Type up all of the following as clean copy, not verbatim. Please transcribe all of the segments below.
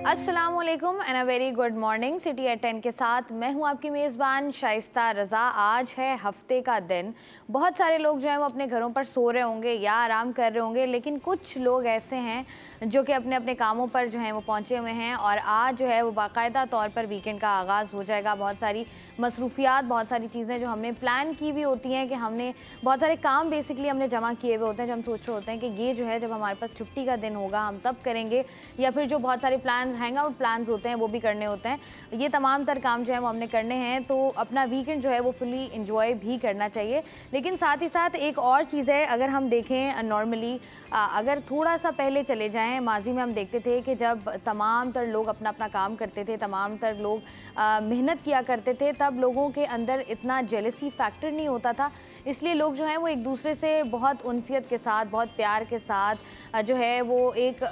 अस्सलामुअलैकुम and a very good morning. City at 10 के साथ मैं हूं आपकी मेज़बान शाइस्ता रज़ा। आज है हफ्ते का दिन। बहुत सारे लोग जो हैं वो अपने घरों पर सो रहे होंगे या आराम कर रहे होंगे, लेकिन कुछ लोग ऐसे हैं जो कि अपने अपने कामों पर जो हैं वो पहुंचे हुए हैं और आज जो है वो बाकायदा तौर पर वीकेंड का आगाज़ हो जाएगा। बहुत सारी मसरूफियात, बहुत सारी चीज़ें जो हमने प्लान की भी होती हैं कि हमने बहुत सारे काम बेसिकली हमने जमा किए हुए होते हैं, जो हम सोच रहे होते हैं कि ये जो है जब हमारे पास छुट्टी का दिन होगा हम तब करेंगे, या फिर जो बहुत सारे प्लान्स हैंग आउट प्लान्स होते हैं वो भी करने होते हैं। ये तमाम तर काम जो है वो हमने करने हैं, तो अपना वीकेंड जो है वो फुली इंजॉय भी करना चाहिए। लेकिन साथ ही साथ एक और चीज़ है, अगर हम देखें नॉर्मली अगर थोड़ा सा पहले चले जाएं, माजी में हम देखते थे कि जब तमाम तर लोग अपना अपना काम करते थे, तमाम तर लोग मेहनत किया करते थे, तब लोगों के अंदर इतना जेलसी फैक्टर नहीं होता था। इसलिए लोग जो हैं वो एक दूसरे से बहुत उनसियत के साथ, बहुत प्यार के साथ जो है वो एक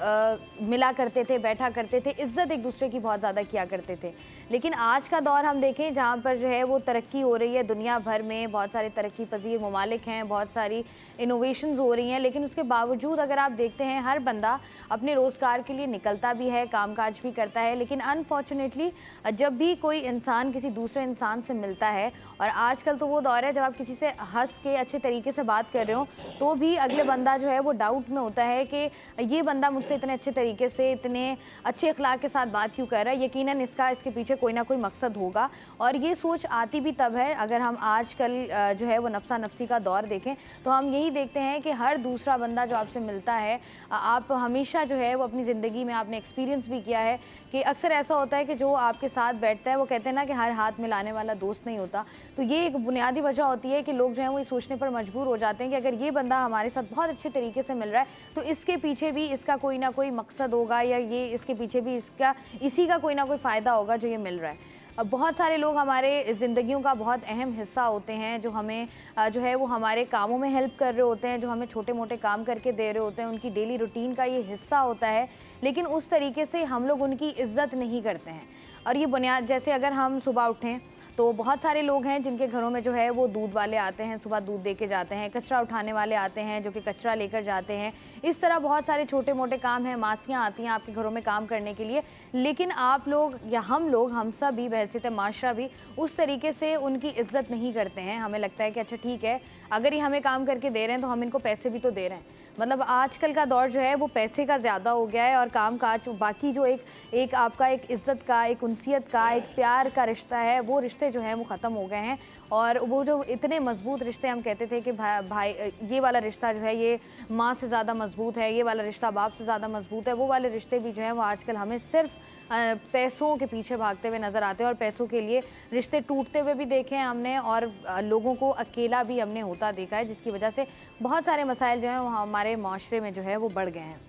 मिला करते थे, बैठा करते थे, इज़्ज़त एक दूसरे की बहुत ज़्यादा किया करते थे। लेकिन आज का दौर हम देखें जहाँ पर जो है वो तरक्की हो रही है दुनिया भर में, बहुत सारे तरक्की पजीर ममालिक हैं, बहुत सारी इनोवेशंस हो रही हैं, लेकिन उसके बावजूद अगर आप देखते हैं हर बंदा अपने रोज़गार के लिए निकलता भी है, कामकाज भी करता है, लेकिन अनफॉर्चुनेटली जब भी कोई इंसान किसी दूसरे इंसान से मिलता है, और आजकल तो वो दौर है जब आप किसी से हंस के अच्छे तरीके से बात कर रहे हो तो भी अगले बंदा जो है वो डाउट में होता है कि ये बंदा मुझसे इतने अच्छे तरीके से, इतने अच्छे अखलाक के साथ बात क्यों कर रहा है, यकीनन इसके पीछे कोई ना कोई मकसद होगा। और ये सोच आती भी तब है, अगर हम आजकल जो है वो नफ्सा नफ्सी का दौर देखें तो हम यही देखते हैं कि हर दूसरा बंदा जो आपसे मिलता है, आप हमेशा जो है वो अपनी ज़िंदगी में आपने एक्सपीरियंस भी किया है कि अक्सर ऐसा होता है कि जो आपके साथ बैठता है वो कहते हैं ना कि हर हाथ में लाने वाला दोस्त नहीं होता। तो ये एक बुनियादी वजह होती है कि लोग जो हैं वो ये सोचने पर मजबूर हो जाते हैं कि अगर ये बंदा हमारे साथ बहुत अच्छे तरीके से मिल रहा है तो इसके पीछे भी इसका कोई ना कोई मकसद होगा, या ये इसके पीछे भी इसी का कोई ना कोई फ़ायदा होगा जो ये मिल रहा है। अब बहुत सारे लोग हमारे ज़िंदगियों का बहुत अहम हिस्सा होते हैं, जो हमें जो है वो हमारे कामों में हेल्प कर रहे होते हैं, जो हमें छोटे मोटे काम करके दे रहे होते हैं, उनकी डेली रूटीन का ये हिस्सा होता है, लेकिन उस तरीके से हम लोग उनकी इज़्ज़त नहीं करते हैं। और ये बुनियाद, जैसे अगर हम सुबह उठें तो बहुत सारे लोग हैं जिनके घरों में जो है वो दूध वाले आते हैं, सुबह दूध दे के जाते हैं, कचरा उठाने वाले आते हैं जो कि कचरा लेकर जाते हैं, इस तरह बहुत सारे छोटे मोटे काम हैं, मासियाँ आती हैं आपके घरों में काम करने के लिए, लेकिन आप लोग या हम सब भी बहैसियत माशरा भी उस तरीके से उनकी इज़्ज़त नहीं करते हैं। हमें लगता है कि अच्छा ठीक है, अगर ये हमें काम करके दे रहे हैं तो हम इनको पैसे भी तो दे रहे हैं। मतलब आजकल का दौर जो है वो पैसे का ज़्यादा हो गया है, और काम काज बाकी जो एक आपका एक इज़्ज़त का, एक उनसियत का, एक प्यार का रिश्ता है, वो रिश्ते जो हैं वो ख़त्म हो गए हैं। और वो जो इतने मजबूत रिश्ते हम कहते थे कि भाई ये वाला रिश्ता जो है ये माँ से ज़्यादा मजबूत है, ये वाला रिश्ता बाप से ज़्यादा मजबूत है, वो वाले रिश्ते भी जो हैं वो आजकल हमें सिर्फ पैसों के पीछे भागते हुए नज़र आते हैं, और पैसों के लिए रिश्ते टूटते हुए भी देखे हैं हमने, और लोगों को अकेला भी हमने होता देखा है, जिसकी वजह से बहुत सारे मसाइल जो हैं वो हमारे माशरे में जो है वो बढ़ गए हैं।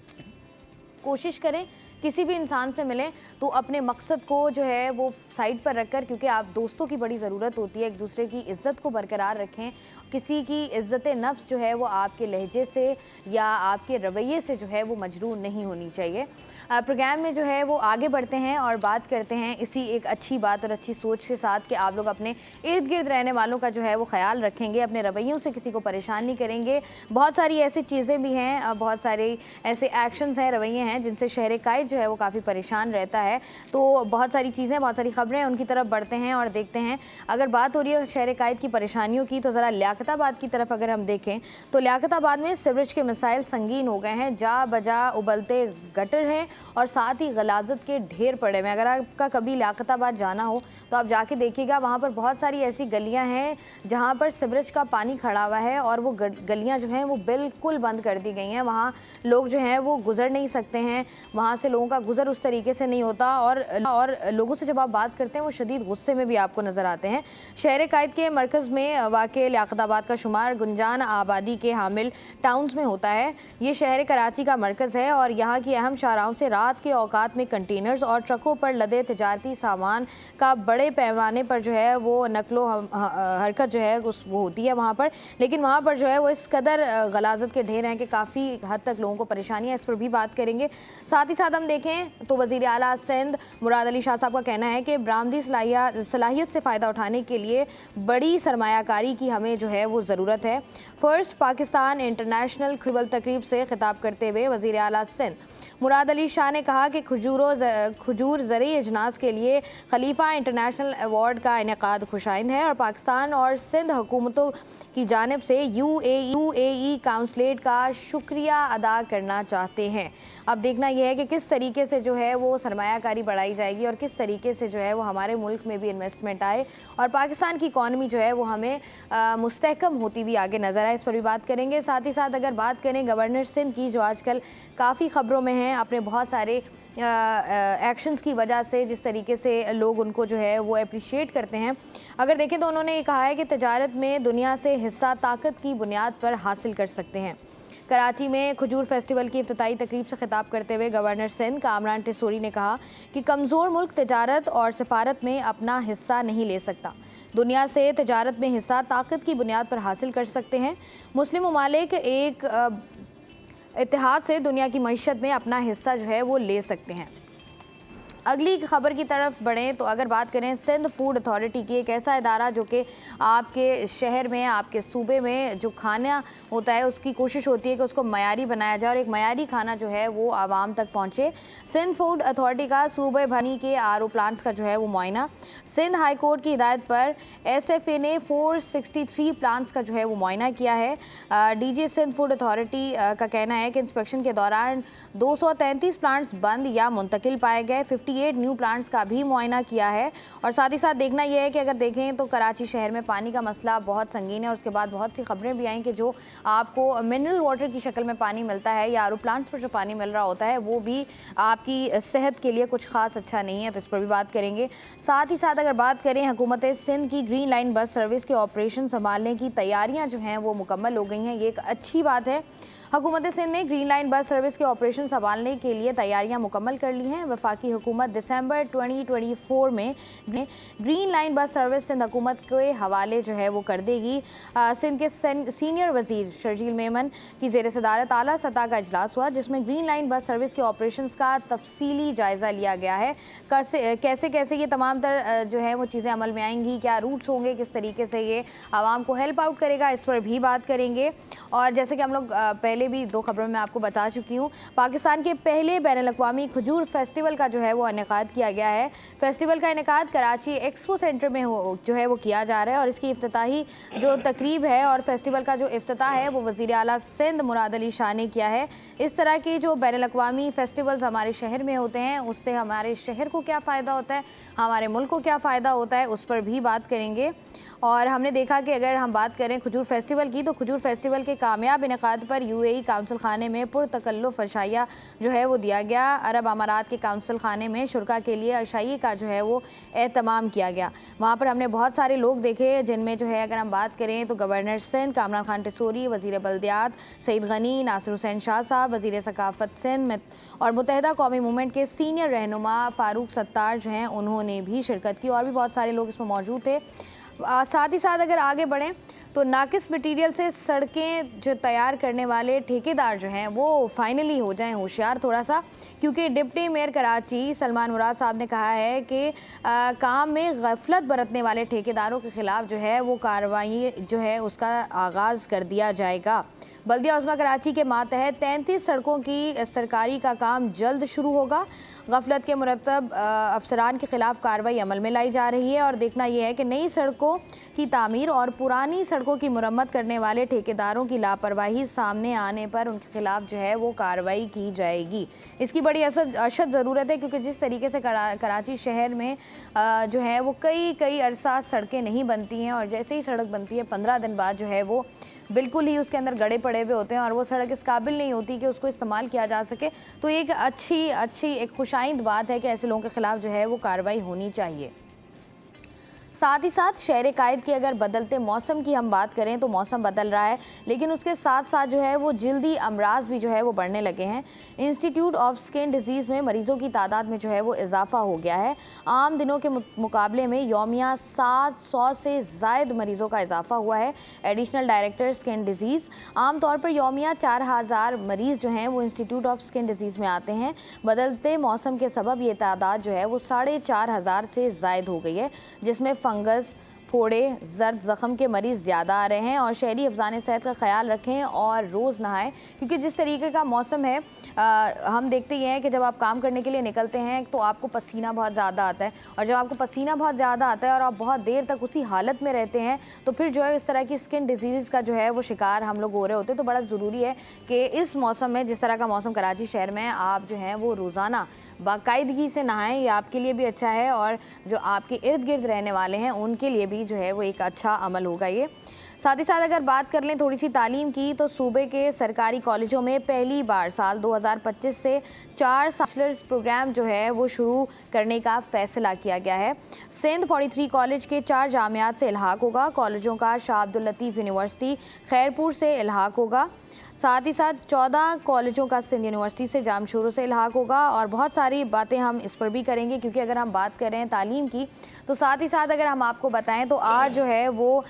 कोशिश करें किसी भी इंसान से मिलें तो अपने मकसद को जो है वो साइड पर रखकर, क्योंकि आप दोस्तों की बड़ी ज़रूरत होती है, एक दूसरे की इज़्ज़त को बरकरार रखें। किसी की इज़्ज़त नफ्स जो है वो आपके लहजे से या आपके रवैये से जो है वो मजरूर नहीं होनी चाहिए। प्रोग्राम में जो है वो आगे बढ़ते हैं और बात करते हैं इसी एक अच्छी बात और अच्छी सोच के साथ कि आप लोग अपने इर्द गिर्द रहने वालों का जो है वो ख्याल रखेंगे, अपने रवैयों से किसी को परेशान नहीं करेंगे। बहुत सारी ऐसी चीज़ें भी हैं, बहुत सारे ऐसे एक्शंस हैं, रवैये हैं जिनसे शहर कायद जो है वो काफ़ी परेशान रहता है। तो बहुत सारी चीज़ें, बहुत सारी ख़बरें उनकी तरफ बढ़ते हैं और देखते हैं। अगर बात हो रही है शहर कायद की परेशानियों की, तो ज़रा लियाकताबाद की तरफ अगर हम देखें तो लियाकताबाद में सीवरेज के मसाइल संगीन हो गए हैं। जा बजा उबलते गटर हैं और साथ ही गलाजत के ढेर पड़े हुए हैं। अगर आपका कभी लियाकताबाद जाना हो तो आप जाके देखिएगा, वहाँ पर बहुत सारी ऐसी गलियाँ हैं जहाँ पर सीवरेज का पानी खड़ा हुआ है, और वो गलियाँ जो हैं वो बिल्कुल बंद कर दी गई हैं। वहाँ लोग जो हैं वो गुजर नहीं सकते हैं, वहाँ से लोगों का गुजर उस तरीके से नहीं होता, और लोगों से जब आप बात करते हैं वो शदीद गुस्से में भी आपको नज़र आते हैं। शहर कायद के मरकज़ में वाक़े लियाकताबाद का शुमार गुंजान आबादी के हामिल टाउन्स में होता है। ये शहर कराची का मरकज़ है और यहाँ की अहम शाहराहों से रात के औकात में कंटेनर्स और ट्रकों पर लदे तजारती सामान का बड़े पैमाने पर जो है वो नकलो हरकत जो है वो होती है वहाँ पर। लेकिन वहाँ पर जो है वो इस कदर गलाजत के ढेर हैं कि काफ़ी हद तक लोगों को परेशानी है, इस पर भी बात करेंगे। साथ ही साथ हम देखें तो वज़ीर आला सिंध मुराद अली शाह साहब का कहना है कि बरामदी सलाहियत से फ़ायदा उठाने के लिए बड़ी सरमायाकारी की हमें जो है वो ज़रूरत है। फर्स्ट पाकिस्तान इंटरनेशनल ख्रिबल तकरीब से खिताब करते हुए वज़ीर आला सिंध मुराद अली शाह ने कहा कि खजूर ज़रूरी इजनास के लिए खलीफा इंटरनेशनल अवार्ड का इनेकाद खुशाइंद है और पाकिस्तान और सिंध हुकूमतों की जानिब से यूएई काउंसलेट का शुक्रिया अदा करना चाहते हैं। अब देखना यह है कि किस तरीके से जो है वो सरमायाकारी बढ़ाई जाएगी और किस तरीके से जो है वो हमारे मुल्क में भी इन्वेस्टमेंट आए और पाकिस्तान की इकॉनमी जो है वो हमें मुस्तहकम होती भी आगे नज़र आए, इस पर भी बात करेंगे। साथ ही साथ अगर बात करें गवर्नर सिंध की, जो आजकल काफ़ी ख़बरों में हैं अपने बहुत सारे एक्शंस की वजह से, जिस तरीके से लोग उनको जो है वो अप्रिशिएट करते हैं। अगर देखें तो उन्होंने ये कहा है कि तजारत में दुनिया से हिस्सा ताकत की बुनियाद पर हासिल कर सकते हैं। कराची में खजूर फेस्टिवल की इफ्तिताई तकरीब से खिताब करते हुए गवर्नर सिंध कामरान टिसोरी ने कहा कि कमज़ोर मुल्क तजारत और सफारत में अपना हिस्सा नहीं ले सकता। दुनिया से तजारत में हिस्सा ताकत की बुनियाद पर हासिल कर सकते हैं। मुस्लिम ममालिक एक इत्तेहाद से दुनिया की मईशत में अपना हिस्सा जो है वो ले सकते हैं। अगली खबर की तरफ बढ़ें तो अगर बात करें सिंध फूड अथॉरिटी की, एक ऐसा इदारा जो कि आपके शहर में, आपके सूबे में जो खाना होता है उसकी कोशिश होती है कि उसको मयारी बनाया जाए और एक मयारी खाना जो है वो आवाम तक पहुँचे। सिंध फूड अथॉरिटी का सूबे भनी के आरओ प्लांट्स का जो है वो मुआयना। सिंध हाई कोर्ट की हिदायत पर SFA ने 463 प्लांट्स का जो है वो मुआयना किया है। DG सिंध फूड अथॉरिटी का कहना है कि इंस्पेक्शन के दौरान 233 प्लांट्स बंद या मुंतकिल पाए गए। 58 न्यू प्लांट्स का भी मुआयना किया है। और साथ ही साथ देखना यह है कि अगर देखें तो कराची शहर में पानी का मसला बहुत संगीन है और उसके बाद बहुत सी खबरें भी आई कि जो आपको मिनरल वाटर की शक्ल में पानी मिलता है या आरओ प्लांट्स पर जो पानी मिल रहा होता है वो भी आपकी सेहत के लिए कुछ खास अच्छा नहीं है, तो इस पर भी बात करेंगे। साथ ही साथ अगर बात करें हुकूमत सिंध की ग्रीन लाइन बस सर्विस के ऑपरेशन संभालने की तैयारियां जो हैं वो मुकम्मल हो गई हैं, ये एक अच्छी बात है। हुकूमत सिंध ने ग्रीन लाइन बस सर्विस के ऑपरेशन संभालने के लिए तैयारियां मुकम्मल कर ली हैं। वफाकी हुकूमत दिसंबर 2024 में green line bus service Sindh हुकूमत के हवाले जो है वो कर देगी। सिंध के सीनियर वजीर शर्जील मेमन की ज़ेर सदारत आला सतह का इजलास हुआ जिसमें ग्रीन लाइन बस सर्विस के ऑपरेशन का तफसीली जायज़ा लिया गया है। कैसे कैसे ये तमाम तर जो है वो चीज़ें अमल में आएंगी, क्या रूट्स होंगे, किस तरीके से ये आवाम को हेल्प आउट करेगा, इस पर भी बात करेंगे। और जैसे कि हम लोग पहले भी दो खबरों में आपको बता चुकी हूँ, पाकिस्तान के पहले बैनुल-अक़वामी खजूर फेस्टिवल का जो है वो इनेकाद किया गया है। फेस्टिवल का इनेकाद कराची एक्सपो सेंटर में जो है वो किया जा रहा है और इसकी इफ्तिताही जो तकरीब है और फेस्टिवल का जो इफ्तिताह है वो वज़ीर आला सिंध मुराद अली शाह ने किया है। इस तरह के जो बैनुल-अक़वामी फेस्टिवल्स हमारे शहर में होते हैं उससे हमारे शहर को क्या फ़ायदा होता है, हमारे मुल्क को क्या फ़ायदा होता है, उस पर भी बात करेंगे। और हमने देखा कि अगर हम बात करें खजूर फेस्टिवल की तो खजूर फेस्टिवल के कामयाब इनेकाद पर UAE काउंसिल खाने में पुरतकल्लुफ़ अशाइया जो है वो दिया गया। अरब अमारात के काउंसिल खाने में शुरका के लिए अशाइये का जो है वो एहतमाम किया गया। वहाँ पर हमने बहुत सारे लोग देखे जिनमें जो है अगर हम बात करें तो गवर्नर सिंध कामरान खान टिसोरी, वज़ीर बल्दियात सईद गनी, नासिर हुसैन शाह साहब, वज़ीर सकाफ़त सिंध और मुत्तहिदा कौमी मूवमेंट के सीनियर रहनुमा फ़ारूक सत्तार जो हैं उन्होंने भी शिरकत की और भी बहुत सारे लोग इसमें मौजूद थे। साथ ही साथ अगर आगे बढ़ें तो नाकिस मटीरियल से सड़कें जो तैयार करने वाले ठेकेदार जो हैं वो फाइनली हो जाएं होशियार थोड़ा सा, क्योंकि डिप्टी मेयर कराची सलमान मुराद साहब ने कहा है कि काम में गफलत बरतने वाले ठेकेदारों के ख़िलाफ़ जो है वो कार्रवाई जो है उसका आगाज़ कर दिया जाएगा। बल्दिया उज़्मा कराची के मातहत 33 सड़कों की इस्तरकारी का काम जल्द शुरू होगा। गफलत के मुरतब अफसरान के ख़िलाफ़ कार्रवाई अमल में लाई जा रही है और देखना यह है कि नई सड़कों की तामीर और पुरानी सड़कों की मुरम्मत करने वाले ठेकेदारों की लापरवाही सामने आने पर उनके ख़िलाफ़ जो है वो कार्रवाई की जाएगी। इसकी बड़ी अशद ज़रूरत है क्योंकि जिस तरीके से कराची शहर में जो है वो कई अरसा सड़कें नहीं बनती हैं और जैसे ही सड़क बनती है 15 दिन बाद जो है वो बिल्कुल ही उसके अंदर गड़े पड़े हुए होते हैं और वो सड़क इस काबिल नहीं होती कि उसको इस्तेमाल किया जा सके। तो एक अच्छी एक खुशाइंद बात है कि ऐसे लोगों के ख़िलाफ़ जो है वो कार्रवाई होनी चाहिए। साथ ही साथ शहर कायद की अगर बदलते मौसम की हम बात करें तो मौसम बदल रहा है लेकिन उसके साथ साथ जो है वो जल्दी अमराज भी जो है वो बढ़ने लगे हैं। इंस्टीट्यूट ऑफ स्किन डिजीज़ में मरीज़ों की तादाद में जो है वो इजाफा हो गया है। आम दिनों के मुकाबले में यौमिया 700 से ज़ायद मरीज़ों का इजाफा हुआ है। एडिशनल डायरेक्टर स्किन डिजीज़ आमतौर पर यौमिया 4000 मरीज़ जो हैं वो इंस्टीट्यूट ऑफ स्किन डिजीज़ में आते हैं। बदलते मौसम के सबब ये तादाद जो है वो 4500 से ज़ायद हो गई है, जिसमें फंगस, फोड़े, जर्द ज़ख्म के मरीज़ ज़्यादा आ रहे हैं और शहरी हिफ़्ज़ान सेहत का ख्याल रखें और रोज़ नहाएं, क्योंकि जिस तरीके का मौसम है हम देखते ही हैं कि जब आप काम करने के लिए निकलते हैं तो आपको पसीना बहुत ज़्यादा आता है, और जब आपको पसीना बहुत ज़्यादा आता है और आप बहुत देर तक उसी हालत में रहते हैं तो फिर जो है इस तरह की स्किन डिजीज़ का जो है वो शिकार हम लोग हो रहे होते हैं। तो बड़ा ज़रूरी है कि इस मौसम में, जिस तरह का मौसम कराची शहर में, आप जो हैं वो रोज़ाना बाकायदगी से नहाएं। ये आपके लिए भी अच्छा है और जो आपके इर्द गिर्द रहने वाले हैं उनके लिए भी जो है वो एक अच्छा अमल होगा ये। साथ ही साथ अगर बात कर लें थोड़ी सी तालीम की, तो सूबे के सरकारी कॉलेजों में पहली बार साल 2025 से 4 बैचलर्स प्रोग्राम जो है वो शुरू करने का फैसला किया गया है। सिंध 43 कॉलेज के 4 जामियात से इल्हाक होगा। कॉलेजों का शाह अब्दुल लतीफ़ यूनिवर्सिटी खैरपुर से इल्हाक होगा। साथ ही साथ 14 कॉलेजों का सिंध यूनिवर्सिटी से जामशोरों से इल्हाक होगा। और बहुत सारी बातें हम इस पर भी करेंगे, क्योंकि अगर हम बात कर रहे हैं तालीम की, तो साथ ही साथ अगर हम आपको बताएं तो आज जो है वो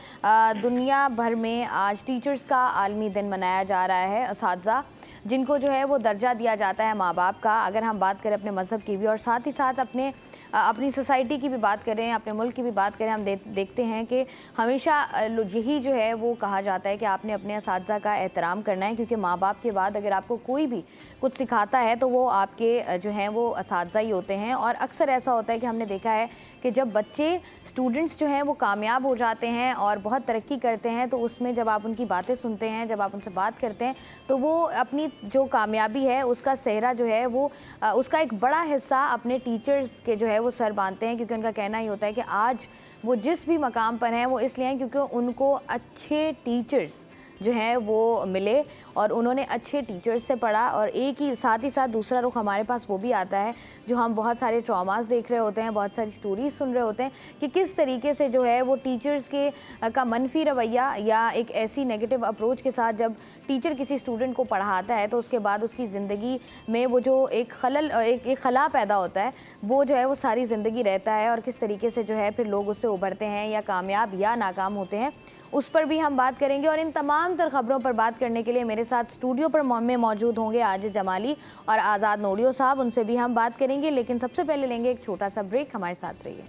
दुनिया भर में आज टीचर्स का आलमी दिन मनाया जा रहा है। असातिज़ा जिनको जो है वो दर्जा दिया जाता है माँ बाप का, अगर हम बात करें अपने मज़हब की भी और साथ ही साथ अपनी सोसाइटी की भी बात करें, अपने मुल्क की भी बात करें, हम देखते हैं कि हमेशा यही जो है वो कहा जाता है कि आपने अपने असातिज़ा का एहतराम करना है, क्योंकि माँ बाप के बाद अगर आपको कोई भी कुछ सिखाता है तो वो आपके जो हैं वो असातिज़ा ही होते हैं। और अक्सर ऐसा होता है कि हमने देखा है कि जब बच्चे स्टूडेंट्स जो हैं वो कामयाब हो जाते हैं और बहुत तरक्की करते हैं, तो उसमें जब आप उनकी बातें सुनते हैं, जब आप उनसे बात करते हैं, तो वो अपनी जो कामयाबी है उसका सेहरा जो है वो उसका एक बड़ा हिस्सा अपने टीचर्स के जो है वो सर बांधते हैं, क्योंकि उनका कहना ही होता है कि आज वो जिस भी मकाम पर हैं वो इसलिए हैं क्योंकि उनको अच्छे टीचर्स जो है वो मिले और उन्होंने अच्छे टीचर्स से पढ़ा। और एक ही साथ दूसरा रुख हमारे पास वो भी आता है जो हम बहुत सारे ट्रॉमास देख रहे होते हैं, बहुत सारी स्टोरीज सुन रहे होते हैं कि किस तरीके से जो है वो टीचर्स के का मनफी रवैया या एक ऐसी नेगेटिव अप्रोच के साथ जब टीचर किसी स्टूडेंट को पढ़ाता है तो उसके बाद उसकी ज़िंदगी में वो जो एक खला पैदा होता है वो जो है वो सारी ज़िंदगी रहता है, और किस तरीके से जो है फिर लोग उससे उभरते हैं या कामयाब या नाकाम होते हैं, उस पर भी हम बात करेंगे। और इन तमाम तर खबरों पर बात करने के लिए मेरे साथ स्टूडियो पर में मौजूद होंगे आजिज़ जमाली और आज़ाद नोडियो साहब, उनसे भी हम बात करेंगे। लेकिन सबसे पहले लेंगे एक छोटा सा ब्रेक, हमारे साथ रहिए।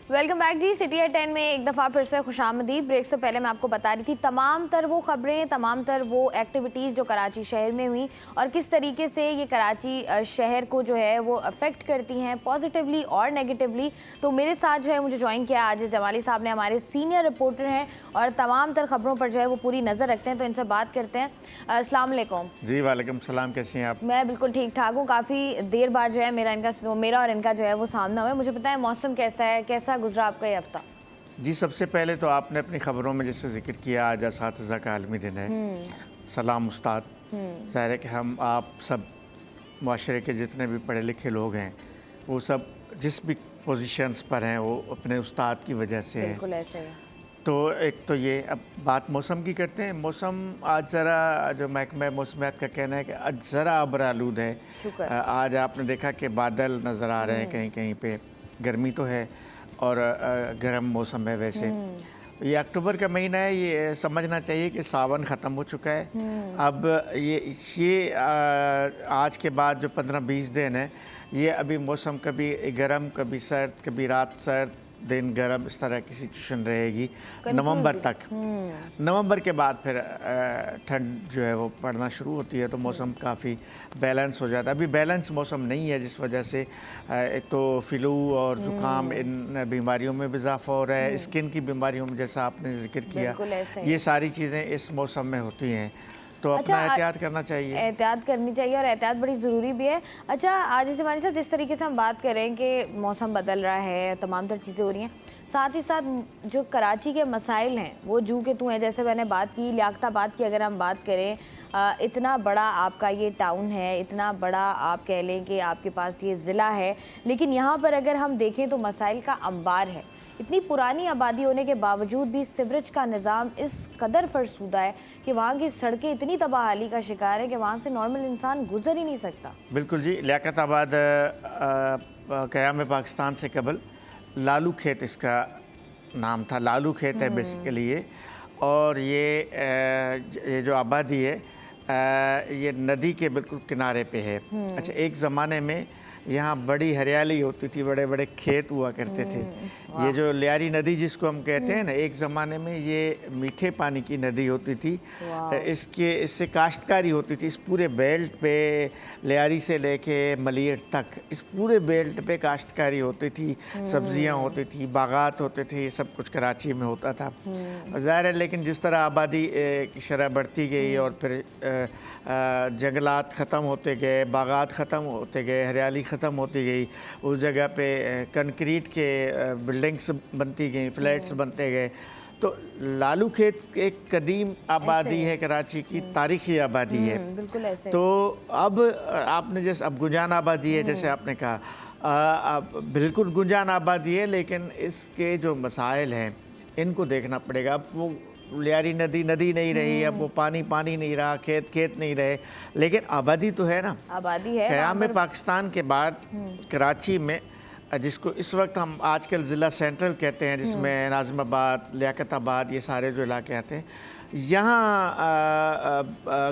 Welcome back ji. City at 10 में एक दफ़ा फिर से खुशामदीद। ब्रेक से पहले मैं आपको बता रही थी तमाम तर वो ख़बरें, तमाम तर वो एक्टिविटीज़ जो कराची शहर में हुई और किस तरीके से ये कराची शहर को जो है वो अफेक्ट करती हैं पॉजिटिवली और नेगेटिवली। तो मेरे साथ जो है मुझे ज्वाइन किया आजिज़ जमाली साहब ने, हमारे सीनियर रिपोर्टर हैं और तमाम तर ख़बरों पर जो है वो पूरी नज़र रखते हैं, तो इनसे बात करते हैं। अस्सलाम वालेकुम। जी वालेकुम सलाम, कैसी हैं आप? मैं बिल्कुल ठीक ठाक हूँ। काफ़ी देर बाद जो है मेरा और इनका जो है वो सामना हुआ है। मुझे पता है मौसम कैसा है, कैसा गुजरा आपका ये हफ्ता? जी सबसे पहले तो आपने अपनी ख़बरों में जैसे जिक्र किया आज असातिज़ा का आलमी दिन है। सलाम उस्ताद। ज़ाहिर है कि हम आप सब माशरे के जितने भी पढ़े लिखे लोग हैं वो सब जिस भी पोजीशंस पर हैं वो अपने उस्ताद की वजह से हैं। बिल्कुल ऐसे है। तो एक तो ये, अब बात मौसम की करते हैं। मौसम आज ज़रा जो महकमा मौसमियात का कहना है कि आज ज़रा अबरालूद है। आज आपने देखा कि बादल नज़र आ रहे हैं कहीं कहीं पे, गर्मी तो है और गर्म मौसम है। वैसे ये अक्टूबर का महीना है, ये समझना चाहिए कि सावन ख़त्म हो चुका है। अब ये आज के बाद जो 15-20 दिन है ये अभी मौसम कभी गर्म कभी सर्द, कभी रात सर्द दिन गर्म, इस तरह की सिचुएशन रहेगी नवंबर तक। नवंबर के बाद फिर ठंड जो है वो पड़ना शुरू होती है, तो मौसम काफ़ी बैलेंस हो जाता है। अभी बैलेंस मौसम नहीं है, जिस वजह से एक तो फ्लू और ज़ुकाम इन बीमारियों में भी इजाफा हो रहा है। स्किन की बीमारियों में जैसा आपने जिक्र किया, ये सारी चीज़ें इस मौसम में होती हैं, तो अपना एहतियात करना चाहिए। एहतियात करनी चाहिए और एहतियात बड़ी ज़रूरी भी है। अच्छा आजिज़ जमाली साहब, जिस तरीके से हम बात करें कि मौसम बदल रहा है, तमाम तर चीज़ें हो रही हैं, साथ ही साथ जो कराची के मसाइल हैं वो जू के तू हैं। जैसे मैंने बात की लियाकताबाद की, अगर हम बात करें इतना बड़ा आपका ये टाउन है, इतना बड़ा आप कह लें कि आपके पास ये ज़िला है, लेकिन यहाँ पर अगर हम देखें तो मसाइल का अंबार है। इतनी पुरानी आबादी होने के बावजूद भी सिवरेज का निज़ाम इस कदर फरसूदा है कि वहाँ की सड़कें इतनी तबाहाली का शिकार है कि वहाँ से नॉर्मल इंसान गुजर ही नहीं सकता। बिल्कुल जी। लियाकताबाद क़याम पाकिस्तान से कबल लालू खेत इसका नाम था, लालू खेत है बेसिकली ये। और ये जो आबादी है ये नदी के बिल्कुल किनारे पे है। अच्छा, एक ज़माने में यहाँ बड़ी हरियाली होती थी, बड़े बड़े खेत हुआ करते थे। ये जो लियारी नदी जिसको हम कहते हैं ना, एक ज़माने में ये मीठे पानी की नदी होती थी। इससे काश्तकारी होती थी। इस पूरे बेल्ट पे, लियारी से लेके मलियर तक, इस पूरे बेल्ट पे काश्तकारी होती थी, सब्जियां होती थी, बागात होते थे। ये सब कुछ कराची में होता था। ज़ाहिर है, लेकिन जिस तरह आबादी की शरह बढ़ती गई और फिर जंगलात ख़त्म होते गए, बागात ख़त्म होते गए, हरियाली ख़त्म होती गई, उस जगह पे कंक्रीट के बिल्डिंग्स बनती गई, फ्लैट्स बनते गए। तो लालू खेत एक कदीम आबादी है, कराची की तारीख़ी आबादी है। बिल्कुल ऐसे। तो अब आपने जैसे अब गुंजान आबादी है, जैसे आपने कहा, अब बिल्कुल गुंजान आबादी है, लेकिन इसके जो मसाइल हैं इनको देखना पड़ेगा। अब वो लियारी नदी नहीं रही, अब वो पानी नहीं रहा, खेत नहीं रहे, लेकिन आबादी तो है ना, आबादी है। क़याम पाकिस्तान के बाद कराची में, जिसको इस वक्त हम आजकल ज़िला सेंट्रल कहते हैं, जिसमें नाज़िमाबाद, लियाकताबाद, ये सारे जो इलाके आते हैं, यहाँ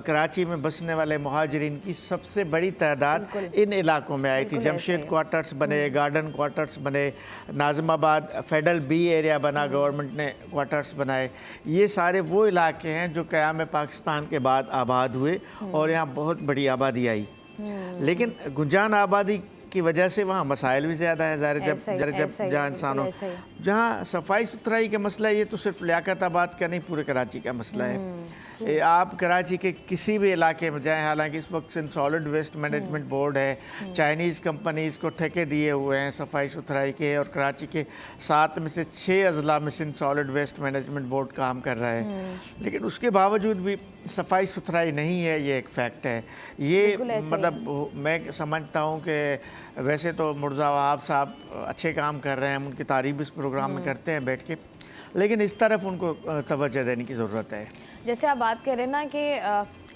कराची में बसने वाले मुहाजिरीन की सबसे बड़ी तादाद इन इलाकों में आई थी। जमशेद क्वार्टर्स बने, गार्डन क्वार्टर्स बने, नाज़िमाबाद फेडरल बी एरिया बना, गवर्नमेंट ने क्वार्टर्स बनाए। ये सारे वो इलाके हैं जो क़याम पाकिस्तान के बाद आबाद हुए और यहाँ बहुत बड़ी आबादी आई। लेकिन गुंजान आबादी की वजह से वहाँ मसाइल भी ज़्यादा हैं। जब जहाँ इंसानों, जहाँ सफाई सुथराई का मसला है, ये तो सिर्फ लियाकताबाद का नहीं, पूरे कराची का मसला है। आप कराची के किसी भी इलाके में जाएं, हालांकि इस वक्त Sindh solid waste management board है, चाइनीज़ कंपनीज़ को ठेके दिए हुए हैं सफाई सुथराई के, और कराची के 7 में से 6 अजला में Sindh solid waste management board काम कर रहा है। लेकिन उसके बावजूद भी सफाई सुथराई नहीं है, ये एक फैक्ट है। ये मतलब मैं समझता हूँ कि वैसे तो मुर्ज़ा वहाब साहब अच्छे काम कर रहे हैं, हम उनकी तारीफ़ इस प्रोग्राम में करते हैं बैठ के, लेकिन इस तरफ उनको तवज्जो देने की ज़रूरत है। जैसे आप बात करें ना कि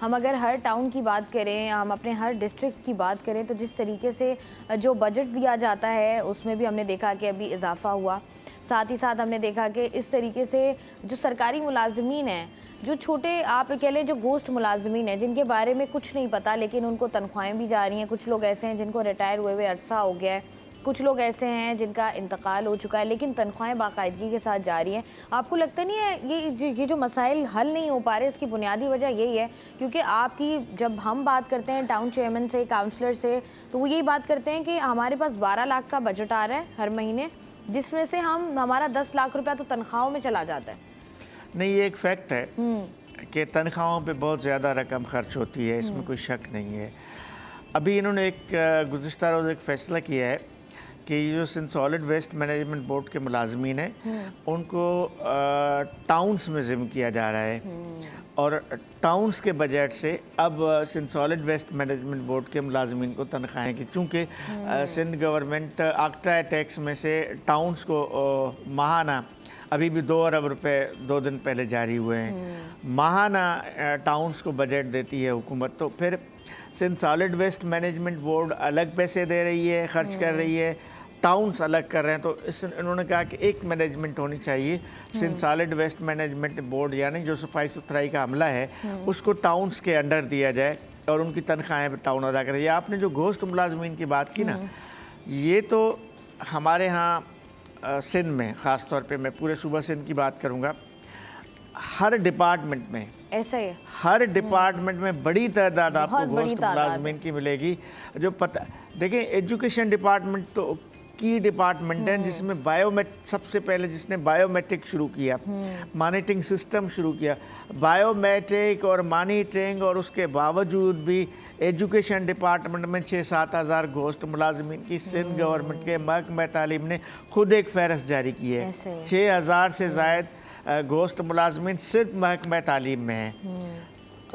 हम अगर हर टाउन की बात करें, हम अपने हर डिस्ट्रिक्ट की बात करें, तो जिस तरीके से जो बजट दिया जाता है उसमें भी हमने देखा कि अभी इजाफा हुआ। साथ ही साथ हमने देखा कि इस तरीके से जो सरकारी मुलाजमीन हैं, जो छोटे आप कह लें जो गोश्त मुलाजमीन हैं, जिनके बारे में कुछ नहीं पता लेकिन उनको तनख्वाहें भी जा रही हैं। कुछ लोग ऐसे हैं जिनको रिटायर हुए अरसा हो गया है, कुछ लोग ऐसे हैं जिनका इंतकाल हो चुका है, लेकिन तनख्वाहें बाकायदगी के साथ जा रही हैं। आपको लगता नहीं है ये जो मसाइल हल नहीं हो पा रहे, इसकी बुनियादी वजह यही है? क्योंकि आपकी जब हम बात करते हैं टाउन चेयरमैन से, काउंसलर से, तो वो यही बात करते हैं कि हमारे पास 12 लाख का बजट आ रहा है हर महीने, जिसमें से हमारा 10 लाख रुपया तो तनख्वाहों में चला जाता है। नहीं, ये एक फैक्ट है कि तनख्वाहों पे बहुत ज़्यादा रकम खर्च होती है, इसमें कोई शक नहीं है। अभी इन्होंने एक गुज़िश्ता रोज़ एक फ़ैसला किया है कि ये जो Sindh solid waste management board के मुलाजमीन हैं, उनको टाउन्स में ज़िम्म किया जा रहा है, और टाउन्स के बजट से अब Sindh solid waste management board के मुलाजमीन को तनख्वाहें की, चूँकि सिंध गवर्नमेंट आक्टा टैक्स में से टाउन्स को माहाना, अभी भी 2 अरब रुपए 2 दिन पहले जारी हुए हैं, माहाना टाउन्स को बजट देती है हुकूमत। तो फिर Sindh solid waste management board अलग पैसे दे रही है, खर्च कर रही है, टाउन्स अलग कर रहे हैं। तो इस इन्होंने कहा कि एक मैनेजमेंट होनी चाहिए, Sindh solid waste management board, यानी जो सफाई सुथराई का अमला है उसको टाउन्स के अंडर दिया जाए और उनकी तनख्वाहें टाउन अदा करें। ये आपने जो गोश्त मुलाजमीन की बात की ना, ये तो हमारे यहाँ सिंध में ख़ास तौर पे, मैं पूरे सूबा सिंध की बात करूँगा, हर डिपार्टमेंट में ऐसा ही, हर डिपार्टमेंट में बड़ी तादाद आपको गोश्त मुलाजमीन की मिलेगी। जो पता देखें, एजुकेशन डिपार्टमेंट तो की डिपार्टमेंट है जिसमें सबसे पहले जिसने बायोमेट्रिक शुरू किया, मॉनिटरिंग सिस्टम शुरू किया, बायोमेट्रिक और मॉनिटरिंग, और उसके बावजूद भी एजुकेशन डिपार्टमेंट में 6-7 हज़ार गोश्त मुलाजमीन की सिंध गवर्नमेंट के महकमा तालीम ने खुद एक फहरस्त जारी की है। 6,000 से ज़ायद गोश्त मुलाजमीन सिर्फ महकमा तालीम में है।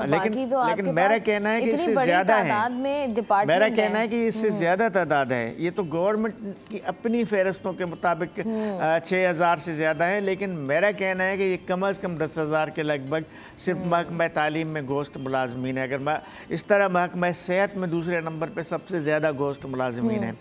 लेकिन मेरा कहना है कि इससे ज़्यादा है, मेरा कहना है कि इससे ज़्यादा तादाद है। ये तो गवर्नमेंट की अपनी फहरस्तों के मुताबिक 6,000 से ज़्यादा है, लेकिन मेरा कहना है कि ये कम अज़ कम 10,000 के लगभग सिर्फ महकमा तालीम में गोश्त मुलाजमीन है। अगर इस तरह महकमा सेहत में दूसरे नंबर पर सबसे ज़्यादा गोश्त मुलाजमीन है।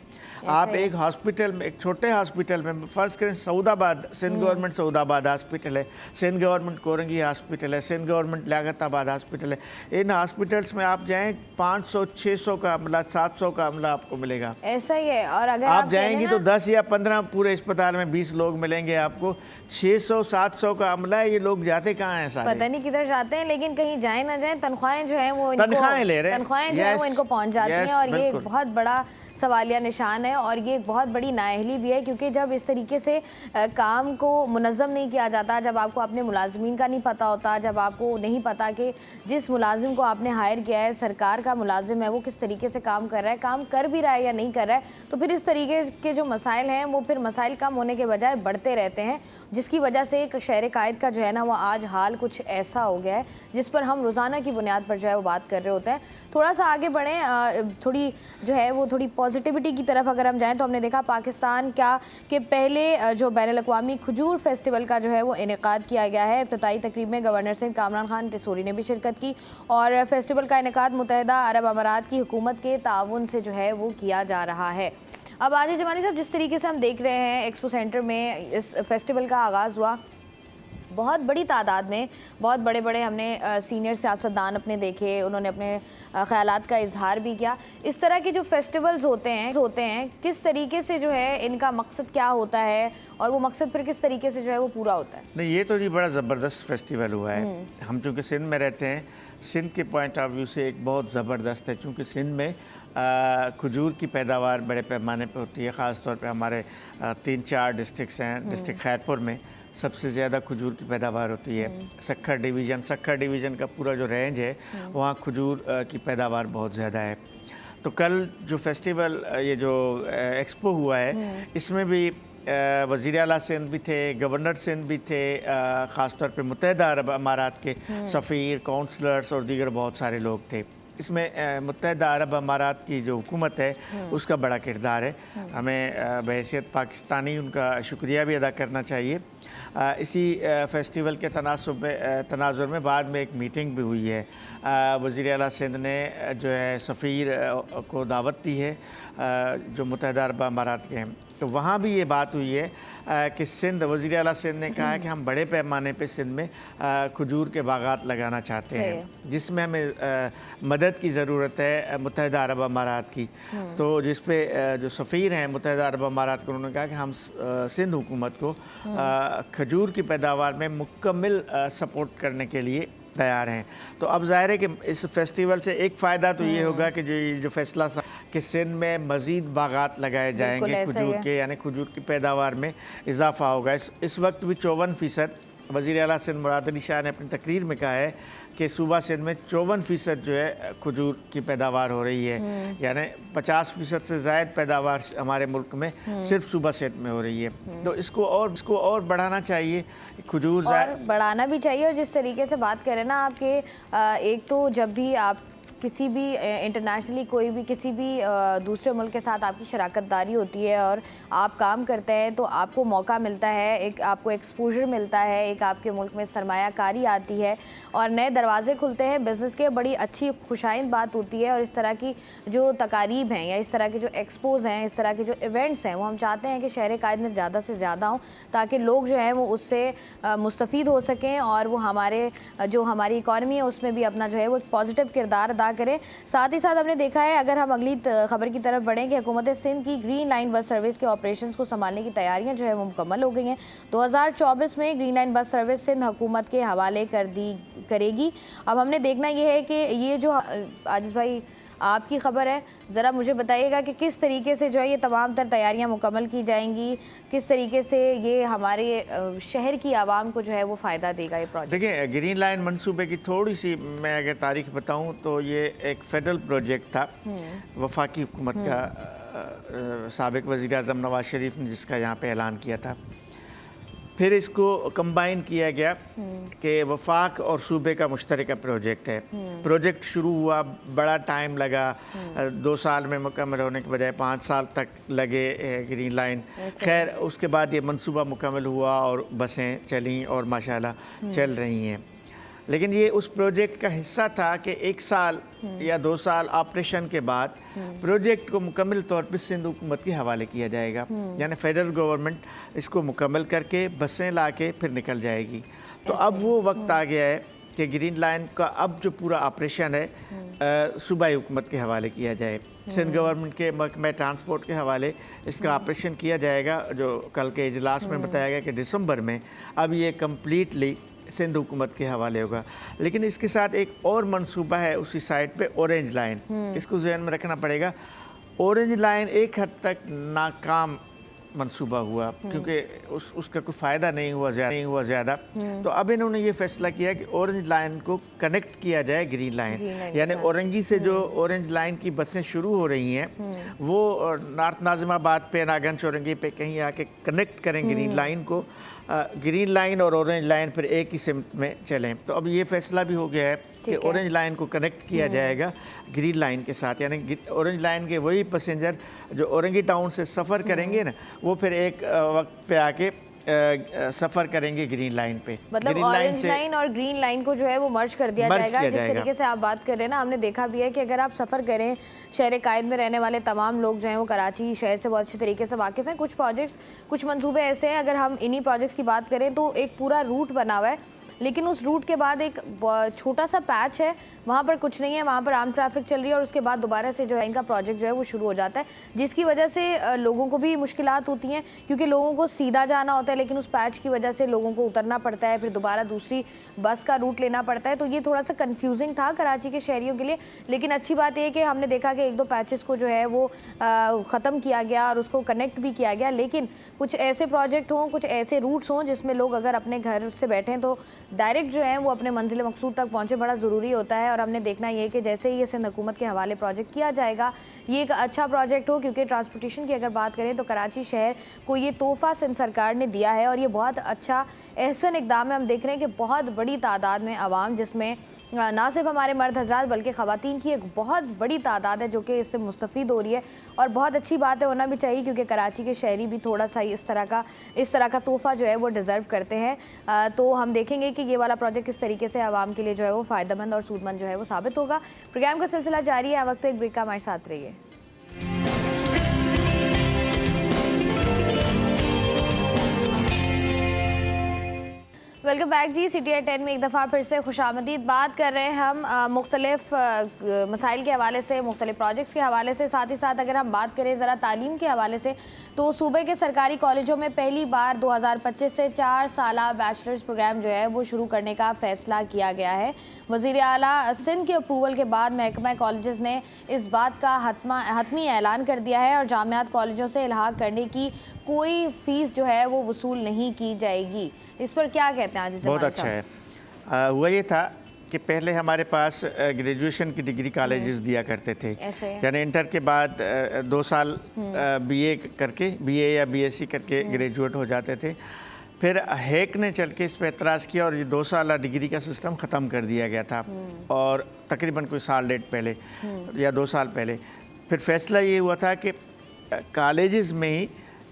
आप एक हॉस्पिटल में, एक छोटे हॉस्पिटल में फ़र्ज़ करें, सऊदाबाद, सिंध गवर्नमेंट सऊदाबाद हॉस्पिटल है, सिंध गवर्नमेंट कोरंगी हॉस्पिटल है, सिंध गवर्नमेंट लियाकताबाद हॉस्पिटल है। इन हॉस्पिटल्स में आप जाएँ 500-600 का अमला, 700 का अमला आपको मिलेगा। ऐसा ही है। और अगर आप जाएंगी तो 10 या 15, पूरे अस्पताल में 20 लोग मिलेंगे आपको। 600-700 का अमला है, ये लोग जाते कहाँ हैं सारे? पता नहीं किधर जाते हैं, लेकिन कहीं जाए ना जाए तनख्वाहें जो हैं वो तनख्वाहें ले रहे हैं, तनख्वाहें जो है वो इनको पहुंच जाती हैं। और ये एक बहुत बड़ा सवालिया निशान है और ये एक बहुत बड़ी नाअहली भी है, क्योंकि जब इस तरीके से काम को मुनज़्ज़म नहीं किया जाता, जब आपको अपने मुलाज़मीन का नहीं पता होता, जब आपको नहीं पता कि जिस मुलाजिम को आपने हायर किया है, सरकार का मुलाजिम है, वो किस तरीके से काम कर रहा है, काम कर भी रहा है या नहीं कर रहा है, तो फिर इस तरीके के जो मसाइल हैं वो फिर मसाइल कम होने के बजाय बढ़ते रहते हैं, जिसकी वजह से एक शहर कायद का जो है ना वो आज हाल कुछ ऐसा हो गया है जिस पर हम रोज़ाना की बुनियाद पर जो है वो बात कर रहे होते हैं। थोड़ा सा आगे बढ़ें, थोड़ी जो है वो थोड़ी पॉजिटिविटी की तरफ अगर हम जाएं तो हमने देखा पाकिस्तान क्या कि पहले जो बैनुल-अक़वामी खजूर फेस्टिवल का जो है वो इनेकाद किया गया है। इब्तिदाई तकरीब में गवर्नर सिंध कामरान खान टिसोरी ने भी शिरकत की और फेस्टिवल का इनेकाद मुत्तहिदा अरब अमारात की हुकूमत के ताउन से जो है वो किया जा रहा है। अब आज जमानी साहब, जिस तरीके से हम देख रहे हैं एक्सपो सेंटर में इस फेस्टिवल का आगाज़ हुआ, बहुत बड़ी तादाद में बहुत बड़े बड़े हमने सीनियर सियासतदान अपने देखे, उन्होंने अपने ख़यालात का इजहार भी किया। इस तरह के जो फेस्टिवल्स होते हैं किस तरीके से जो है इनका मकसद क्या होता है और वो मकसद फिर किस तरीके से जो है वो पूरा होता है? नहीं, ये तो जी बड़ा ज़बरदस्त फेस्टिवल हुआ है। हम चूँकि सिंध में रहते हैं, सिंध के पॉइंट ऑफ व्यू से एक बहुत ज़बरदस्त है, क्योंकि सिंध में खजूर की पैदावार बड़े पैमाने पे होती है। ख़ास तौर पे हमारे 3-4 डिस्ट्रिक्ट्स हैं। डिस्ट्रिक्ट खैरपुर में सबसे ज़्यादा खजूर की पैदावार होती है। सक्खर डिवीज़न का पूरा जो रेंज है वहाँ खजूर की पैदावार बहुत ज़्यादा है। तो कल जो फेस्टिवल, ये जो एक्सपो हुआ है, इसमें भी वज़ीर आला सिंध भी थे, गवर्नर सिंध भी थे, ख़ास तौर पे मुत्तहिदा अरब अमारात के सफ़ीर, काउंसलर्स और दीगर बहुत सारे लोग थे। इसमें मुत्तहिदा अरब अमारात की जो हुकूमत है उसका बड़ा किरदार है। हमें बहैसियत पाकिस्तानी उनका शुक्रिया भी अदा करना चाहिए। इसी फेस्टिवल के तनाजुर में बाद में एक मीटिंग भी हुई है। वज़ीर आला सिंध ने जो है सफ़ीर को दावत दी है जो मुत्तहिदा अरब अमारात के हैं, तो वहाँ भी ये बात हुई है कि वज़ीर आला सिंध ने कहा है कि हम बड़े पैमाने पे सिंध में खजूर के बागात लगाना चाहते हैं, जिसमें हमें मदद की ज़रूरत है मुत्तहिदा अरब अमारात की। तो जिस पे जो सफ़ीर हैं मुत्तहिदा अरब अमारात को, उन्होंने कहा कि हम सिंध हुकूमत को खजूर की पैदावार में मुकम्मल सपोर्ट करने के लिए तैयार हैं। तो अब ज़ाहिर है कि इस फेस्टिवल से एक फ़ायदा तो ये होगा कि जो फैसला था कि सिंध में मज़ीद बागात लगाए जाएंगे खजूर के, यानी खजूर की पैदावार में इजाफ़ा होगा। इस वक्त भी 54%, वज़ीर आला सिंध मुराद अली शाह ने अपनी तकरीर में कहा है कि सूबा सिंध में 54% जो है खजूर की पैदावार हो रही है, यानी 50% से ज़ायद पैदावार हमारे मुल्क में सिर्फ सूबा सिंध में हो रही है। तो इसको और बढ़ाना चाहिए, खजूर और बढ़ाना भी चाहिए। और जिस तरीके से बात करें ना आपके, एक तो जब भी आप किसी भी इंटरनेशनली कोई भी किसी भी दूसरे मुल्क के साथ आपकी शराकतदारी होती है और आप काम करते हैं, तो आपको मौका मिलता है, एक आपको एक्सपोजर मिलता है, एक आपके मुल्क में सरमायाकारी आती है और नए दरवाजे खुलते हैं बिज़नेस के। बड़ी अच्छी खुशाइंद बात होती है। और इस तरह की जो तकारीब हैं या इस तरह के जो एक्सपोज हैं, इस तरह के जो इवेंट्स हैं, वो हम चाहते हैं कि शहर कायद में ज़्यादा से ज़्यादा हों, ताकि लोग जो हैं वो उससे मुस्तफ़ीद हो सकें और वो हमारी इकॉनमी है उसमें भी अपना जो है वो एक पॉजिटिव किरदार अदा करें। साथ ही साथ हमने देखा है, अगर हम अगली खबर की तरफ बढ़ें, कि हुकूमत सिंध की ग्रीन लाइन बस सर्विस के ऑपरेशंस को संभालने की तैयारियां जो है वो मुकम्मल हो गई हैं। 2024 में green line bus service Sindh हुकूमत के हवाले करेगी। अब हमने देखना ये है कि ये जो आजिज़ भाई आपकी ख़बर है, ज़रा मुझे बताइएगा कि किस तरीके से जो है ये तमाम तर तैयारियां मुकम्मल की जाएंगी, किस तरीके से ये हमारे शहर की आवाम को जो है वो फ़ायदा देगा ये प्रोजेक्ट? देखिए, ग्रीन लाइन मंसूबे की थोड़ी सी मैं अगर तारीख बताऊं तो ये एक फेडरल प्रोजेक्ट था, वफाकी हुकूमत का। साबिक वज़ीर आज़म नवाज शरीफ ने जिसका यहाँ पे ऐलान किया था, फिर इसको कंबाइन किया गया कि वफाक और सूबे का मुश्तरका प्रोजेक्ट है। प्रोजेक्ट शुरू हुआ, बड़ा टाइम लगा, 2 साल में मुकम्मल होने के बजाय 5 साल तक लगे ग्रीन लाइन। खैर, उसके बाद ये मंसूबा मुकम्मल हुआ और बसें चलीं और माशाल्लाह चल रही हैं। लेकिन ये उस प्रोजेक्ट का हिस्सा था कि 1 साल या 2 साल ऑपरेशन के बाद प्रोजेक्ट को मुकम्मल तौर पर सिंध हुकूमत के हवाले किया जाएगा। यानी फेडरल गवर्नमेंट इसको मुकम्मल करके बसें ला के फिर निकल जाएगी। तो अब वो वक्त आ गया है कि ग्रीन लाइन का अब जो पूरा ऑपरेशन है सूबाई हुकूमत के हवाले किया जाए। सिंध गवर्नमेंट के महकमे ट्रांसपोर्ट के हवाले इसका ऑपरेशन किया जाएगा, जो कल के इजलास में बताया गया कि दिसंबर में अब ये कम्प्लीटली सिंध हुकूमत के हवाले होगा। लेकिन इसके साथ एक और मंसूबा है उसी साइड पे, ऑरेंज लाइन। इसको जहन में रखना पड़ेगा। ऑरेंज लाइन एक हद तक नाकाम मंसूबा हुआ क्योंकि उसका कोई फ़ायदा नहीं हुआ ज़्यादा। तो अब इन्होंने ये फैसला किया कि ऑरेंज लाइन को कनेक्ट किया जाए ग्रीन लाइन, यानी औरंगी से जो ऑरेंज लाइन की बसें शुरू हो रही हैं वो नॉर्थ नाजिमाबाद पे, नागंज औरंगी पे कहीं आके कनेक्ट करें ग्रीन लाइन को। ग्रीन लाइन और ऑरेंज लाइन फिर एक ही सिमत में चलें। तो अब ये फैसला भी हो गया है कि ऑरेंज लाइन को कनेक्ट किया जाएगा ग्रीन लाइन के साथ, यानी ऑरेंज लाइन के वही पैसेंजर जो औरंगी टाउन से सफ़र करेंगे ना, वो फिर एक वक्त पे आके सफ़र करेंगे ग्रीन लाइन पे। मतलब ऑरेंज लाइन और ग्रीन लाइन को जो है वो मर्ज कर दिया जाएगा। जिस तरीके से आप बात कर रहे हैं ना, हमने देखा भी है कि अगर आप सफ़र करें, शहर कायद में रहने वाले तमाम लोग जो हैं वो कराची शहर से बहुत अच्छे तरीके से वाकिफ़ हैं। कुछ प्रोजेक्ट्स, कुछ मंसूबे ऐसे हैं, अगर हम इन्हीं प्रोजेक्ट्स की बात करें तो एक पूरा रूट बना हुआ है, लेकिन उस रूट के बाद एक छोटा सा पैच है, वहाँ पर कुछ नहीं है, वहाँ पर आम ट्रैफिक चल रही है और उसके बाद दोबारा से जो है इनका प्रोजेक्ट जो है वो शुरू हो जाता है, जिसकी वजह से लोगों को भी मुश्किलात होती हैं क्योंकि लोगों को सीधा जाना होता है, लेकिन उस पैच की वजह से लोगों को उतरना पड़ता है, फिर दोबारा दूसरी बस का रूट लेना पड़ता है। तो ये थोड़ा सा कन्फ्यूजिंग था कराची के शहरियों के लिए। लेकिन अच्छी बात यह कि हमने देखा कि 1-2 पैचेस को जो है वो ख़त्म किया गया और उसको कनेक्ट भी किया गया। लेकिन कुछ ऐसे प्रोजेक्ट हों, कुछ ऐसे रूट्स हों जिसमें लोग अगर अपने घर से बैठें तो डायरेक्ट जो है वो अपने मंजिल मकसूद तक पहुँचे, बड़ा ज़रूरी होता है। और हमने देखना ये कि जैसे ही ये सिंध हुकूमत के हवाले प्रोजेक्ट किया जाएगा, ये एक अच्छा प्रोजेक्ट हो, क्योंकि ट्रांसपोर्टेशन की अगर बात करें तो कराची शहर को ये तोहफ़ा सिंध सरकार ने दिया है और ये बहुत अच्छा एहसन इक़दाम है। हम देख रहे हैं कि बहुत बड़ी तादाद में आवाम, जिसमें ना सिर्फ हमारे मर्द हजरात बल्कि ख़वातीन की एक बहुत बड़ी तादाद है जो कि इससे मुस्तफ़ीद हो रही है, और बहुत अच्छी बात है, होना भी चाहिए, क्योंकि कराची के शहरी भी थोड़ा सा इस तरह का तोहफ़ा जो है वो डिज़र्व करते हैं। तो हम देखेंगे कि ये वाला प्रोजेक्ट किस तरीके से आवाम के लिए जो है वो फ़ायदेमंद और सूदमंद जो है वो साबित होगा। प्रोग्राम का सिलसिला जारी है, वक्त एक ब्रेक का, हमारे साथ रहिए। Welcome back ji. City at 10 में एक दफ़ा फिर से खुशामदीद। बात कर रहे हैं हम मुख्तलिफ मसाइल के हवाले से, मुख्तलिफ प्रोजेक्ट्स के हवाले से, साथ ही साथ अगर हम बात करें ज़रा तालीम के हवाले से तो सूबे के सरकारी कॉलेजों में पहली बार 2025 से 4 साला बैचलर्स प्रोग्राम जो है वो शुरू करने का फ़ैसला किया गया है। वज़ीर आला सिंध के अप्रूवल के बाद महकमा कॉलेजेस ने इस बात का हतमी ऐलान कर दिया है और जामियात कॉलेजों से इल्हाक करने की कोई फ़ीस जो है वो वसूल नहीं की जाएगी। इस पर क्या कहते हैं आज? बहुत अच्छा है। हुआ ये था कि पहले हमारे पास ग्रेजुएशन की डिग्री कॉलेजेस दिया करते थे, यानी इंटर के बाद 2 साल बीए करके, बीए या बीएससी करके ग्रेजुएट हो जाते थे। फिर हैक ने चल के इस पर एतराज़ किया और ये 2 साल डिग्री का सिस्टम ख़त्म कर दिया गया था, और तकरीबन कोई साल डेढ़ पहले या 2 साल पहले फिर फैसला ये हुआ था कि कॉलेजेस में ही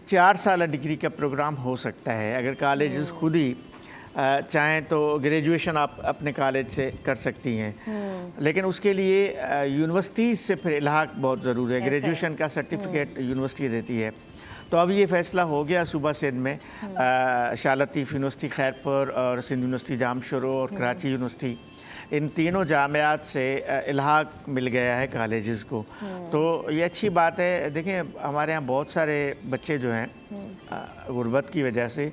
4 साल डिग्री का प्रोग्राम हो सकता है। अगर कॉलेजेस खुद ही चाहें तो ग्रेजुएशन आप अपने कॉलेज से कर सकती हैं, लेकिन उसके लिए यूनिवर्सिटीज़ से फिर इल्हाक बहुत ज़रूरी है। ग्रेजुएशन का सर्टिफिकेट यूनिवर्सिटी देती है। तो अब ये फ़ैसला हो गया सूबा सिंध में, शाह लतीफ़ यूनिवर्सिटी खैरपुर और सिंध यूनिवर्सिटी जामशोरो और कराची यूनिवर्सिटी, इन तीनों जामियात से इल्हाक मिल गया है कॉलेजेस को। तो ये अच्छी बात है। देखें, हमारे यहाँ बहुत सारे बच्चे जो हैं गुर्बत की वजह से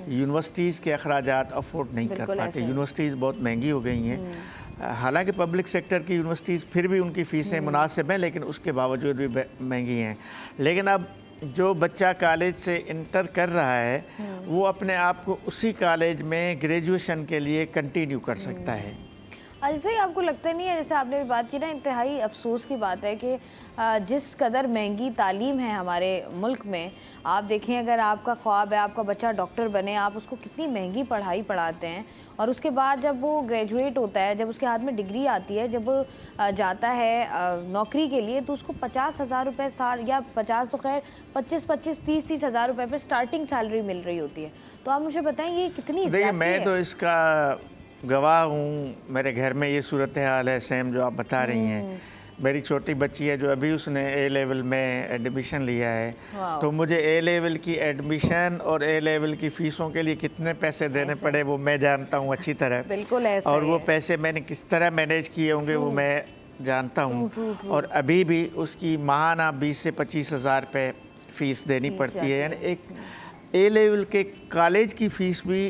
यूनिवर्सिटीज़ के अखराजात अफोर्ड नहीं कर पाते। यूनिवर्सिटीज़ बहुत महंगी हो गई हैं। हालांकि पब्लिक सेक्टर की यूनिवर्सिटीज़ फिर भी उनकी फ़ीसें मुनासिब हैं, लेकिन उसके बावजूद भी महंगी हैं। लेकिन अब जो बच्चा कॉलेज से इंटर कर रहा है वो अपने आप को उसी कॉलेज में ग्रेजुएशन के लिए कंटिन्यू कर सकता है। आजिज़ भाई, आपको लगता नहीं है, जैसे आपने भी बात की ना, इंतहाई अफसोस की बात है कि जिस कदर महंगी तालीम है हमारे मुल्क में, आप देखें अगर आपका ख्वाब है आपका बच्चा डॉक्टर बने, आप उसको कितनी महंगी पढ़ाई पढ़ाते हैं, और उसके बाद जब वो ग्रेजुएट होता है, जब उसके हाथ में डिग्री आती है, जब वो जाता है नौकरी के लिए, तो उसको 50,000 रुपये साल, या 50 तो खैर 25-25, 30-30 हज़ार रुपये पर स्टार्टिंग सैलरी मिल रही होती है। तो आप मुझे बताएं ये कितनी ज़्यादा है? मैं तो इसका गवाह हूँ, मेरे घर में ये सूरत हाल है सेम जो आप बता रही हैं। मेरी छोटी बच्ची है जो अभी उसने ए लेवल में एडमिशन लिया है, तो मुझे ए लेवल की एडमिशन और ए लेवल की फ़ीसों के लिए कितने पैसे देने पड़े वो मैं जानता हूँ अच्छी तरह। बिल्कुल ऐसा और वो पैसे मैंने किस तरह मैनेज किए होंगे वो मैं जानता हूँ। और अभी भी उसकी माहाना 20 से 25 हज़ार रुपये फ़ीस देनी पड़ती है। यानी एक ए लेवल के कॉलेज की फ़ीस भी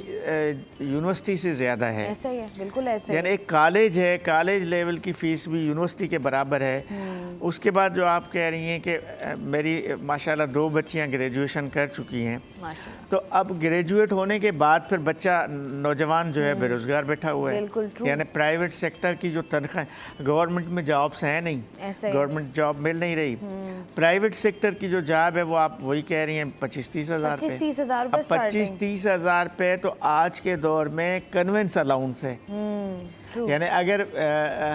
यूनिवर्सिटी से ज़्यादा है। ऐसा ही है, बिल्कुल ऐसा यानी एक कॉलेज है, कॉलेज लेवल की फ़ीस भी यूनिवर्सिटी के बराबर है। उसके बाद जो आप कह रही हैं कि मेरी माशाल्लाह 2 बच्चियां ग्रेजुएशन कर चुकी हैं, तो अब ग्रेजुएट होने के बाद फिर बच्चा नौजवान जो है बेरोज़गार बैठा हुआ है। यानी प्राइवेट सेक्टर की जो तनख्वाह, गवर्नमेंट में जॉब्स हैं नहीं, गवर्नमेंट जॉब मिल नहीं रही। प्राइवेट सेक्टर की जो जॉब है वो आप वही कह रही हैं 25-30 हज़ार रुपये। 25-30 हज़ार रुपये तो आज के दौर में कन्वेंस अलाउंस है। यानी अगर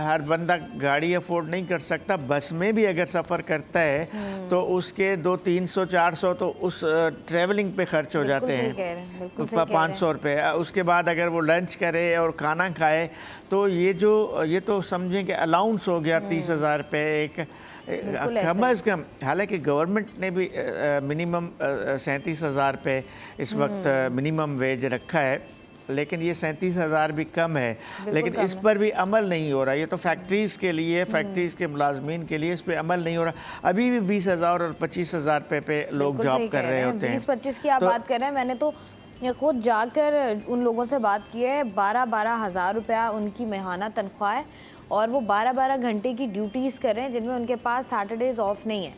हर बंदा गाड़ी अफोर्ड नहीं कर सकता, बस में भी अगर सफ़र करता है तो उसके 200-300-400 तो उस ट्रैवलिंग पे खर्च हो जाते हैं, 500 रुपये। उसके बाद अगर वो लंच करे और खाना खाए तो ये तो समझें कि अलाउंस हो गया 30 हज़ार रुपये एक कम अज़ कम। हालांकि गवर्नमेंट ने भी मिनिमम 37 हज़ार रुपये इस वक्त मिनिमम वेज रखा है, लेकिन ये 37 हज़ार भी कम है। लेकिन इस पर भी अमल नहीं हो रहा। ये तो फैक्ट्रीज़ के लिए, फैक्ट्रीज़ के मुलाजमीन के लिए इस पर अमल नहीं हो रहा। अभी भी 20 हज़ार और 25 हज़ार रुपये पे लोग जॉब कर रहे होते हैं। 20-25 की आप बात कर रहे हैं, मैंने तो खुद जाकर उन लोगों से बात की है। 12-12 हज़ार रुपया उनकी माहाना तनख्वाह है और वो 12-12 घंटे की ड्यूटीज़ कर रहे हैं, जिनमें उनके पास सैटरडेज़ ऑफ नहीं है।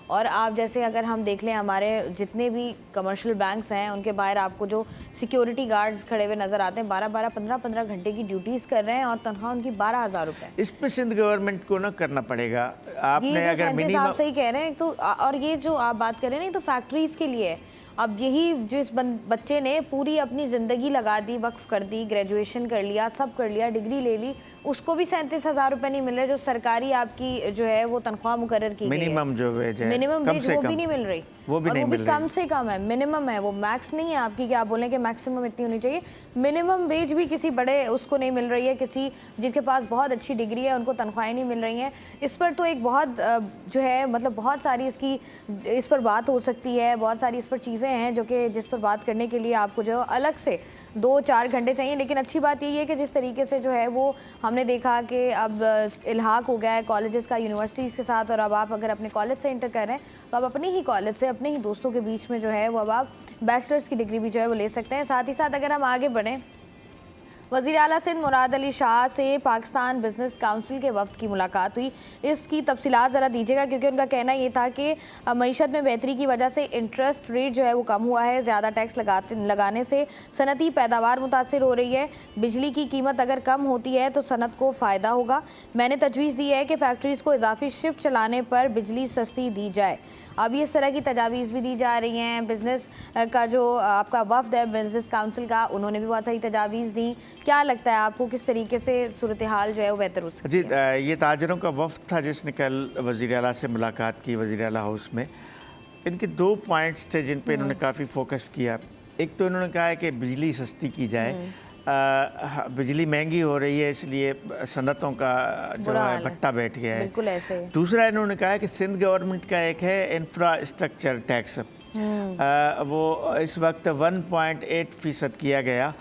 और आप जैसे अगर हम देख लें, हमारे जितने भी कमर्शियल बैंक्स हैं उनके बाहर आपको जो सिक्योरिटी गार्ड्स खड़े हुए नज़र आते हैं, 12-12, 15-15 घंटे की ड्यूटीज़ कर रहे हैं और तनख्वाह उनकी 12 हज़ार रुपये। इस पर सिंध गवर्नमेंट को ना करना पड़ेगा। आपने अगर मिनिमम, आप सही कह रहे हैं तो, और ये जो आप बात कर रहे हैं ना, तो फैक्ट्रीज़ के लिए है। अब यही जो इस बच्चे ने पूरी अपनी ज़िंदगी लगा दी, वक्फ कर दी, ग्रेजुएशन कर लिया, सब कर लिया, डिग्री ले ली, उसको भी 37 हज़ार रुपये नहीं मिल रहे जो सरकारी आपकी जो है वो तनख्वाह मुकर्रर की मिनिमम जो वेज है, मिनिमम वेज वो भी नहीं मिल रही। वो भी कम से कम है, मिनिमम है, वो मैक्स नहीं है आपकी कि आप बोलें कि मैक्सिमम इतनी होनी चाहिए। मिनिमम वेज भी किसी बड़े उसको नहीं मिल रही है, किसी जिनके पास बहुत अच्छी डिग्री है उनको तनख्वाहें नहीं मिल रही हैं। इस पर तो एक बहुत जो है मतलब बहुत सारी इस पर बात हो सकती है, बहुत सारी इस पर चीज़ें हैं जो कि जिस पर बात करने के लिए आपको जो अलग से 2-4 घंटे चाहिए। लेकिन अच्छी बात यही है कि जिस तरीके से जो है वो हमने देखा कि अब इल्हाक हो गया है कॉलेजेस का यूनिवर्सिटीज़ के साथ, और अब आप अगर अपने कॉलेज से इंटर कर रहे हैं तो आप अपने ही कॉलेज से अपने ही दोस्तों के बीच में जो है वो अब आप बैचलर्स की डिग्री भी जो है वो ले सकते हैं। साथ ही साथ अगर हम आगे बढ़ें, वज़ीर आला सिंध मुराद अली शाह से पाकिस्तान बिजनेस काउंसिल के वफ्द की मुलाकात हुई। इसकी तफसीलात ज़रा दीजिएगा, क्योंकि उनका कहना ये था कि मईशत में बेहतरी की वजह से इंटरेस्ट रेट जो है वो कम हुआ है, ज़्यादा टैक्स लगाने से सनती पैदावार मुतासर हो रही है, बिजली की कीमत अगर कम होती है तो सनत को फ़ायदा होगा। मैंने तजवीज़ दी है कि फैक्ट्रीज़ को इजाफी शिफ्ट चलाने पर बिजली सस्ती दी जाए। अब इस तरह की तजावीज़ भी दी जा रही हैं। बिज़नेस का जो आपका वफ्द है बिजनेस काउंसिल का, उन्होंने भी बहुत सारी तजावीज़ दी। क्या लगता है आपको किस तरीके से सूरत हाल जो है वो बेहतर हो सकती है? जी, ये ताजरों का वफ्द था जिसने कल वज़ीर आला से मुलाकात की वज़ीर आला हाउस में। इनके 2 पॉइंट्स थे जिन पे इन्होंने काफ़ी फोकस किया। एक तो इन्होंने कहा है कि बिजली सस्ती की जाए, बिजली महंगी हो रही है इसलिए सनतों का जो है भट्टा बैठ गया है। बिल्कुल ऐसे। दूसरा इन्होंने कहा है कि सिंध गवर्नमेंट का एक है इंफ्रास्ट्रक्चर टैक्स, वो इस वक्त 1.8% किया गया।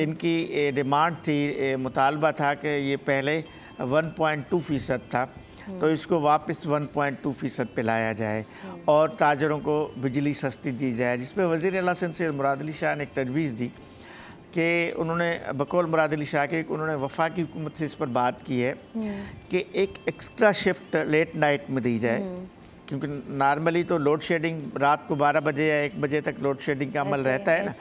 इनकी डिमांड थी, मुतालबा था कि ये पहले 1.2% था, तो इसको वापस 1.2% पे लाया जाए और ताजरों को बिजली सस्ती दी जाए, जिस पर वज़ीर आला सिंध सैयद मुराद अली शाह ने एक तजवीज़ दी कि उन्होंने बकौल मुराद अली शाह के उन्होंने वफाकी हुकूमत से इस पर बात की है कि एक एक्स्ट्रा शिफ्ट लेट नाइट में दी जाए, क्योंकि नॉर्मली तो लोड शेडिंग रात को 12 बजे या 1 बजे तक लोड शेडिंग का अमल रहता है ना।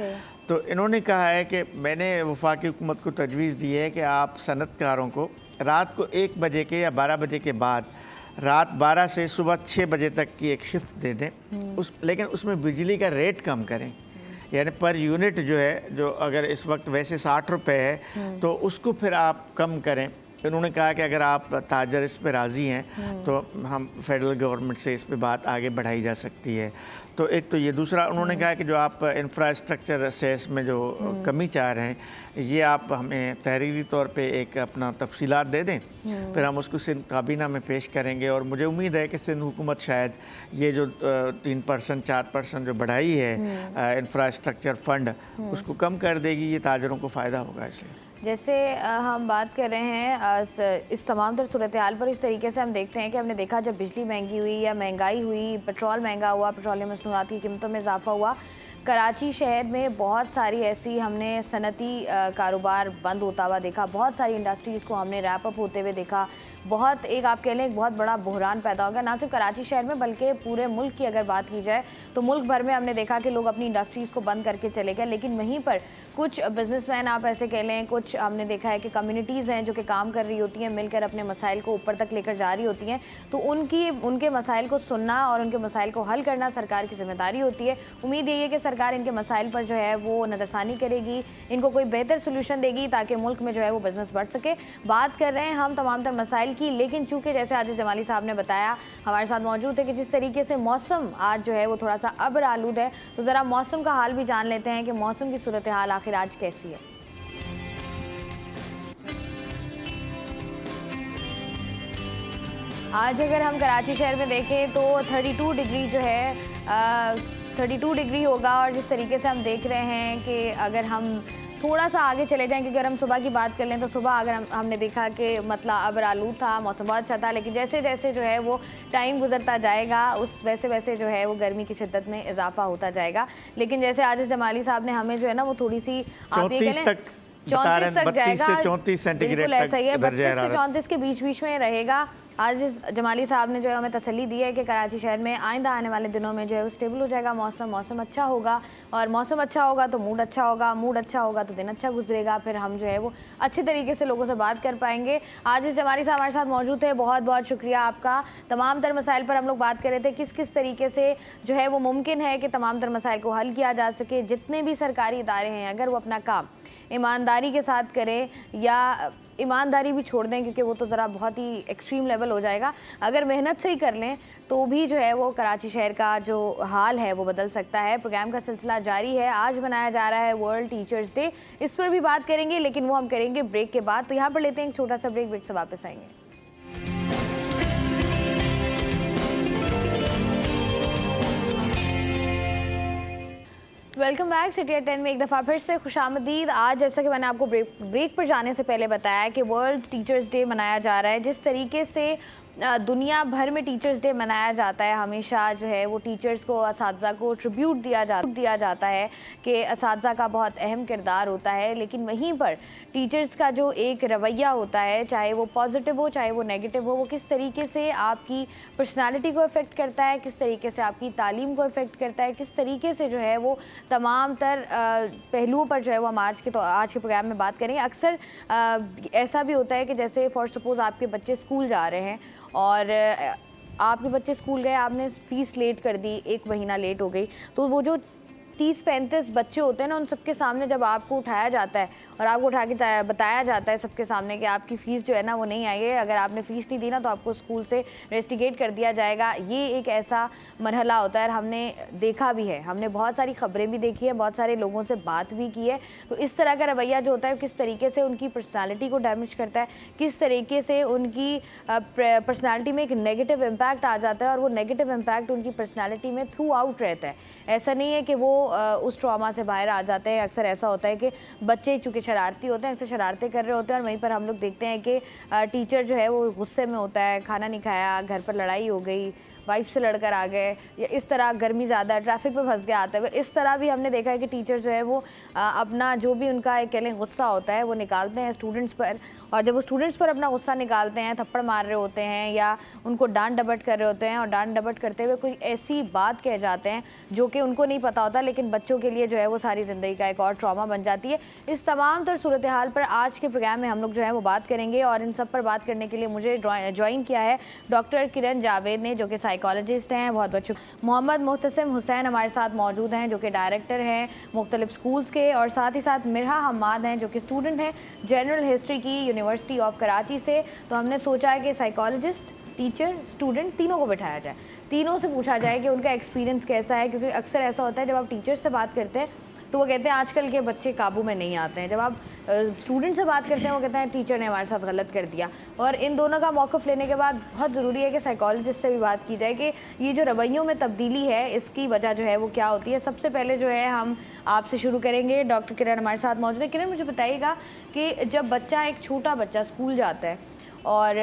तो इन्होंने कहा है कि मैंने वफाकी हुकूमत को तजवीज़ दी है कि आप सनतकारों को रात को 1 बजे के या 12 बजे के बाद रात 12 से सुबह 6 बजे तक की एक शिफ्ट दे दें, लेकिन उसमें बिजली का रेट कम करें। यानी पर यूनिट जो है, जो अगर इस वक्त वैसे 60 रुपये है तो उसको फिर आप कम करें उन्होंने कहा कि अगर आप ताजर इस पे राज़ी हैं तो हम फेडरल गवर्नमेंट से इस पे बात आगे बढ़ाई जा सकती है। तो एक तो ये, दूसरा उन्होंने कहा कि जो आप इंफ्रास्ट्रक्चर सेस में जो कमी चाह रहे हैं, ये आप हमें तहरीरी तौर पे एक अपना तफसीलात दे दें, फिर हम उसको सिंध काबीना में पेश करेंगे। और मुझे उम्मीद है कि सिंध हुकूमत शायद ये जो 3% 4% जो बढ़ाई है इंफ्रास्ट्रक्चर फंड, उसको कम कर देगी। ये ताजरों को फ़ायदा होगा इसलिए। जैसे हम बात कर रहे हैं इस तमाम तर सूरत हाल पर, इस तरीके से हम देखते हैं कि हमने देखा जब बिजली महंगी हुई या महंगाई हुई, पेट्रोल महंगा हुआ, पेट्रोलियम मसनूआत की कीमतों में इजाफा हुआ, कराची शहर में बहुत सारी ऐसी हमने सनती कारोबार बंद होता हुआ देखा, बहुत सारी इंडस्ट्रीज़ को हमने रैप अप होते हुए देखा। बहुत एक आप कह लें एक बहुत बड़ा बहरान पैदा हो गया, ना सिर्फ कराची शहर में बल्कि पूरे मुल्क की अगर बात की जाए तो मुल्क भर में हमने देखा कि लोग अपनी इंडस्ट्रीज़ को बंद करके चले गए। लेकिन वहीं पर कुछ बिजनेसमैन आप ऐसे कह लें, कुछ हमने देखा है कि कम्युनिटीज़ हैं जो कि काम कर रही होती हैं, मिलकर अपने मसाइल को ऊपर तक लेकर जा रही होती हैं। तो उनके मसाइल को सुनना और उनके मसाइल को हल करना सरकार की जिम्मेदारी होती है। उम्मीद यही है कि सरकार इनके मसाइल पर जो है वो नज़रसानी करेगी, इनको कोई बेहतर सोल्यूशन देगी ताकि मुल्क में जो है वो बिज़नेस बढ़ सके। बात कर रहे हैं हम तमाम तर मसाइल की, लेकिन चूँकि जैसे आजिज़ जमाली साहब ने बताया, हमारे साथ मौजूद है कि जिस तरीके से मौसम आज जो है वो थोड़ा सा अब्र आलूद है, तो ज़रा मौसम का हाल भी जान लेते हैं कि मौसम की सूरत हाल आखिर आज कैसी है। आज अगर हम कराची शहर में देखें तो 32 डिग्री जो है 32 डिग्री होगा। और जिस तरीके से हम देख रहे हैं कि अगर हम थोड़ा सा आगे चले जाएं, क्योंकि अगर हम सुबह की बात कर लें तो सुबह अगर हमने देखा कि मतलब अब्र आलूद था, मौसम बहुत अच्छा था, लेकिन जैसे जैसे जो है वो टाइम गुजरता जाएगा उस वैसे वैसे जो है वो गर्मी की शिद्दत में इजाफा होता जाएगा। लेकिन जैसे आजिज़ जमाली साहब ने हमें जो है ना वो थोड़ी सी आप ये कह लें 34 तक जाएगा, 34 सेंटीग्रेड बिल्कुल ऐसा ही है, 32 से 34 के बीच में रहेगा। आज इस जमाली साहब ने जो है हमें तसल्ली दी है कि कराची शहर में आइंदा आने वाले दिनों में जो है वो स्टेबल हो जाएगा मौसम अच्छा होगा। और मौसम अच्छा होगा तो मूड अच्छा होगा, मूड अच्छा होगा तो दिन अच्छा गुजरेगा, फिर हम जो है वो अच्छे तरीके से लोगों से बात कर पाएंगे। आज इस जमाली साहब हमारे साथ मौजूद थे, बहुत बहुत शुक्रिया आपका। तमाम तर मसाइल पर हम लोग बात कर रहे थे, किस किस तरीके से जो है वो मुमकिन है कि तमाम तर मसाइल को हल किया जा सके। जितने भी सरकारी इदारे हैं अगर वो अपना काम ईमानदारी के साथ करें, या ईमानदारी भी छोड़ दें क्योंकि वो तो ज़रा बहुत ही एक्सट्रीम लेवल हो जाएगा, अगर मेहनत से ही कर लें तो भी जो है वो कराची शहर का जो हाल है वो बदल सकता है। प्रोग्राम का सिलसिला जारी है, आज मनाया जा रहा है वर्ल्ड टीचर्स डे, इस पर भी बात करेंगे, लेकिन वो हम करेंगे ब्रेक के बाद। तो यहाँ पर लेते हैं एक छोटा सा ब्रेक से वापस आएंगे। वेलकम बैक सिटी एट 10 में एक दफ़ा फिर से खुशामदीद। आज जैसा कि मैंने आपको ब्रेक पर जाने से पहले बताया कि वर्ल्ड टीचर्स डे मनाया जा रहा है। जिस तरीके से दुनिया भर में टीचर्स डे मनाया जाता है, हमेशा जो है वो टीचर्स को, असातिज़ा को ट्रिब्यूट दिया जाता है कि असातिज़ा का बहुत अहम किरदार होता है। लेकिन वहीं पर टीचर्स का जो एक रवैया होता है, चाहे वो पॉजिटिव हो चाहे वो नेगेटिव हो, वो किस तरीके से आपकी पर्सनालिटी को इफ़ेक्ट करता है, किस तरीके से आपकी तालीम को इफ़ेक्ट करता है, किस तरीके से जो है वो तमाम तर पहलुओं पर जो है वो हम आज के प्रोग्राम में बात करेंगे। अक्सर ऐसा भी होता है कि जैसे फॉर सपोज़ आपके बच्चे स्कूल जा रहे हैं और आपके बच्चे स्कूल गए, आपने फ़ीस लेट कर दी, 1 महीना लेट हो गई, तो वो जो 30-35 बच्चे होते हैं ना, उन सबके सामने जब आपको उठाया जाता है और आपको उठा के बताया जाता है सबके सामने कि आपकी फ़ीस जो है ना वो नहीं आई है, अगर आपने फ़ीस नहीं दी ना तो आपको स्कूल से रेस्टिकेट कर दिया जाएगा। ये एक ऐसा मरहला होता है, हमने देखा भी है, हमने बहुत सारी ख़बरें भी देखी है, बहुत सारे लोगों से बात भी की है। तो इस तरह का रवैया जो होता है किस तरीके से उनकी पर्सनैलिटी को डैमेज करता है, किस तरीके से उनकी पर्सनैलिटी में एक नेगेटिव इम्पैक्ट आ जाता है और वो नेगेटिव इम्पैक्ट उनकी पर्सनैलिटी में थ्रू आउट रहता है। ऐसा नहीं है कि वो उस ट्रॉमा से बाहर आ जाते हैं। अक्सर ऐसा होता है कि बच्चे चूँकि शरारती होते हैं, अक्सर शरारतें कर रहे होते हैं और वहीं पर हम लोग देखते हैं कि टीचर जो है वो गुस्से में होता है, खाना नहीं खाया, घर पर लड़ाई हो गई, वाइफ से लड़कर आ गए, या इस तरह गर्मी ज़्यादा है, ट्रैफिक पे फंस गया आते हुए, इस तरह भी हमने देखा है कि टीचर जो है वो अपना जो भी उनका एक कह लें गुस्सा होता है वो निकालते हैं स्टूडेंट्स पर। और जब वो स्टूडेंट्स पर अपना गुस्सा निकालते हैं, थप्पड़ मार रहे होते हैं या उनको डांट डपट कर रहे होते हैं, और डांट डपट करते हुए कोई ऐसी बात कह जाते हैं जो कि उनको नहीं पता होता, लेकिन बच्चों के लिए जो है वो सारी ज़िंदगी का एक और ट्रॉमा बन जाती है। इस तमाम तर सूरत हाल पर आज के प्रोग्राम में हम लोग जो है वो बात करेंगे, और इन सब पर बात करने के लिए मुझे ज्वाइन किया है डॉक्टर किरण जावेद ने, जो कि साइकोलॉजिस्ट हैं। बहुत बहुत शुक्रिया। मोहम्मद मुहतसिम हुसैन हमारे साथ मौजूद हैं, जो कि डायरेक्टर हैं मुख्तलिफ स्कूल्स के, और साथ ही साथ मिरहा हम्माद हैं, जो कि स्टूडेंट हैं जनरल हिस्ट्री की यूनिवर्सिटी ऑफ कराची से। तो हमने सोचा है कि साइकोलॉजिस्ट, टीचर, स्टूडेंट तीनों को बिठाया जाए, तीनों से पूछा जाए कि उनका एक्सपीरियंस कैसा है, क्योंकि अक्सर ऐसा होता है जब आप टीचर से बात करते हैं तो वो कहते हैं आजकल के बच्चे काबू में नहीं आते हैं, जब आप स्टूडेंट से बात करते हैं वो कहते हैं टीचर ने हमारे साथ गलत कर दिया। और इन दोनों का मौक़िफ़ लेने के बाद बहुत ज़रूरी है कि साइकोलॉजिस्ट से भी बात की जाए कि ये जो रवैयों में तब्दीली है इसकी वजह जो है वो क्या होती है। सबसे पहले जो है हम आपसे शुरू करेंगे, डॉक्टर किरण हमारे साथ मौजूद है। किरण, मुझे बताइएगा कि जब बच्चा, एक छोटा बच्चा स्कूल जाता है और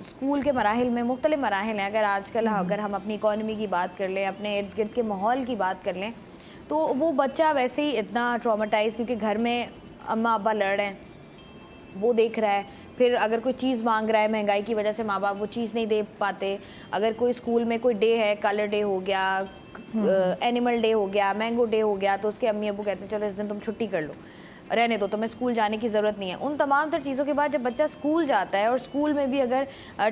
स्कूल के मराहिल में मुख्तलिफ मराहिल हैं, अगर आजकल अगर हम अपनी इकॉनमी की बात कर लें, अपने इर्द गिर्द के माहौल की बात कर लें, तो वो बच्चा वैसे ही इतना ट्रॉमेटाइज, क्योंकि घर में अम्मा अब्बा लड़ रहे हैं, वो देख रहा है। फिर अगर कोई चीज़ मांग रहा है, महंगाई की वजह से माँ बाप वो चीज़ नहीं दे पाते। अगर कोई स्कूल में कोई डे है, कलर डे हो गया, एनिमल डे हो गया, मैंगो डे हो गया, तो उसके अम्मी अब्बू कहते हैं चलो इस दिन तुम छुट्टी कर लो, रहने दो, तुम्हें स्कूल जाने की ज़रूरत नहीं है। उन तमाम तर चीज़ों के बाद जब बच्चा स्कूल जाता है और स्कूल में भी अगर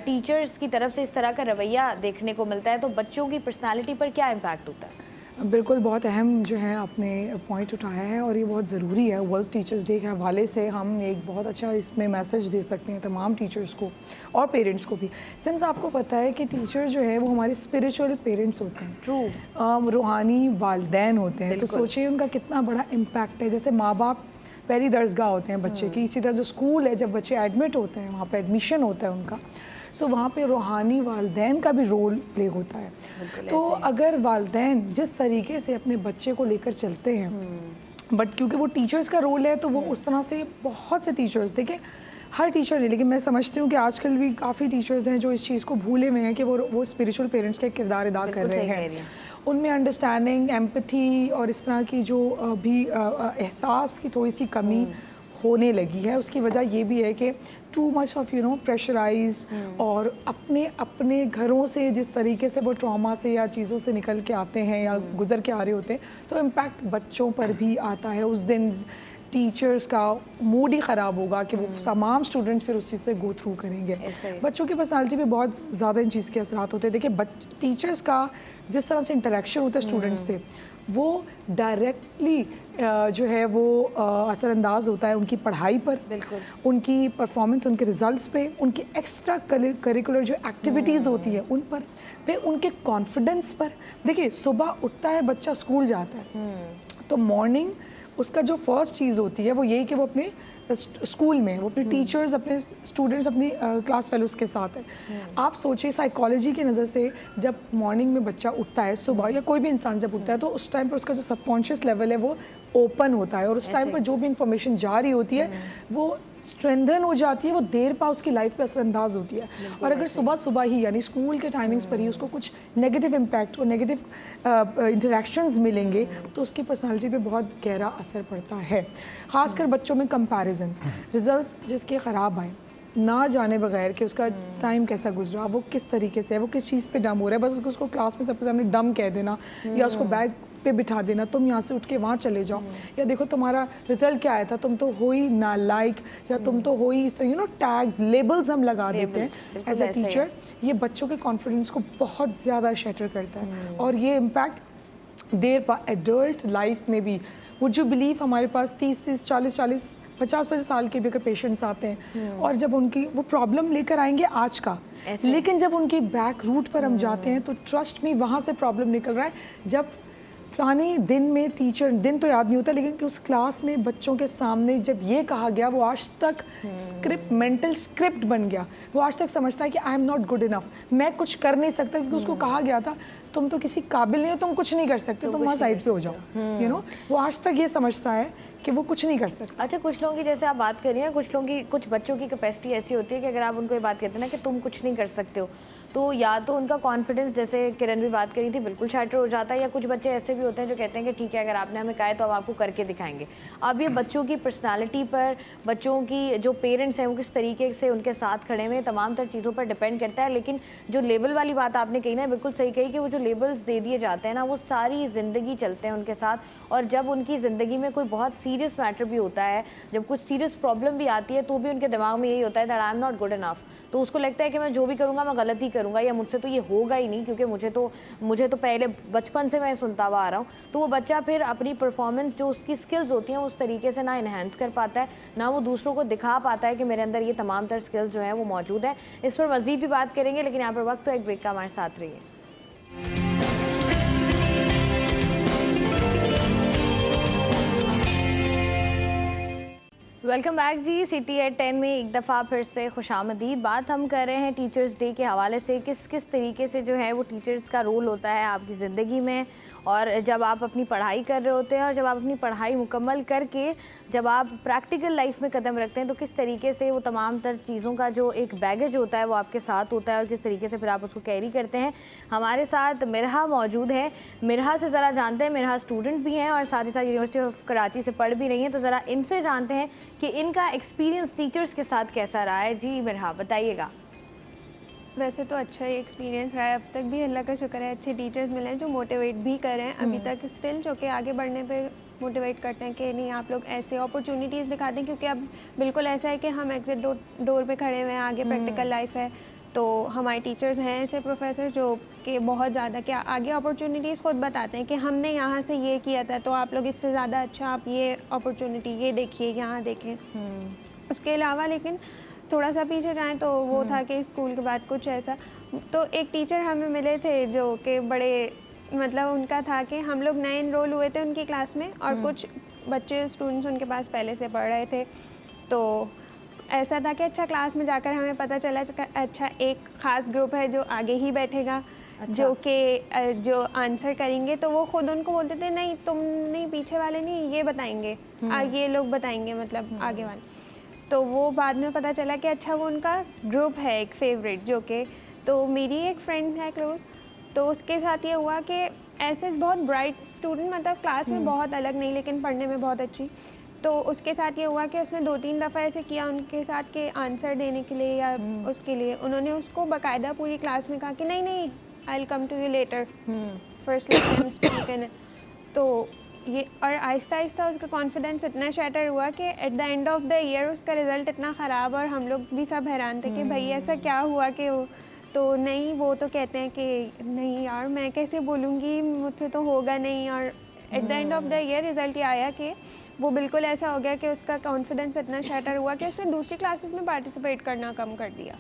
टीचर्स की तरफ से इस तरह का रवैया देखने को मिलता है, तो बच्चों की पर्सनालिटी पर क्या इम्पैक्ट होता है? बिल्कुल, बहुत अहम जो है आपने पॉइंट उठाया है और ये बहुत ज़रूरी है। वर्ल्ड टीचर्स डे के हवाले से हम एक बहुत अच्छा इसमें मैसेज दे सकते हैं तमाम टीचर्स को और पेरेंट्स को भी। सिंस आपको पता है कि टीचर जो है वो हमारे स्पिरिचुअल पेरेंट्स होते हैं, ट्रू, रूहानी वालिदैन होते हैं। तो सोचिए उनका कितना बड़ा इम्पैक्ट है। जैसे माँ बाप पहली दरसगाह होते हैं बच्चे की, इसी तरह जो स्कूल है, जब बच्चे एडमिट होते हैं वहाँ पर एडमिशन होता है उनका, सो वहाँ पे रूहानी वालिदैन का भी रोल प्ले होता है। तो अगर वालिदैन जिस तरीके से अपने बच्चे को लेकर चलते हैं, बट क्योंकि वो टीचर्स का रोल है तो वो उस तरह से, बहुत से टीचर्स, देखिए हर टीचर नहीं, लेकिन मैं समझती हूँ कि आजकल भी काफ़ी टीचर्स हैं जो इस चीज़ को भूले हुए हैं कि वो स्पिरिचुअल पेरेंट्स का किरदार अदा कर रहे हैं। उनमें अंडरस्टैंडिंग, एम्पैथी और इस तरह की जो भी एहसास की थोड़ी सी कमी होने लगी है। उसकी वजह ये भी है कि टू मच ऑफ प्रेशराइज्ड, और अपने घरों से जिस तरीके से वो ट्रॉमा से या चीज़ों से निकल के आते हैं या गुजर के आ रहे होते हैं, तो इम्पैक्ट बच्चों पर भी आता है। उस दिन टीचर्स का मूड ही ख़राब होगा कि वो तमाम स्टूडेंट्स फिर उस चीज़ से गो थ्रू करेंगे। बच्चों की पर्सनालिटी पे बहुत ज़्यादा इन चीज़ के असरात होते हैं। देखिए टीचर्स का जिस तरह से इंटरेक्शन होता है स्टूडेंट्स से, वो डायरेक्टली जो है वो असरअंदाज होता है उनकी पढ़ाई पर, उनकी परफॉर्मेंस, उनके रिजल्ट्स पे, उनकी एक्स्ट्रा करिकुलर जो एक्टिविटीज़ होती है उन पर, फिर उनके कॉन्फिडेंस पर। देखिए सुबह उठता है बच्चा, स्कूल जाता है, तो मॉर्निंग उसका जो फर्स्ट चीज़ होती है वो यही कि वो अपने स्कूल में, वो अपने टीचर्स, अपने स्टूडेंट्स, अपनी क्लास फेलोज के साथ है। आप सोचिए साइकोलॉजी की नज़र से, जब मॉर्निंग में बच्चा उठता है सुबह, या कोई भी इंसान जब उठता है, तो उस टाइम पर उसका जो सबकॉन्शियस लेवल है वो ओपन होता है, और उस टाइम पर जो भी इंफॉर्मेशन जा रही होती है वो स्ट्रेंथन हो जाती है, वो देर पा उसकी लाइफ पे असरअंदाज होती है। और अगर सुबह सुबह ही, यानी स्कूल के टाइमिंग्स पर ही उसको कुछ नेगेटिव इम्पैक्ट और नेगेटिव इंटरेक्शंस मिलेंगे, तो उसकी पर्सनालिटी पे बहुत गहरा असर पड़ता है। ख़ासकर बच्चों में कंपैरिजन्स, रिजल्ट्स जिसके ख़राब आए, ना जाने बगैर कि उसका टाइम कैसा गुजरा, वो किस तरीके से है, वो किस चीज़ पे डम हो रहा है, बस उसको क्लास में सबके सामने डम कह देना, या उसको बैग पे बिठा देना, तुम यहाँ से उठ के वहाँ चले जाओ, या देखो तुम्हारा रिजल्ट क्या आया था, तुम तो हो ही नालायक, या तुम तो हो ही, टैग्स, लेबल्स हम लगा देते हैं एज अ टीचर। ये बच्चों के कॉन्फिडेंस को बहुत ज़्यादा शैटर करता है, और ये इम्पैक्ट देर पा एडल्ट लाइफ में भी। वुड यू बिलीव, हमारे पास 30-30, 40-40, 50-50 साल के भी अगर पेशेंट्स आते हैं, और जब उनकी वो प्रॉब्लम लेकर आएंगे आज का, लेकिन जब उनकी बैक रूट पर हम जाते हैं तो ट्रस्ट में वहाँ से प्रॉब्लम निकल रहा है। जब फलाने दिन में टीचर, दिन तो याद नहीं होता, लेकिन कि उस क्लास में बच्चों के सामने जब ये कहा गया, वो आज तक स्क्रिप्ट, मेंटल स्क्रिप्ट बन गया। वो आज तक समझता है कि I am not good enough, मैं कुछ कर नहीं सकता, क्योंकि उसको कहा गया था तुम तो किसी काबिल नहीं हो, तुम कुछ नहीं कर सकते, तुम वहाँ साइड पे हो जाओ। वो आज तक ये समझता है कि वो कुछ नहीं कर सकता। अच्छा, कुछ लोगों की, जैसे आप बात करिए ना, कुछ लोगों की, कुछ बच्चों की कैपेसिटी ऐसी होती है कि अगर आप उनको ये बात कहते हैं ना कि तुम कुछ नहीं कर सकते हो, तो या तो उनका कॉन्फिडेंस, जैसे किरण भी बात करी थी, बिल्कुल शैटर हो जाता है, या कुछ बच्चे ऐसे भी होते हैं जो कहते हैं कि ठीक है, अगर आपने हमें कहा है तो हम आपको करके दिखाएंगे। अब ये बच्चों की पर्सनालिटी पर, बच्चों की जो पेरेंट्स हैं वो किस तरीके से उनके साथ खड़े हुए, तमाम तर चीज़ों पर डिपेंड करता है। लेकिन जो लेबल वाली बात आपने कही ना, बिल्कुल सही कही, कि वो जो लेबल्स दे दिए जाते हैं ना, वो सारी ज़िंदगी चलते हैं उनके साथ, और जब उनकी ज़िंदगी में कोई बहुत सीरियस सीरियस मैटर भी होता है, जब कुछ सीरियस प्रॉब्लम भी आती है, तो भी उनके दिमाग में यही होता है that I am not good enough. तो उसको लगता है कि मैं जो भी करूँगा मैं गलत ही करूँगा, या मुझसे तो ये होगा ही नहीं, क्योंकि मुझे तो पहले बचपन से मैं सुनता हुआ आ रहा हूँ। तो वो बच्चा फिर अपनी परफॉर्मेंस, जो उसकी स्किल्स होती हैं, उस तरीके से ना इन्हेंस कर पाता है, ना वो दूसरों को दिखा पाता है कि मेरे अंदर ये तमाम तर स्किल्स जो हैं वो मौजूद है। इस पर मज़ीद भी बात करेंगे, लेकिन यहाँ पर वक्त तो एक ब्रेक का, हमारे साथ रहिए। Welcome back ji. City at 10 में एक दफ़ा फिर से खुशामदीद। बात हम कर रहे हैं टीचर्स डे के हवाले से, किस तरीके से जो है वो टीचर्स का रोल होता है आपकी ज़िंदगी में, और जब आप अपनी पढ़ाई कर रहे होते हैं और जब आप अपनी पढ़ाई मुकम्मल करके जब आप प्रैक्टिकल लाइफ में कदम रखते हैं, तो किस तरीके से वो तमाम तर चीज़ों का जो एक बैगेज होता है वो आपके साथ होता है, और किस तरीके से फिर आप उसको कैरी करते हैं। हमारे साथ मिरहा मौजूद है। मिरहा से ज़रा जानते हैं, मिरहा स्टूडेंट भी हैं और साथ ही साथ यूनिवर्सिटी ऑफ कराची से पढ़ भी रही हैं, तो ज़रा इनसे जानते हैं कि इनका एक्सपीरियंस टीचर्स के साथ कैसा रहा है। जी मिरहा, बताइएगा। वैसे तो अच्छा ही एक्सपीरियंस रहा है अब तक भी, अल्लाह का शुक्र है, अच्छे टीचर्स मिले हैं जो मोटिवेट भी कर रहे हैं अभी तक स्टिल, जो कि आगे बढ़ने पे मोटिवेट करते हैं कि नहीं आप लोग ऐसे अपॉर्चुनिटीज़ दिखाते हैं, क्योंकि अब बिल्कुल ऐसा है कि हम एग्जिट डोर पे खड़े हुए हैं, आगे प्रैक्टिकल लाइफ है, तो हमारे टीचर्स हैं ऐसे प्रोफेसर जो कि बहुत ज़्यादा क्या आगे अपॉर्चुनिटीज़ खुद बताते हैं कि हमने यहाँ से ये किया था, तो आप लोग इससे ज़्यादा अच्छा आप ये अपॉर्चुनिटी ये देखिए, यहाँ देखें। उसके अलावा लेकिन थोड़ा सा पीछे जाएं तो वो था कि स्कूल के बाद कुछ ऐसा, तो एक टीचर हमें मिले थे जो कि बड़े मतलब उनका था कि हम लोग नए इनरोल हुए थे उनकी क्लास में, और कुछ बच्चे स्टूडेंट्स उनके पास पहले से पढ़ रहे थे, तो ऐसा था कि अच्छा क्लास में जाकर हमें पता चला अच्छा एक ख़ास ग्रुप है जो आगे ही बैठेगा, जो कि जो आंसर करेंगे, तो वो खुद उनको बोलते थे नहीं तुम नहीं, पीछे वाले नहीं, ये बताएंगे, ये लोग बताएंगे, मतलब आगे वाले। तो वो बाद में पता चला कि अच्छा वो उनका ग्रुप है एक फेवरेट, जो कि तो मेरी एक फ्रेंड है क्लोज, तो उसके साथ ये हुआ कि ऐसे बहुत ब्राइट स्टूडेंट, मतलब क्लास में बहुत अलग नहीं लेकिन पढ़ने में बहुत अच्छी, तो उसके साथ ये हुआ कि उसने 2-3 दफ़ा ऐसे किया उनके साथ कि आंसर देने के लिए या उसके लिए उन्होंने उसको बाकायदा पूरी क्लास में कहा कि नहीं नहीं I will come to you later, first let speak in, तो ये और आहिस्ता आहिस्ता उसका कॉन्फिडेंस इतना शैटर हुआ कि at the end of the year उसका रिज़ल्ट इतना ख़राब, और हम लोग भी सब हैरान थे कि भाई ऐसा क्या हुआ कि वो तो नहीं, वो तो कहते हैं कि नहीं यार मैं कैसे बोलूँगी, मुझसे तो होगा नहीं, और at the end of the year result ये आया कि वो बिल्कुल ऐसा हो गया कि उसका कॉन्फिडेंस इतना शैटर हुआ कि उसने दूसरी क्लासेस में पार्टिसिपेट करना कम कर दिया।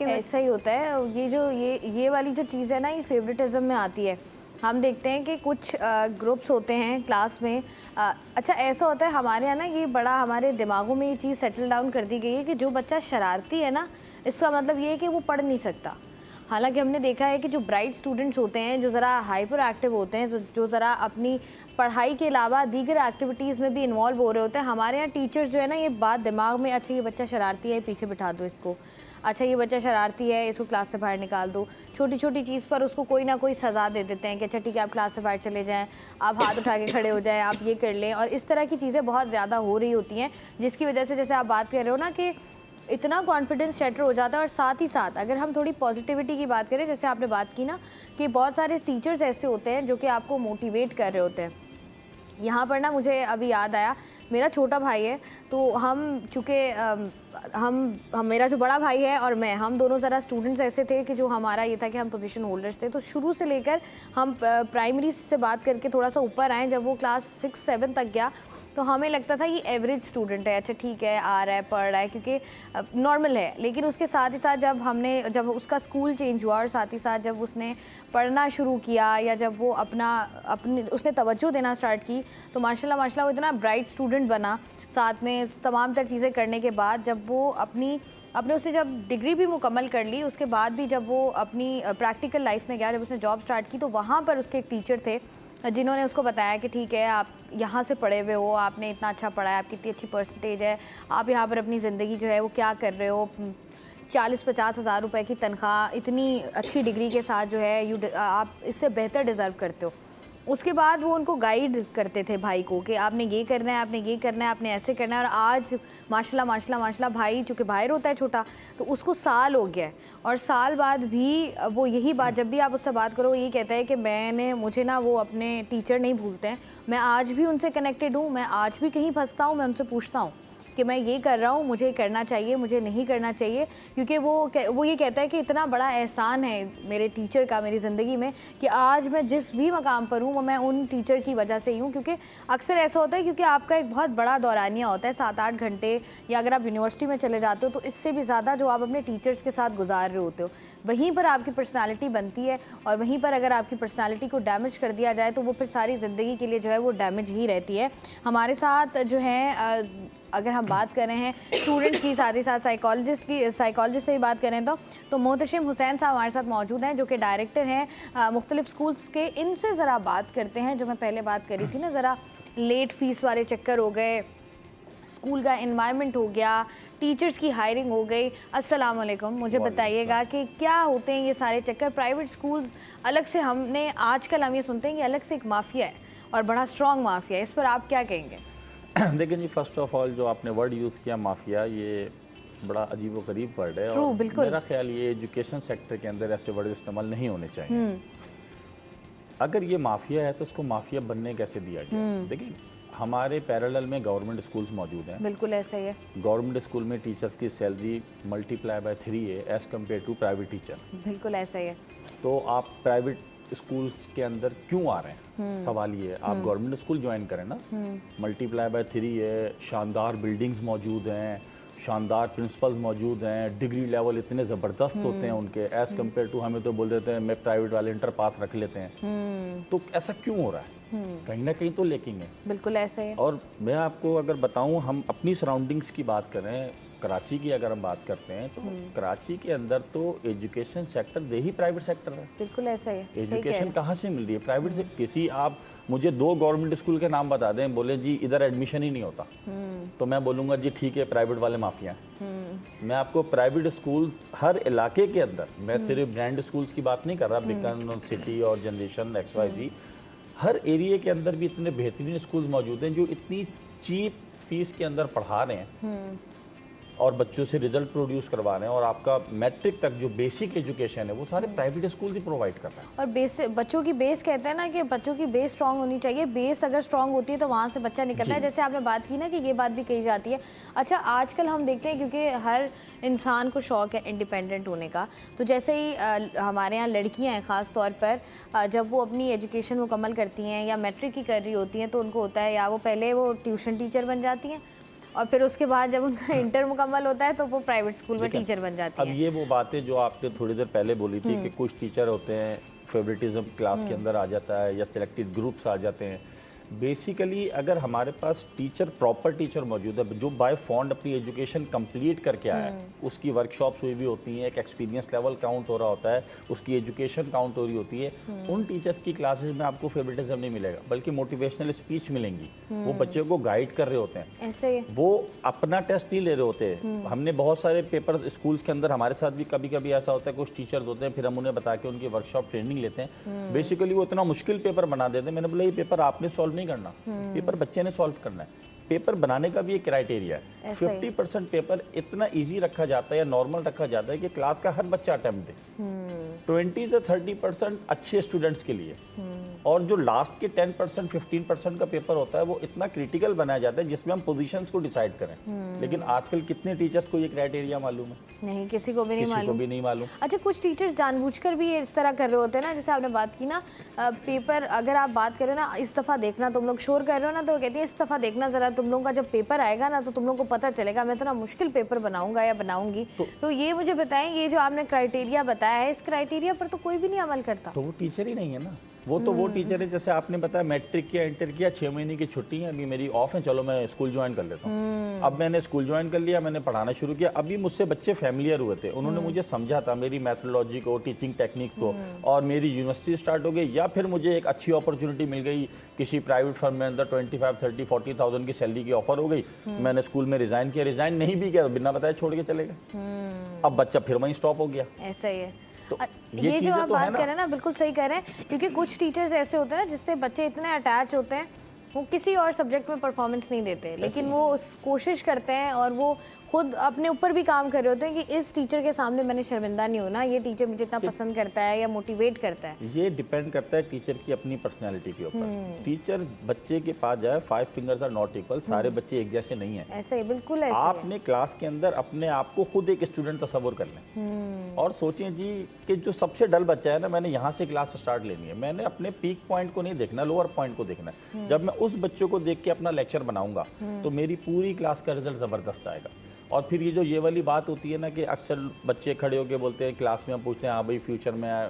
ऐसा ही होता है, ये जो ये वाली जो चीज़ है ना, ये फेवरेटिज्म में आती है। हम देखते हैं कि कुछ ग्रुप्स होते हैं क्लास में, अच्छा ऐसा होता है हमारे यहाँ ना, ये बड़ा हमारे दिमागों में ये चीज़ सेटल डाउन कर दी गई है कि जो बच्चा शरारती है ना, इसका मतलब ये है कि वो पढ़ नहीं सकता। हालांकि हमने देखा है कि जो ब्राइट स्टूडेंट्स होते हैं, जो ज़रा हाइपर एक्टिव होते हैं, जो ज़रा अपनी पढ़ाई के अलावा दीगर एक्टिविटीज़ में भी इन्वॉल्व हो रहे होते हैं, हमारे यहाँ टीचर्स जो है ना, ये बात दिमाग में, अच्छा ये बच्चा शरारती है पीछे बिठा दो इसको, अच्छा ये बच्चा शरारती है इसको क्लास से बाहर निकाल दो, छोटी छोटी चीज़ पर उसको कोई ना कोई सज़ा दे देते हैं कि अच्छा ठीक है आप क्लास से बाहर चले जाएं, आप हाथ उठा के खड़े हो जाएं, आप ये कर लें, और इस तरह की चीज़ें बहुत ज़्यादा हो रही होती हैं, जिसकी वजह से जैसे आप बात कर रहे हो ना कि इतना कॉन्फिडेंस शैटर हो जाता है। और साथ ही साथ अगर हम थोड़ी पॉजिटिविटी की बात करें, जैसे आपने बात की ना कि बहुत सारे टीचर्स ऐसे होते हैं जो कि आपको मोटिवेट कर रहे होते हैं। यहाँ पर ना मुझे अभी याद आया, मेरा छोटा भाई है, तो हम चूँकि हम मेरा जो बड़ा भाई है और मैं, हम दोनों ज़रा स्टूडेंट्स ऐसे थे कि जो हमारा ये था कि हम पोजीशन होल्डर्स थे, तो शुरू से लेकर हम प्राइमरी से बात करके थोड़ा सा ऊपर आए, जब वो क्लास 6-7 तक गया तो हमें लगता था ये एवरेज स्टूडेंट है, अच्छा ठीक है आ रहा है पढ़ रहा है, क्योंकि नॉर्मल है। लेकिन उसके साथ ही साथ जब उसका स्कूल चेंज हुआ और साथ ही साथ जब उसने पढ़ना शुरू किया, या जब वो उसने तवज्जो देना स्टार्ट की, तो माशाल्लाह वो इतना ब्राइट स्टूडेंट बना। साथ में तमाम तर चीज़ें करने के बाद जब वो अपने उससे जब डिग्री भी मुकम्मल कर ली, उसके बाद भी जब वो अपनी प्रैक्टिकल लाइफ में गया, जब उसने जॉब स्टार्ट की, तो वहाँ पर उसके एक टीचर थे जिन्होंने उसको बताया कि ठीक है आप यहाँ से पढ़े हुए हो, आपने इतना अच्छा पढ़ा है, आपकी इतनी अच्छी परसेंटेज है, आप यहाँ पर अपनी ज़िंदगी जो है वो क्या कर रहे हो, 40-50 हज़ार रुपये की तनख्वाह, इतनी अच्छी डिग्री के साथ जो है आप इससे बेहतर डिज़र्व करते हो। उसके बाद वो उनको गाइड करते थे भाई को कि आपने ये करना है, आपने ये करना है, आपने ऐसे करना है। और आज माशाल्लाह माशाल्लाह माशाल्लाह भाई, चूँकि भाई होता है छोटा, तो उसको साल हो गया है और साल बाद भी वो यही बात, जब भी आप उससे बात करो, वो यही कहता है कि मुझे ना वो अपने टीचर नहीं भूलते हैं, मैं आज भी उनसे कनेक्टेड हूँ, मैं आज भी कहीं फंसता हूँ, मैं उनसे पूछता हूँ कि मैं ये कर रहा हूँ, मुझे करना चाहिए, मुझे नहीं करना चाहिए, क्योंकि वो ये कहता है कि इतना बड़ा एहसान है मेरे टीचर का मेरी ज़िंदगी में कि आज मैं जिस भी मकाम पर हूँ वो मैं उन टीचर की वजह से ही हूँ। क्योंकि अक्सर ऐसा होता है, क्योंकि आपका एक बहुत बड़ा दौरानिया होता है 7-8 घंटे, या अगर आप यूनिवर्सिटी में चले जाते हो तो इससे भी ज़्यादा जो आप अपने टीचर्स के साथ गुजार रहे होते हो, वहीं पर आपकी पर्सनैलिटी बनती है। और वहीं पर अगर आपकी पर्सनैलिटी को डैमेज कर दिया जाए तो वो फिर सारी ज़िंदगी के लिए जो है वो डैमेज ही रहती है। हमारे साथ जो है अगर हम बात कर रहे हैं स्टूडेंट्स की, साथ ही साथ साइकोलॉजिस्ट से भी बात करें तो मोहतशिम हुसैन साहब हमारे साथ मौजूद हैं, जो कि डायरेक्टर हैं मुख्तलिफ स्कूल्स के। इनसे ज़रा बात करते हैं, जो मैं पहले बात करी थी ना, ज़रा लेट फीस वाले चक्कर हो गए, स्कूल का एनवायरनमेंट हो गया, टीचर्स की हायरिंग हो गई। अस्सलाम वालेकुम, मुझे बताइएगा कि क्या होते हैं ये सारे चक्कर। प्राइवेट स्कूल्स अलग से, आजकल हम ये सुनते हैं कि अलग से एक माफिया है और बड़ा स्ट्रॉन्ग माफिया है, इस पर आप क्या कहेंगे? देखिए जी, फर्स्ट ऑफ ऑल जो आपने वर्ड यूज़ किया माफिया, ये बड़ा अजीब व गरीब वर्ड है। और बिल्कुल। मेरा ख्याल ये एजुकेशन सेक्टर के अंदर ऐसे वर्ड इस्तेमाल नहीं होने चाहिए। अगर ये माफिया है तो उसको माफिया बनने कैसे दिया गया? देखिए, हमारे पैरेलल में गवर्नमेंट स्कूल्स मौजूद हैं। बिल्कुल ऐसा ही है। गवर्नमेंट स्कूल में टीचर्स की सैलरी मल्टीप्लाई बाय 3 है as compare to private teacher. बिल्कुल ऐसा ही है। तो आप प्राइवेट स्कूल के अंदर क्यों आ रहे हैं? सवाल ये है, आप गवर्नमेंट स्कूल ज्वाइन करें ना। मल्टीप्लाई बाय 3 है, शानदार बिल्डिंग्स मौजूद हैं, शानदार प्रिंसिपल्स मौजूद हैं, डिग्री लेवल इतने ज़बरदस्त होते हैं उनके, एज़ कम्पेयर टू हमें तो बोल देते हैं मैं प्राइवेट वाले इंटर पास रख लेते हैं। तो ऐसा क्यों हो रहा है? कहीं ना कहीं तो लेकिन है। बिल्कुल ऐसा है। और मैं आपको अगर बताऊं, हम अपनी सराउंडिंग्स की बात करें, कराची की अगर हम बात करते हैं तो कराची के अंदर तो एजुकेशन सेक्टर दे ही प्राइवेट सेक्टर है। बिल्कुल ऐसा ही है। एजुकेशन कहाँ से मिल रही है? प्राइवेट से। किसी आप मुझे 2 गवर्नमेंट स्कूल के नाम बता दें, बोले जी इधर एडमिशन ही नहीं होता, तो मैं बोलूँगा जी ठीक है, प्राइवेट वाले माफिया हैं। मैं आपको प्राइवेट स्कूल हर इलाके के अंदर, मैं सिर्फ ब्रांड स्कूल्स की बात नहीं कर रहा, बिकन सिटी और जनरेशन XYZ, हर एरिया के अंदर भी इतने बेहतरीन स्कूल मौजूद हैं जो इतनी चीप फीस के अंदर पढ़ा रहे हैं और बच्चों से रिजल्ट प्रोड्यूस करवा रहे हैं। और आपका मैट्रिक तक जो बेसिक एजुकेशन है वो सारे प्राइवेट स्कूल ही प्रोवाइड कर रहे हैं। और बच्चों की बेस, कहते हैं ना कि बच्चों की बेस स्ट्रांग होनी चाहिए। बेस अगर स्ट्रांग होती है तो वहाँ से बच्चा निकलता है। जैसे आपने बात की ना कि ये बात भी कही जाती है। अच्छा, आजकल हम देखते हैं क्योंकि हर इंसान को शौक़ है इंडिपेंडेंट होने का, तो जैसे ही हमारे यहाँ लड़कियाँ हैं ख़ास तौर पर, जब वो अपनी एजुकेशन मुकम्मल करती हैं या मैट्रिक की कर रही होती हैं, तो उनको होता है या वो पहले वो ट्यूशन टीचर बन जाती हैं और फिर उसके बाद जब उनका इंटर मुकम्मल होता है तो वो प्राइवेट स्कूल में टीचर बन जाती हैं। अब ये वो बातें जो आपने थोड़ी देर पहले बोली थी कि कुछ टीचर होते हैं फेवरेटिज्म क्लास के अंदर आ जाता है या सिलेक्टेड ग्रुप्स आ जाते हैं। बेसिकली अगर हमारे पास टीचर, प्रॉपर टीचर मौजूद है जो बाय फॉन्ड अपनी एजुकेशन कंप्लीट करके आया है, उसकी वर्कशॉप्स हुई भी होती हैं, एक एक्सपीरियंस लेवल काउंट हो रहा होता है, उसकी एजुकेशन काउंट हो रही होती है, उन टीचर्स की क्लासेस में आपको फेवरेटिज्म नहीं मिलेगा, बल्कि मोटिवेशनल स्पीच मिलेंगी। वो बच्चे को गाइड कर रहे होते हैं, ऐसे वो अपना टेस्ट नहीं ले रहे होते। हमने बहुत सारे पेपर स्कूल्स के अंदर, हमारे साथ भी कभी कभी ऐसा होता है, कुछ टीचर्स होते हैं, फिर हम उन्हें बता के उनकी वर्कशॉप ट्रेनिंग लेते हैं। बेसिकली वो इतना मुश्किल पेपर बना देते हैं, मैंने बोला ये पेपर आपने सॉल्व नहीं करना, पेपर बच्चे ने सॉल्व करना है। पेपर बनाने का भी एक क्राइटेरिया है। 50% पेपर इतना इजी रखा जाता है या नॉर्मल रखा जाता है कि क्लास का हर बच्चा अटेम्प्ट दे। 20 से 30% अच्छे स्टूडेंट्स के लिए, और जो लास्ट के 10% 15% का पेपर होता है वो इतना क्रिटिकल बनाया जाता है जिसमें हम पोजीशंस को डिसाइड करें। लेकिन आजकल कितने टीचर्स को ये क्राइटेरिया मालूम है? नहीं, किसी को भी नहीं मालूम। अच्छा, कुछ टीचर्स जानबूझकर भी इस तरह कर रहे होते हैं ना, जैसे आपने बात की ना पेपर, अगर आप बात करो ना इस दफ़ा देखना, तुम लोग शोर कर रहे हो ना, तो कहती है इस दफ़ा देखना ज़रा, तुम लोगों का जब पेपर आएगा ना तो तुम लोगों को पता चलेगा मैं इतना मुश्किल पेपर बनाऊंगा या बनाऊंगी। तो ये मुझे बताएं, ये जो आपने क्राइटेरिया बताया है, इस क्राइटेरिया पर तो कोई भी नहीं अमल करता। तो वो टीचर ही नहीं है ना, वो तो वो टीचर है, जैसे आपने बताया मैट्रिक किया, इंटर किया, 6 महीने की छुट्टी है, अभी मेरी ऑफ है, चलो मैं स्कूल ज्वाइन कर लेता हूँ। अब मैंने स्कूल ज्वाइन कर लिया, मैंने पढ़ाना शुरू किया, अभी मुझसे बच्चे फैमिलियर हुए थे, उन्होंने मुझे समझा था मेरी मैथडोलॉजी को, टीचिंग टेक्निक को, और मेरी यूनिवर्सिटी स्टार्ट हो गई, या फिर मुझे एक अच्छी अपॉर्चुनिटी मिल गई किसी प्राइवेट फर्म में अंदर 25, 30, 40,000 की सैलरी की ऑफर हो गई। मैंने स्कूल में रिजाइन किया, रिजाइन नहीं भी किया, बिना बताए छोड़ के चले गए। अब बच्चा फिर वहीं स्टॉप हो गया। ऐसा ही है। तो ये जो चीज़ें आप तो है बात कर रहे हैं ना, बिल्कुल सही कह रहे हैं, क्योंकि कुछ टीचर्स ऐसे होते हैं ना जिससे बच्चे इतने अटैच होते हैं, वो किसी और सब्जेक्ट में परफॉर्मेंस नहीं देते, लेकिन वो उस कोशिश करते हैं और वो खुद अपने ऊपर भी काम कर रहे होते हैं कि इस टीचर के सामने मैंने शर्मिंदा नहीं होना, ये टीचर मुझे इतना पसंद करता है या मोटिवेट करता है। ये डिपेंड करता है टीचर की अपनी पर्सनैलिटी के ऊपर। टीचर बच्चे के पास जाए, 5 फिंगर्स आर नॉट इक्वल, सारे बच्चे एक जैसे नहीं है। ऐसे ही, बिल्कुल ऐसे आपने क्लास के अंदर अपने आप को खुद एक स्टूडेंट तस्वर कर लें और सोचें जी कि जो सबसे डल बच्चा है ना, मैंने यहाँ से क्लास स्टार्ट लेनी है, मैंने अपने पीक पॉइंट को नहीं देखना, लोअर पॉइंट को देखना है। जब मैं उस बच्चों को देख के अपना लेक्चर बनाऊंगा तो मेरी पूरी क्लास का रिजल्ट ज़बरदस्त आएगा। और फिर ये वाली बात होती है ना कि अक्सर बच्चे खड़े होकर बोलते हैं क्लास में, हम पूछते हैं हाँ भाई फ्यूचर में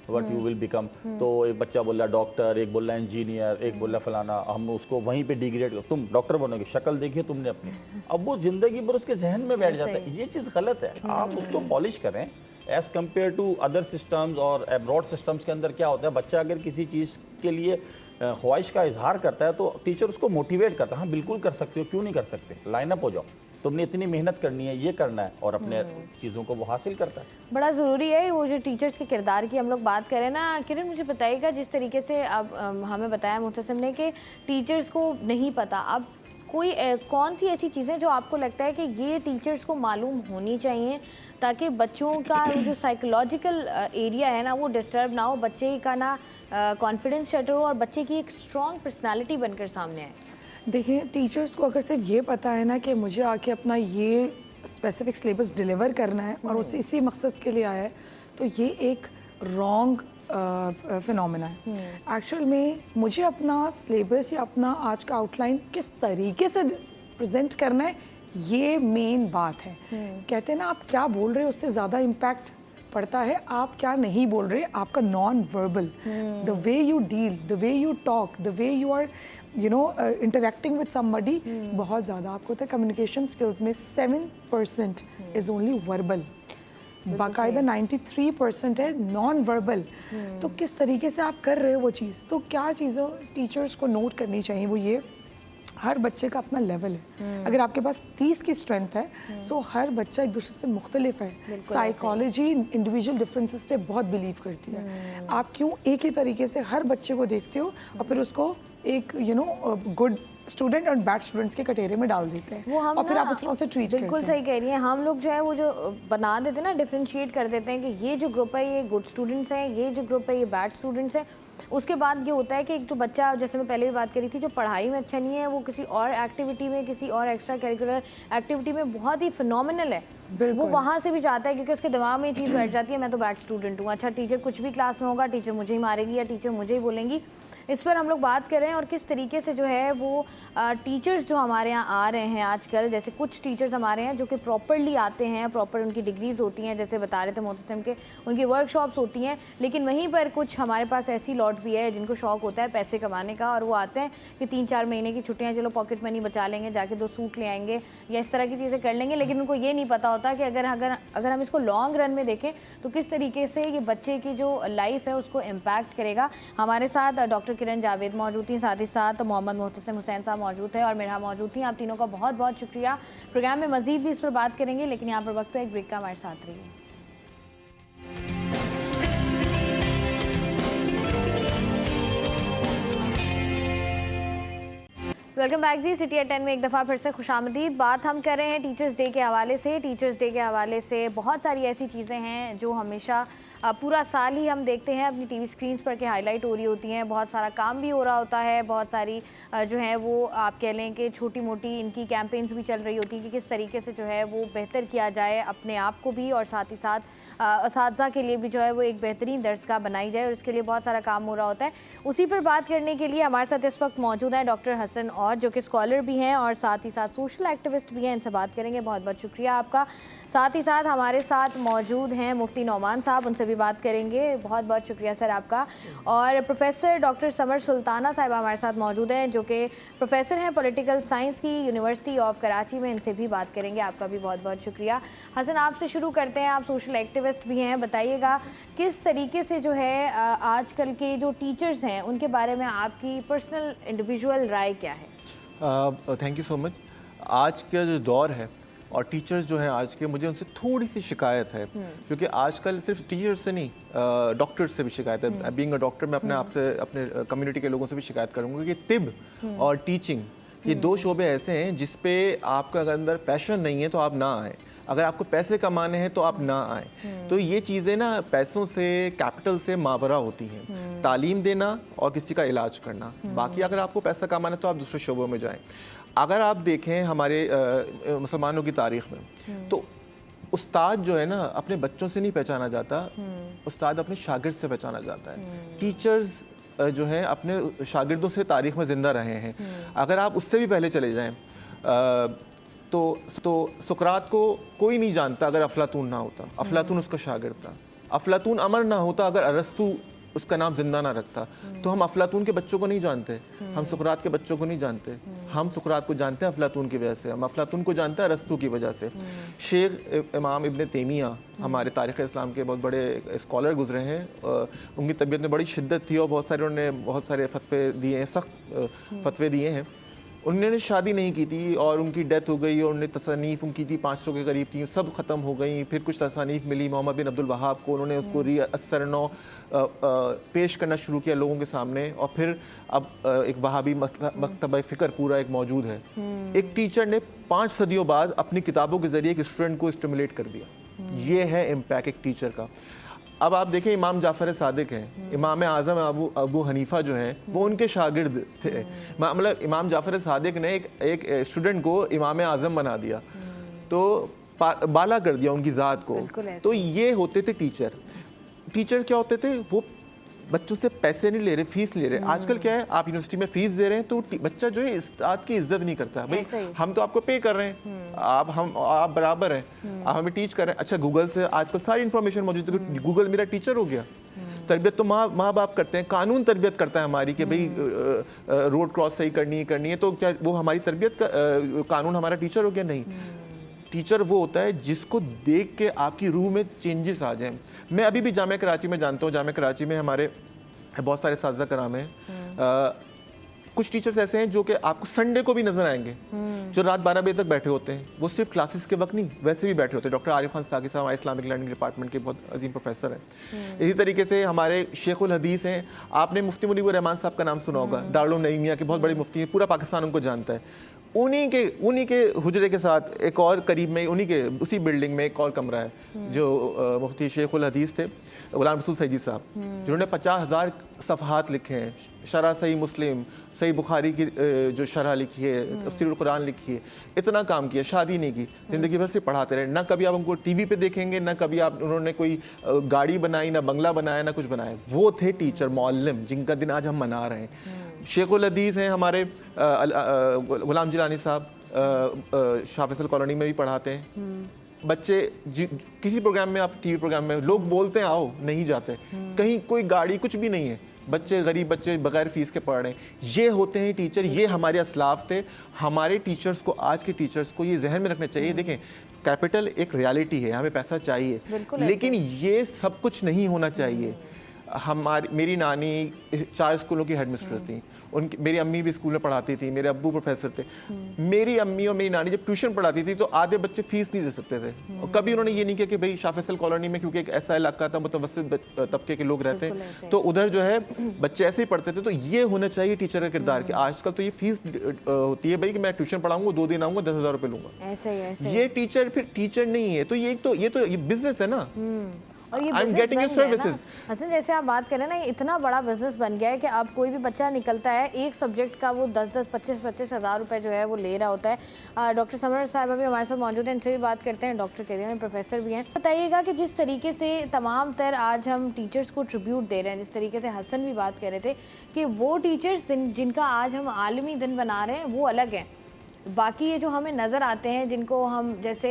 व्हाट यू विल बिकम, तो एक बच्चा बोल रहा है डॉक्टर, एक बोल रहा है इंजीनियर, एक बोल रहा है फलाना, हम उसको वहीं पे डिग्रेड, तुम डॉक्टर बनोगे, शक्ल देखिए तुमने अपनी, अब वो जिंदगी भर उसके जहन में बैठ जाता है। ये चीज़ गलत है, आप उसको पॉलिश करें as compare to other systems और अब्रॉड सिस्टम्स के अंदर क्या होता है, बच्चा अगर किसी चीज़ के लिए ख्वाहिश का इजहार करता है तो टीचर उसको मोटिवेट करता है, हाँ बिल्कुल कर सकते हो, क्यों नहीं कर सकते, लाइन अप हो जाओ, तुमने इतनी मेहनत करनी है, ये करना है, और अपने चीज़ों को वो हासिल करता है। बड़ा ज़रूरी है वो जो टीचर्स के किरदार की हम लोग बात करें ना। किरण, मुझे बताइएगा, जिस तरीके से अब हमें बताया मुहतसिम ने कि टीचर्स को नहीं पता, अब कोई कौन सी ऐसी चीज़ें जो आपको लगता है कि ये टीचर्स को मालूम होनी चाहिए ताकि बच्चों का जो साइकोलॉजिकल एरिया है ना वो डिस्टर्ब ना हो, बच्चे का ना कॉन्फिडेंस शटर हो और बच्चे की एक स्ट्रॉन्ग पर्सनालिटी बनकर सामने आए? देखिए, टीचर्स को अगर सिर्फ ये पता है ना कि मुझे आके अपना ये स्पेसिफिक सिलेबस डिलीवर करना है और उसे इसी मकसद के लिए आया है, तो ये एक रॉन्ग फिनोमेना है। एक्चुअल में मुझे अपना सिलेबस या अपना आज का आउटलाइन किस तरीके से प्रेजेंट करना है, ये मेन बात है। कहते हैं ना, आप क्या बोल रहे हो उससे ज़्यादा इम्पैक्ट पड़ता है आप क्या नहीं बोल रहे, आपका non verbal, the way you deal, the way you talk, the way you are interacting with somebody, बहुत ज़्यादा आपको होता है। कम्युनिकेशन स्किल्स में 7% इज़ ओनली वर्बल, बाकायदा 93% है नॉन वर्बल। तो किस तरीके से आप कर रहे हो वो चीज़, तो क्या चीज़ों टीचर्स को नोट करनी चाहिए, वो ये हर बच्चे का अपना लेवल है। अगर आपके पास 30 की स्ट्रेंथ है, सो हर बच्चा एक दूसरे से मुख्तलिफ है। साइकोलॉजी इंडिविजुअल डिफरेंसेस पे बहुत बिलीव करती है। आप क्यों एक ही तरीके से हर बच्चे को देखते हो और फिर उसको एक गुड स्टूडेंट और बैड स्टूडेंट्स के कटेरे में डाल देते हैं, वो हम और फिर आप उस तरह से ट्रीट करते हैं। बिल्कुल सही कह रही हैं। हम लोग जो है वो जो बना देते हैं ना, डिफ्रेंशिएट कर देते हैं कि ये जो ग्रुप है ये गुड स्टूडेंट्स हैं, ये जो ग्रुप है ये बैड स्टूडेंट्स हैं। उसके बाद ये होता है कि एक जो बच्चा, जैसे मैं पहले भी बात करी थी, जो पढ़ाई में अच्छा नहीं है, वो किसी और एक्टिविटी में, किसी और एक्स्ट्रा करिकुलर एक्टिविटी में बहुत ही फिनोमिनल है, वो वहाँ से भी जाता है क्योंकि उसके दिमाग में ये चीज़ बैठ जाती है, मैं तो बैड स्टूडेंट हूँ, अच्छा टीचर कुछ भी क्लास में होगा टीचर मुझे ही मारेगी या टीचर मुझे ही बोलेंगी। इस पर हम लोग बात करें और किस तरीके से जो है वो टीचर्स जो हमारे यहाँ आ रहे हैं आजकल, जैसे कुछ टीचर्स हमारे हैं जो कि प्रॉपरली आते हैं, प्रॉपर उनकी डिग्रीज़ होती हैं, जैसे बता रहे थे मोहतसिम के, उनकी वर्कशॉप्स होती हैं, लेकिन वहीं पर कुछ हमारे पास ऐसी लॉट भी है जिनको शौक होता है पैसे कमाने का, और वो आते हैं कि 3-4 महीने की छुट्टियाँ, चलो पॉकेट मनी बचा लेंगे, जाके 2 सूट ले आएंगे या इस तरह की चीज़ें कर लेंगे, लेकिन उनको ये नहीं पता होता कि अगर हम इसको लॉन्ग रन में देखें तो किस तरीके से ये बच्चे की जो लाइफ है उसको इम्पैक्ट करेगा। हमारे साथ डॉक्टर किरण जावेद मौजूद थी, साथ ही साथ मोहम्मद मुहतसिम हुसैन साहब मौजूद थे और मेरा मौजूद थी। आप तीनों का बहुत बहुत शुक्रिया। प्रोग्राम में मजीद भी इस पर बात करेंगे, लेकिन यहाँ पर वक्त तो एक ब्रेक का, हमारे साथ रहिए। Welcome back ji, city at 10 में एक दफ़ा फिर से खुशामदीद। बात हम कर रहे हैं टीचर्स डे के हवाले से। टीचर्स डे के हवाले से बहुत सारी ऐसी चीज़ें हैं जो हमेशा पूरा साल ही हम देखते हैं अपनी टीवी स्क्रीन्स पर के हाईलाइट हो रही होती हैं, बहुत सारा काम भी हो रहा होता है, बहुत सारी जो है वो आप कह लें कि छोटी मोटी इनकी कैंपेन्स भी चल रही होती हैं कि किस तरीके से जो है वो बेहतर किया जाए अपने आप को भी और साथ ही साथ असातिज़ा के लिए भी जो है वो एक बेहतरीन दर्सगाह बनाई जाए, और इसके लिए बहुत सारा काम हो रहा होता है। उसी पर बात करने के लिए हमारे साथ इस वक्त मौजूद हैं डॉक्टर हसन और जो कि स्कॉलर भी हैं और साथ ही साथ सोशल एक्टिविस्ट भी हैं। इनसे बात करेंगे। बहुत बहुत शुक्रिया आपका। साथ ही साथ हमारे साथ मौजूद हैं मुफ्ती नौमान साहब, उनसे भी बात करेंगे। बहुत बहुत शुक्रिया सर आपका। और प्रोफेसर डॉक्टर समर सुल्ताना साहब हमारे साथ मौजूद हैं जो कि प्रोफेसर हैं पॉलिटिकल साइंस की यूनिवर्सिटी ऑफ कराची में। इनसे भी बात करेंगे। आपका भी बहुत बहुत शुक्रिया। हसन, आपसे शुरू करते हैं। आप सोशल एक्टिविस्ट भी हैं, बताइएगा किस तरीके से जो है आजकल के जो टीचर्स हैं उनके बारे में आपकी पर्सनल इंडिविजुअल राय क्या है? Thank you so much. आज का जो दौर है और टीचर्स जो हैं आज के, मुझे उनसे थोड़ी सी शिकायत है, क्योंकि आजकल सिर्फ टीचर्स से नहीं, डॉक्टर्स से भी शिकायत है। बीइंग अ डॉक्टर मैं अपने आप से, अपने कम्युनिटी के लोगों से भी शिकायत करूँगा कि तिब और टीचिंग ये दो शोबे ऐसे हैं जिस पे आपका अगर अंदर पैशन नहीं है तो आप ना आए, अगर आपको पैसे कमाने हैं तो आप ना आए। तो ये चीज़ें ना पैसों से, कैपिटल से मावरा होती हैं। तालीम देना और किसी का इलाज करना, बाकी अगर आपको पैसा कमाना है तो आप दूसरे शोबों में जाएं। अगर आप देखें हमारे मुसलमानों की तारीख में, तो उस्ताद जो है ना अपने बच्चों से नहीं पहचाना जाता, उस्ताद अपने शागिर्द से पहचाना जाता है। टीचर्स जो हैं अपने शागिर्दों से तारीख में ज़िंदा रहे हैं। अगर आप उससे भी पहले चले जाएं तो सुकरात को कोई नहीं जानता अगर अफलातून ना होता, अफलातून उसका शागिर्द था। अफलातून अमर ना होता अगर अरस्तू उसका नाम जिंदा ना रखता। तो हम अफलातून के बच्चों को नहीं जानते, हम सुकरात के बच्चों को नहीं जानते। हम सुकरात को जानते हैं अफलातून की वजह से, हम अफलातून को जानते हैं अरस्तू की वजह से। शेख इमाम इब्न तैमिया हमारे तारीख़ इस्लाम के बहुत बड़े स्कॉलर गुजरे हैं। उनकी तबीयत में बड़ी शिद्दत थी और उन्होंने बहुत सारे फतवे दिए हैं, सख्त फतवे दिए हैं। उन्होंने शादी नहीं की थी और उनकी डेथ हो गई, और उन्होंने तसनीफ़ उनकी थी 500 के करीब थी, सब ख़त्म हो गई। फिर कुछ तसनीफ़ मिली मोहम्मद बिन अब्दुल वहाब को, उन्होंने उसको असरनो पेश करना शुरू किया लोगों के सामने। और फिर अब एक वहाबी मकतबा फ़िक्र पूरा एक मौजूद है। एक टीचर ने 5 सदियों बाद अपनी किताबों के ज़रिए एक स्टूडेंट को स्टिमुलेट कर दिया। ये है इम्पैक्ट एक टीचर का। अब आप देखें इमाम जाफ़र सादिक हैं, इमाम आज़म अबू हनीफ़ा जो हैं वो उनके शागिर्द थे। मतलब इमाम जाफ़र सादिक ने एक स्टूडेंट को इमाम आज़म बना दिया, तो बाला कर दिया उनकी ज़ात को। तो ये होते थे टीचर। टीचर क्या होते थे, वो बच्चों से पैसे नहीं ले रहे, फीस ले रहे। आजकल क्या है, आप यूनिवर्सिटी में फीस दे रहे हैं तो बच्चा जो है उस्ताद की इज्जत नहीं करता। भाई हम तो आपको पे कर रहे हैं, आप बराबर हैं, आप हमें टीच कर रहे हैं। अच्छा गूगल से आजकल सारी इन्फॉर्मेशन मौजूद है, गूगल मेरा टीचर हो गया। तरबियत तो माँ बाप करते हैं, कानून तरबियत करता है हमारी कि भाई रोड क्रॉस सही करनी है, तो क्या वो हमारी तरबियत का कानून हमारा टीचर हो गया? नहीं। टीचर वो होता है जिसको देख के आपकी रूह में चेंजेस आ जाएं। मैं अभी भी जामिया कराची में जानता हूँ, जामिया कराची में हमारे बहुत सारे साज़ा कराम हैं। कुछ टीचर्स ऐसे हैं जो कि आपको संडे को भी नजर आएंगे, जो रात 12 बजे तक बैठे होते हैं। वो सिर्फ क्लासेस के वक्त नहीं, वैसे भी बैठे होते हैं। डॉक्टर आरिफ खान साकी साहब इस्लामिक लर्निंग डिपार्टमेंट के बहुत अजीम प्रोफेसर हैं। इसी तरीके से हमारे शेखुल हदीस हैं, आपने मुफ्ती मुनीब रहमान साहब का नाम सुना होगा, दारुल नईमिया के बहुत बड़े मुफ्ती हैं, पूरा पाकिस्तान उनको जानता है। उन्हीं के हुजरे के साथ एक और करीब में, उन्हीं के उसी बिल्डिंग में एक और कमरा है जो मुफ्ती शेखुल हदीस थे, गुलाम रसूल सईदी साहब, जिन्होंने 50,000 सफ़हात लिखे हैं। शरह सही मुस्लिम, सही बुखारी की जो शरह लिखी है, तफसीरुल कुरान लिखी है, इतना काम किया, शादी नहीं की, ज़िंदगी भर से पढ़ाते रहे। ना कभी आप उनको टीवी पे देखेंगे, ना कभी आप उन्होंने कोई गाड़ी बनाई, ना बंगला बनाया, ना कुछ बनाया। वो थे टीचर, मौल्लिम, जिनका दिन आज हम मना रहे हैं। शेखुल हदीस हैं हमारे गुलाम जिलानी साहब, शाह फैसल कॉलोनी में भी पढ़ाते हैं। बच्चे किसी प्रोग्राम में, आप टीवी प्रोग्राम में, लोग बोलते हैं आओ, नहीं जाते, कहीं कोई गाड़ी कुछ भी नहीं है, बच्चे गरीब बच्चे बगैर फीस के पढ़ रहे हैं। ये होते हैं टीचर, ये हमारे असलाफ थे। हमारे टीचर्स को, आज के टीचर्स को ये जहन में रखना चाहिए। देखें, कैपिटल एक रियलिटी है, हमें पैसा चाहिए, लेकिन ये सब कुछ नहीं होना चाहिए। मेरी नानी 4 स्कूलों की हेड मिस्ट्रेस थी, उनकी, मेरी अम्मी भी स्कूल में पढ़ाती थी, मेरे अब्बू प्रोफेसर थे। मेरी अम्मी और मेरी नानी जब ट्यूशन पढ़ाती थी तो आधे बच्चे फीस नहीं दे सकते थे, और कभी उन्होंने ये नहीं किया कि भाई शाह फैसल कॉलोनी में, क्योंकि एक ऐसा इलाका था मुतवस्सित तबके के लोग रहते हैं, तो उधर जो है बच्चे ऐसे ही पढ़ते थे। तो ये होना चाहिए टीचर का किरदार कि आजकल तो ये फीस होती है भाई कि मैं ट्यूशन पढ़ाऊंगा, 2 दिन आऊंगा, 10,000 रुपये लूंगा। ये टीचर फिर टीचर नहीं है, तो ये बिजनेस है ना, और ये I'm getting your services। Hasan, जैसे आप बात करें ना, ये इतना बड़ा बिजनेस बन गया है कि अब कोई भी बच्चा निकलता है, एक सब्जेक्ट का वो 10-10, 25-25 हज़ार रुपये जो है वो ले रहा होता है। डॉक्टर समर साहब अभी हमारे साथ मौजूद हैं, इनसे भी बात करते हैं। डॉक्टर कहते हैं, प्रोफेसर भी हैं। बताइएगा कि जिस तरीके से तमाम तर आज हम टीचर्स को ट्रिब्यूट दे रहे हैं, जिस तरीके से हसन भी बात कर रहे थे कि वो टीचर्स जिनका आज हम आलमी दिन बना रहे हैं वो अलग हैं, बाकी ये जो हमें नज़र आते हैं जिनको हम, जैसे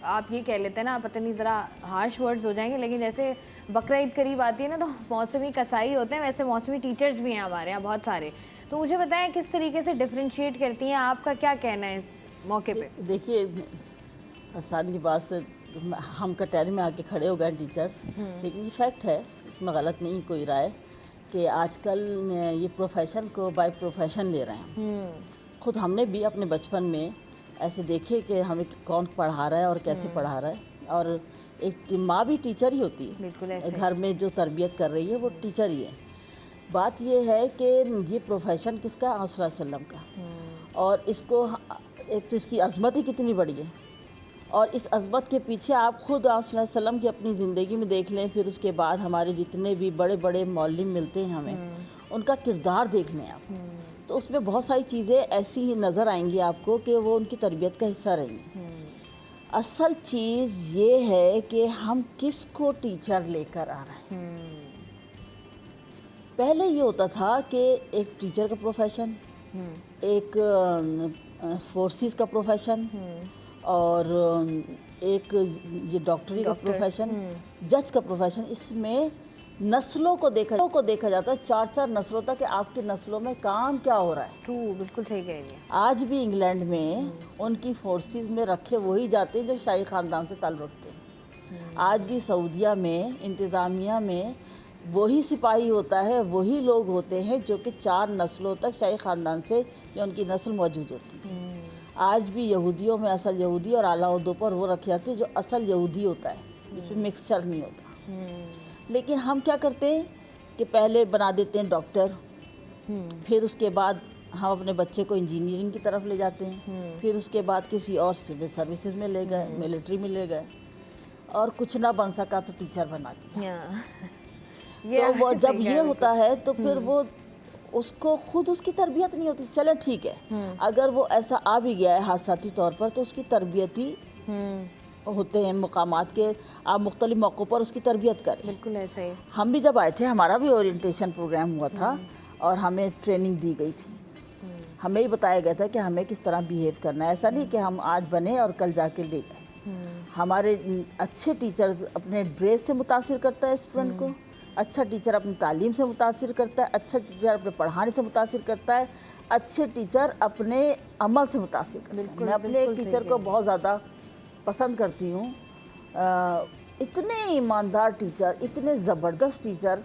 आप ये कह लेते हैं ना, पता नहीं ज़रा हार्श वर्ड्स हो जाएंगे, लेकिन जैसे बकरा ईद करीब आती है ना तो मौसमी कसाई होते हैं, वैसे मौसमी टीचर्स भी हैं हमारे यहाँ बहुत सारे। तो मुझे बताएं किस तरीके से डिफ्रेंशिएट करती हैं, आपका क्या कहना है इस मौके पे? देखिए, हसन की बात से हम कटहरे में आके खड़े हो गए टीचर्स, लेकिन ये फैक्ट है, इसमें गलत नहीं कोई राय, कि आजकल ये प्रोफेशन को बाय प्रोफेशन ले रहे हैं। खुद हमने भी अपने बचपन में ऐसे देखे कि हमें कौन पढ़ा रहा है और कैसे पढ़ा रहा है। और एक माँ भी टीचर ही होती है, बिल्कुल ऐसे। घर में जो तरबियत कर रही है वो टीचर ही है। बात ये है कि ये प्रोफेशन किसका, आसरा सल्लम का, और इसको एक तो इसकी अज़मत ही कितनी बड़ी है, और इस अज़मत के पीछे आप खुद आसरा सल्लम की अपनी ज़िंदगी में देख लें, फिर उसके बाद हमारे जितने भी बड़े बड़े मौलिम मिलते हैं हमें, उनका किरदार देख लें आप, तो उसमें बहुत सारी चीज़ें ऐसी ही नज़र आएंगी आपको कि वो उनकी तरबियत का हिस्सा रहेंगी। असल चीज़ ये है कि हम किसको टीचर लेकर आ रहे हैं। पहले ये होता था कि एक टीचर का प्रोफेशन, एक फोर्सेस का प्रोफेशन, और एक ये डॉक्टरी का प्रोफेशन, जज का प्रोफेशन। इसमें नस्लों को देखा जाता है, 4-4 नस्लों तक कि आपकी नस्लों में काम क्या हो रहा है। ट्रू, बिल्कुल सही कह रही है। आज भी इंग्लैंड में उनकी फोर्सेस में रखे वही जाते हैं जो शाही ख़ानदान से ताल्लुक़ रखते हैं। आज भी सऊदिया में इंतज़ामिया में वही सिपाही होता है, वही लोग होते हैं जो कि 4 नस्लों तक शाही ख़ानदान से या उनकी नस्ल मौजूद होती है। आज भी यहूदियों में असल यहूदी और आला उहदों पर वो रखे जाते हैं जो असल यहूदी होता है, जिसमें मिक्सचर नहीं होता। लेकिन हम क्या करते हैं कि पहले बना देते हैं डॉक्टर, फिर उसके बाद हम अपने बच्चे को इंजीनियरिंग की तरफ ले जाते हैं, फिर उसके बाद किसी और सिविल सर्विसेज में ले गए, मिलिट्री में ले गए, और कुछ ना बन सका तो टीचर बना दिया। तो वो जब ये होता है तो फिर वो उसको खुद उसकी तरबियत नहीं होती। चले ठीक है, अगर वो ऐसा आ भी गया है हादसाती तौर पर तो उसकी तरबियती होते हैं मकामात के, आप मुख्तलिफ मौक़ों पर उसकी तरबियत करें। बिल्कुल ऐसे ही। हम भी जब आए थे, हमारा भी ओरिएंटेशन प्रोग्राम हुआ था और हमें ट्रेनिंग दी गई थी। हमें ही बताया गया था कि हमें किस तरह बिहेव करना है। ऐसा नहीं कि हम आज बने और कल जाके ले गए। हमारे अच्छे टीचर अपने ड्रेस से मुतासिर करता है स्टूडेंट को, अच्छा टीचर अपनी तालीम से मुतासिर करता है, अच्छा टीचर अपने पढ़ाने से मुतासिर करता है, अच्छे टीचर अपने अमल से मुतासिर करते हैं। मैं अपने एक टीचर को बहुत ज़्यादा पसंद करती हूँ। इतने ईमानदार टीचर, इतने ज़बरदस्त टीचर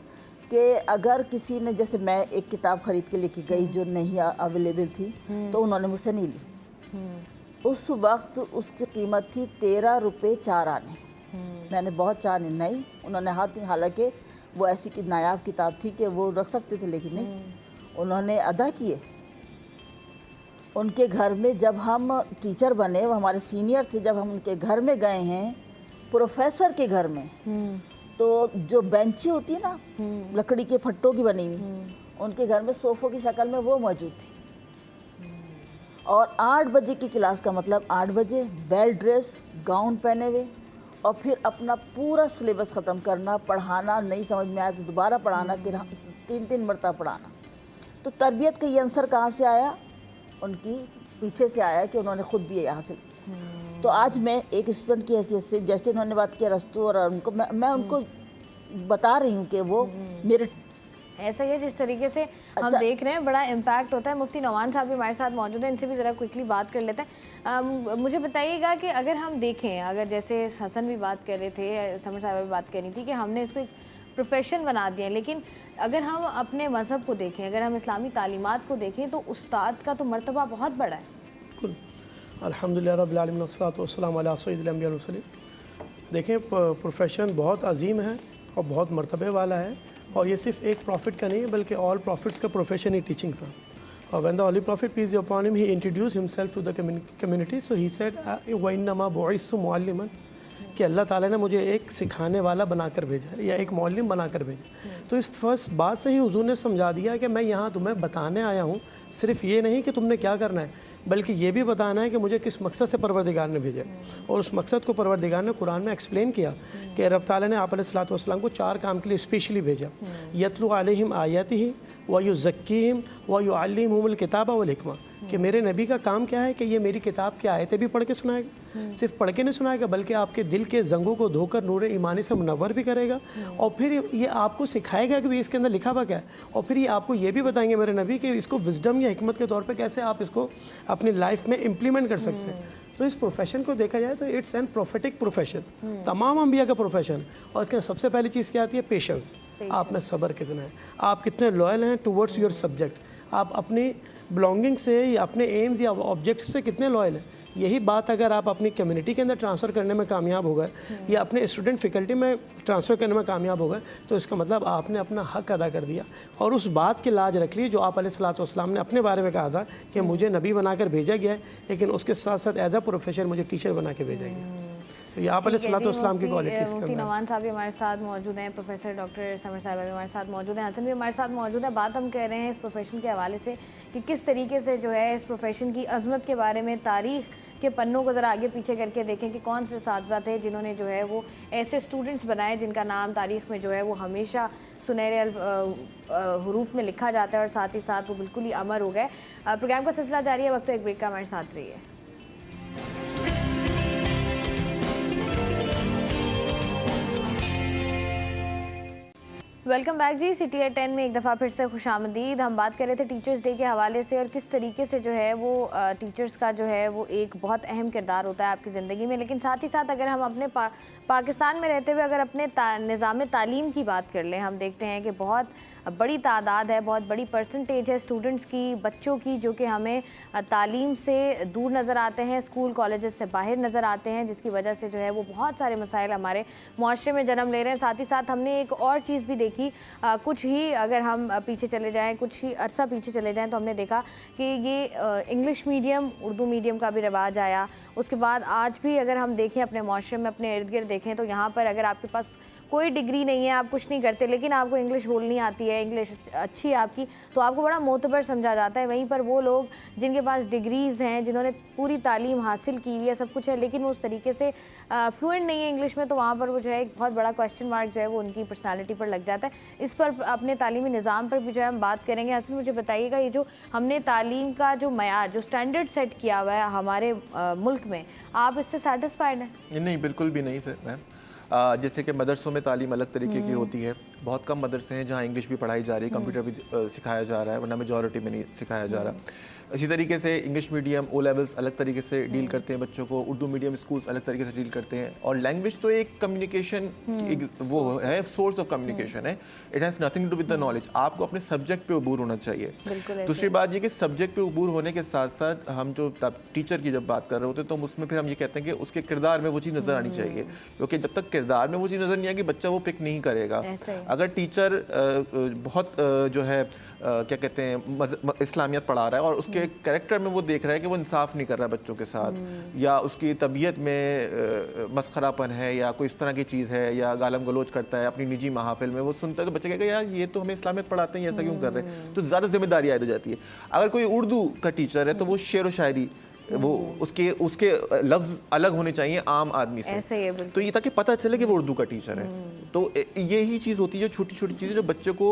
कि अगर किसी ने, जैसे मैं एक किताब ख़रीद के लेके गई जो नहीं अवेलेबल थी तो उन्होंने मुझसे नहीं ली। उस वक्त उसकी कीमत थी 13 रुपये 4 आने। मैंने बहुत 4 आने नहीं, उन्होंने हालांकि वो ऐसी की नायाब किताब थी कि वो रख सकते थे, लेकिन नहीं, उन्होंने अदा किए। उनके घर में जब हम टीचर बने, वो हमारे सीनियर थे, जब हम उनके घर में गए हैं, प्रोफेसर के घर में, तो जो बेंचें होती है ना लकड़ी के फट्टों की बनी हुई, उनके घर में सोफ़ों की शक्ल में वो मौजूद थी। और 8 बजे की क्लास का मतलब 8 बजे वेल ड्रेस, गाउन पहने हुए, और फिर अपना पूरा सिलेबस ख़त्म करना, पढ़ाना, नहीं समझ में आया तो दोबारा पढ़ाना, 3-3 मरतबा पढ़ाना। तो तरबियत का ये आंसर कहाँ से आया? उनकी पीछे से आया कि उन्होंने ख़ुद भी ये हासिल किया। तो आज मैं एक स्टूडेंट की हैसियत से, जैसे उन्होंने बात किया रस्तों और उनको, मैं उनको बता रही हूँ कि वो मेरे ऐसा ही है जिस तरीके से हम देख रहे हैं, बड़ा इम्पैक्ट होता है। मुफ्ती नौमान साहब भी हमारे साथ मौजूद हैं, इनसे भी ज़रा क्विकली बात कर लेते हैं। मुझे बताइएगा कि अगर हम देखें, अगर जैसे हसन भी बात कर रहे थे, समर साहब भी बात कर रही थी कि हमने इसको एक प्रोफेशन बना दिया, लेकिन अगर हम अपने मज़हब को देखें, अगर हम इस्लामी तालीमात को देखें, तो उस्ताद का तो मर्तबा बहुत बड़ा है। बिल्कुल, अल्हम्दुलिल्लाह रब्बिल आलमीन वस्सलातु वस्सलामु अला सय्यिदिल अंबिया वल मुरसलीन। देखें, प्रोफेशन बहुत अजीम है और बहुत मर्तबे वाला है, और ये सिर्फ एक प्रॉफिट का नहीं है बल्कि ऑल प्रॉफिट्स का प्रोफेशन ही टीचिंग था। और when the holy prophet peace be upon him, he introduce himself to the community, so he said व इन्नमा बुइस्तु मुअल्लिमन, कि अल्लाह ताला ने मुझे एक सिखाने वाला बनाकर भेजा है या एक मौलिम बनाकर भेजा। तो इस फर्स्ट बात से ही हुजूर ने समझा दिया कि मैं यहाँ तुम्हें बताने आया हूँ, सिर्फ ये नहीं कि तुमने क्या करना है, बल्कि ये भी बताना है कि मुझे किस मकसद से परवरदिगार ने भेजा। और उस मकसद को परवरदिगार ने कुरान में एक्सप्लेन किया कि रब ताला ने आप अलैहिस्सलातु वस्सलाम को 4 काम के लिए स्पेशली भेजा। यतलु अलैहिम आयातिही व युज़क्कीहिम व युअल्लिमुहुमुल किताबा वल हिकमा, कि मेरे नबी का काम क्या है कि ये मेरी किताब की आयतें भी पढ़ के सुनाएगा, सिर्फ पढ़ के नहीं सुनाएगा बल्कि आपके दिल के जंगों को धोकर नूर ईमानी से मुनव्वर भी करेगा, और फिर ये आपको सिखाएगा कि भी इसके अंदर लिखा हुआ क्या है, और फिर ये आपको ये भी बताएंगे मेरे नबी कि इसको विजडम या हिकमत के तौर पे कैसे आप इसको अपनी लाइफ में इम्प्लीमेंट कर सकते हैं। तो इस प्रोफेशन को देखा जाए तो इट्स एन प्रोफेटिक प्रोफेशन, तमाम अंबिया का प्रोफेशन। और इसके सबसे पहली चीज़ क्या आती है? पेशेंस। आप में सब्र कितना है, आप कितने लॉयल हैं टुवर्ड्स योर सब्जेक्ट, आप अपनी बिलोंगिंग से या अपने एम्स या ऑब्जेक्ट से कितने लॉयल हैं। यही बात अगर आप अपनी कम्युनिटी के अंदर ट्रांसफ़र करने में कामयाब हो गए या अपने स्टूडेंट फैकल्टी में ट्रांसफ़र करने में कामयाब हो गए, तो इसका मतलब आपने अपना हक अदा कर दिया और उस बात की लाज रख ली जो आप अलैहिस्सलाम ने अपने बारे में कहा था कि मुझे नबी बनाकर भेजा गया है, लेकिन उसके साथ साथ एज अ प्रोफेसर मुझे टीचर बना के भेजा गया। तो ये आप अलैहिस्सलाम की क्वालिटीज़ मुफ्ती नवान साहब भी हमारे साथ मौजूद हैं, प्रोफेसर डॉक्टर समर साहिबा भी हमारे साथ मौजूद हैं, हसन भी हमारे साथ मौजूद है। बात हम कह रहे हैं इस प्रोफेशन के हवाले से कि किस तरीके से जो है इस प्रोफेशन की अजमत के बारे में तारीख़ के पन्नों को ज़रा आगे पीछे करके देखें कि कौन से साथीज़ा थे जिन्होंने जो है वो ऐसे स्टूडेंट्स बनाए जिनका नाम तारीख़ में जो है वो हमेशा सुनहरे हरूफ में लिखा जाता है और साथ ही साथ वो बिल्कुल ही अमर हो गए। प्रोग्राम का सिलसिला जारी है, वक्त एक ब्रेक का, हमारे साथ रहिए। Welcome back ji. City at 10 में एक दफ़ा फिर से खुशामदीद। हम बात कर रहे थे टीचर्स डे के हवाले से और किस तरीके से जो है वो टीचर्स का जो है वो एक बहुत अहम किरदार होता है आपकी ज़िंदगी में। लेकिन साथ ही साथ अगर हम अपने पाकिस्तान में रहते हुए अगर अपने निज़ाम तालीम की बात कर लें, हम देखते हैं कि बहुत बड़ी तादाद है, बहुत बड़ी परसेंटेज है स्टूडेंट्स की, बच्चों की, जो कि हमें तालीम से दूर नज़र आते हैं, स्कूल कॉलेजेस से बाहर नज़र आते हैं, जिसकी वजह से जो है वो बहुत सारे मसाइल हमारे मुआशरे में जन्म ले रहे हैं। साथ ही साथ हमने एक और चीज़ भी देखी, कुछ ही अगर हम पीछे चले जाएं, कुछ ही अरसा पीछे चले जाएं, तो हमने देखा कि ये इंग्लिश मीडियम, उर्दू मीडियम का भी रिवाज आया। उसके बाद आज भी अगर हम देखें अपने मुआशरे में, अपने इर्द गिर्द देखें, तो यहाँ पर अगर आपके पास कोई डिग्री नहीं है, आप कुछ नहीं करते, लेकिन आपको इंग्लिश बोलनी आती है, इंग्लिश अच्छी है आपकी, तो आपको बड़ा मोतबर समझा जाता है। वहीं पर वो लोग जिनके पास डिग्रीज़ हैं, जिन्होंने पूरी तालीम हासिल की हुई है, सब कुछ है, लेकिन वो उस तरीके से फ्लुएंट नहीं है इंग्लिश में, तो वहाँ पर वो जो है एक बहुत बड़ा क्वेश्चन मार्क जो है वो उनकी पर्सनालिटी पर लग जाता है। इस पर अपने तालीमी निज़ाम पर भी जो है हम बात करेंगे। हसन, मुझे बताइएगा, ये जो हमने तालीम का जो मयार, जो स्टैंडर्ड सेट किया हुआ है हमारे मुल्क में, आप इससे सेटिस्फाइड हैं? नहीं, बिल्कुल भी नहीं सर मैम। जैसे कि मदरसों में तालीम अलग तरीके की होती है, बहुत कम मदरसे हैं जहाँ इंग्लिश भी पढ़ाई जा रही है, कंप्यूटर भी सिखाया जा रहा है, वरना मेजॉरिटी में नहीं सिखाया जा रहा। इसी तरीके से इंग्लिश मीडियम ओ लेवल्स अलग तरीके से डील करते हैं बच्चों को, उर्दू मीडियम स्कूल्स अलग तरीके से डील करते हैं। और लैंग्वेज तो एक कम्युनिकेशन वो है, सोर्स ऑफ कम्युनिकेशन है, it has nothing to with the knowledge. आपको अपने सब्जेक्ट पे अबूर होना चाहिए। दूसरी बात ये कि सब्जेक्ट पे अबूर होने के साथ साथ हम जो टीचर की जब बात कर रहे होते हैं, तो उसमें फिर हम ये कहते हैं कि उसके किरदार में वो चीज़ नज़र आनी चाहिए, क्योंकि जब तक किरदार में वो चीज़ नज़र नहीं आएगी बच्चा वो पिक नहीं करेगा। अगर टीचर बहुत जो है क्या कहते हैं इस्लामियत पढ़ा रहा है और उसके कैरेक्टर में वो देख रहा है कि वो इंसाफ नहीं कर रहा है बच्चों के साथ, या उसकी तबीयत में मस्खरापन है या कोई इस तरह की चीज़ है, या गालम गलोच करता है अपनी निजी महफिल में, वो सुनता है तो बच्चे कहेगा यार ये तो हमें इस्लामियत पढ़ाते हैं, ऐसा क्यों कर रहे हैं, तो ज़्यादा जिम्मेदारी आयद हो जाती है। अगर कोई उर्दू का टीचर है तो वो शेर व शायरी, वो उसके लफ्ज़ अलग होने चाहिए आम आदमी से, ऐसे ही है, तो ये ताकि पता चले कि वो उर्दू का टीचर है। तो यही चीज़ होती है, जो छोटी छोटी चीज़ें जो बच्चे को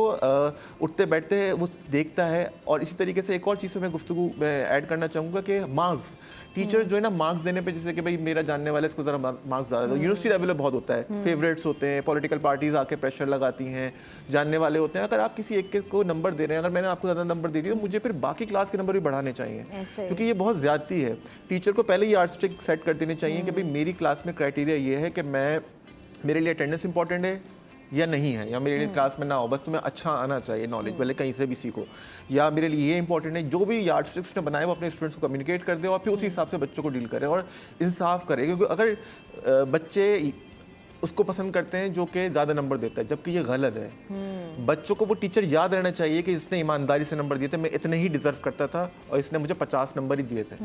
उठते बैठते हैं वो देखता है। और इसी तरीके से एक और चीज़ से मैं गुफ्तगू में ऐड करना चाहूँगा कि मार्क्स, टीचर जो है ना मार्क्स देने पे, जैसे कि भाई मेरा जानने वाला इसको ज़रा मार्क्स ज़्यादा, यूनिवर्सिटी लेवल में बहुत होता है, फेवरेट्स होते हैं, पॉलिटिकल पार्टीज आके प्रेशर लगाती हैं, जानने वाले होते हैं। अगर आप किसी एक को नंबर दे रहे हैं, अगर मैंने आपको ज़्यादा नंबर दे दिया तो मुझे फिर बाकी क्लास के नंबर भी बढ़ाने चाहिए, क्योंकि ये बहुत ज़्यादती है। टीचर को पहले ही यार्डस्टिक सेट कर देनी चाहिए कि भाई मेरी क्लास में क्राइटेरिया ये है कि मेरे लिए अटेंडेंस इंपॉर्टेंट है या नहीं है, या मेरे लिए क्लास में ना हो, बस तुम्हें अच्छा आना चाहिए नॉलेज, भले कहीं से भी सीखो, या मेरे लिए ये इंपॉर्टेंट है। जो भी यार्ड स्टिक्स ने बनाए वो अपने स्टूडेंट्स को कम्युनिकेट कर दे और फिर उसी हिसाब से बच्चों को डील करें और इंसाफ करें, क्योंकि अगर बच्चे उसको पसंद करते हैं जो कि ज़्यादा नंबर देता है, जबकि ये गलत है। बच्चों को वो टीचर याद रहना चाहिए कि इसने ईमानदारी से नंबर दिए थे, मैं इतने ही डिजर्व करता था और इसने मुझे 50 नंबर ही दिए थे,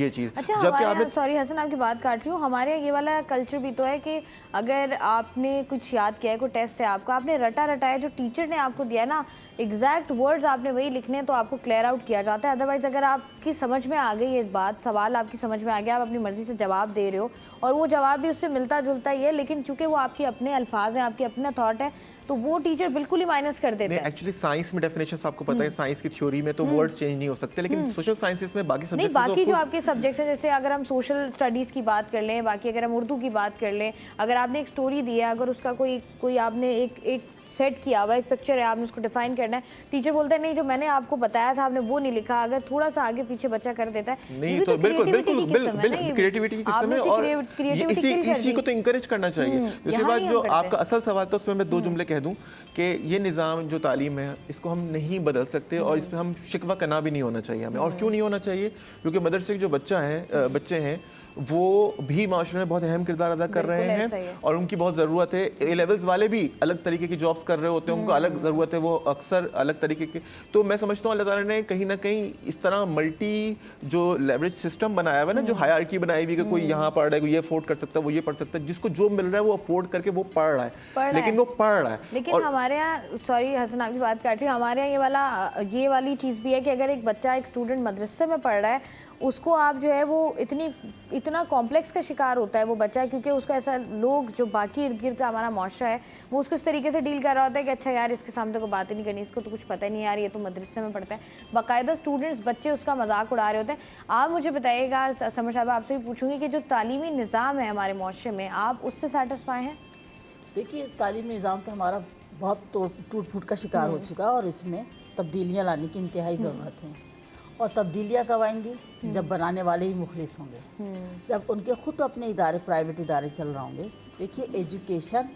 ये चीज़। अच्छा, हमारे सॉरी हसन आपकी बात काट रही हूँ, हमारे ये वाला कल्चर भी तो है कि अगर आपने कुछ याद किया है, कोई टेस्ट है आपका, आपने रटा है, जो टीचर ने आपको दिया है ना, एग्जैक्ट वर्ड्स आपने वही लिखने हैं, तो आपको क्लियर आउट किया जाता है। अदरवाइज़ अगर आपकी समझ में आ गई ये बात, सवाल आपकी समझ में आ गया, आप अपनी मर्ज़ी से जवाब दे रहे हो और वो जवाब भी उससे मिलता जुलता ही है, लेकिन चूँकि वो आपके अपने अल्फाज हैं, आपके अपना थॉट है, तो वो टीचर बिल्कुल ही माइनस कर देते हैं। एक्चुअली साइंस में डेफिनेशंस आपको पता है, साइंस की थ्योरी में तो वर्ड्स चेंज नहीं हो सकते, लेकिन सोशल साइंसेस में बाकी सब्जेक्ट्स, बाकी जो आपके सब्जेक्ट्स हैं, जैसे अगर हम सोशल स्टडीज़ की बात कर लें, बाकी अगर हम उर्दू की बात कर लें, अगर आपने एक स्टोरी दी है, अगर उसका कोई आपने एक सेट किया हुआ, एक पिक्चर है, आपने उसको डिफाइन करना है, टीचर बोलते हैं नहीं जो मैंने आपको बताया था आपने वो नहीं लिखा, अगर थोड़ा सा आगे पीछे बच्चा कर देता है, नहीं तो बिल्कुल क्रिएटिविटी की किस्म है, और इसी को तो इंकरेज करना चाहिए। दूसरी यहाँ बात नहीं जो हम करते। आपका असल सवाल था उसमें मैं 2 जुमले कह दूं कि ये निज़ाम जो तालीम है इसको हम नहीं बदल सकते और इस पर हम शिकवा करना भी नहीं होना चाहिए हमें। और क्यों नहीं होना चाहिए? क्योंकि मदरसे के जो बच्चे हैं वो भी माशरे में बहुत अहम किरदार अदा कर रहे बिल्कुल ऐसा ही हैं है। और उनकी बहुत ज़रूरत है। ए लेवल्स वाले भी अलग तरीके की जॉब्स कर रहे होते हैं, उनको अलग ज़रूरत है, वो अक्सर अलग तरीके के। तो मैं समझता हूँ अल्लाह ताला ने कहीं ना कहीं इस तरह मल्टी जो लेवरेज सिस्टम बनाया हुआ है ना, जो हायरार्की बनाई हुई है कि कोई यहाँ पढ़ रहा है, कोई ये अफोर्ड कर सकता है, वो ये पढ़ सकता है, जिसको जो मिल रहा है वो अफोर्ड करके वो पढ़ रहा है, लेकिन वो पढ़ रहा है। लेकिन हमारे यहाँ, सॉरी हसन आपकी बात काट रही हूँ, हमारे यहाँ ये वाली चीज़ भी है कि अगर एक बच्चा, एक स्टूडेंट मदरसे में पढ़ रहा है, उसको आप जो है वो इतना कॉम्प्लेक्स का शिकार होता है वो बच्चा, क्योंकि उसका ऐसा लोग जो बाकी इर्द गिर्द का हमारा माशरा है वो उसको इस तरीके से डील कर रहा होता है कि अच्छा यार इसके सामने तो कोई बात ही नहीं करनी, इसको तो कुछ पता ही नहीं यार, ये तो मदरसे में पढ़ता है। बाकायदा स्टूडेंट्स, बच्चे उसका मजाक उड़ा रहे होते हैं। आप मुझे बताइएगा समर साहब, आपसे भी पूछूंगी कि जो तालीमी निज़ाम है हमारे माशरे में, आप उससे सेटिस्फाई हैं? देखिए, तालीमी निज़ाम तो हमारा बहुत टूट फूट का शिकार हो चुका है और इसमें तब्दीलियाँ लाने की इंतहाई ज़रूरत है। और तब्दीलियाँ कब आएंगी? जब बनाने वाले ही मुखलिस होंगे, जब उनके खुद अपने इदारे, प्राइवेट इदारे चल रहे होंगे। देखिए, एजुकेशन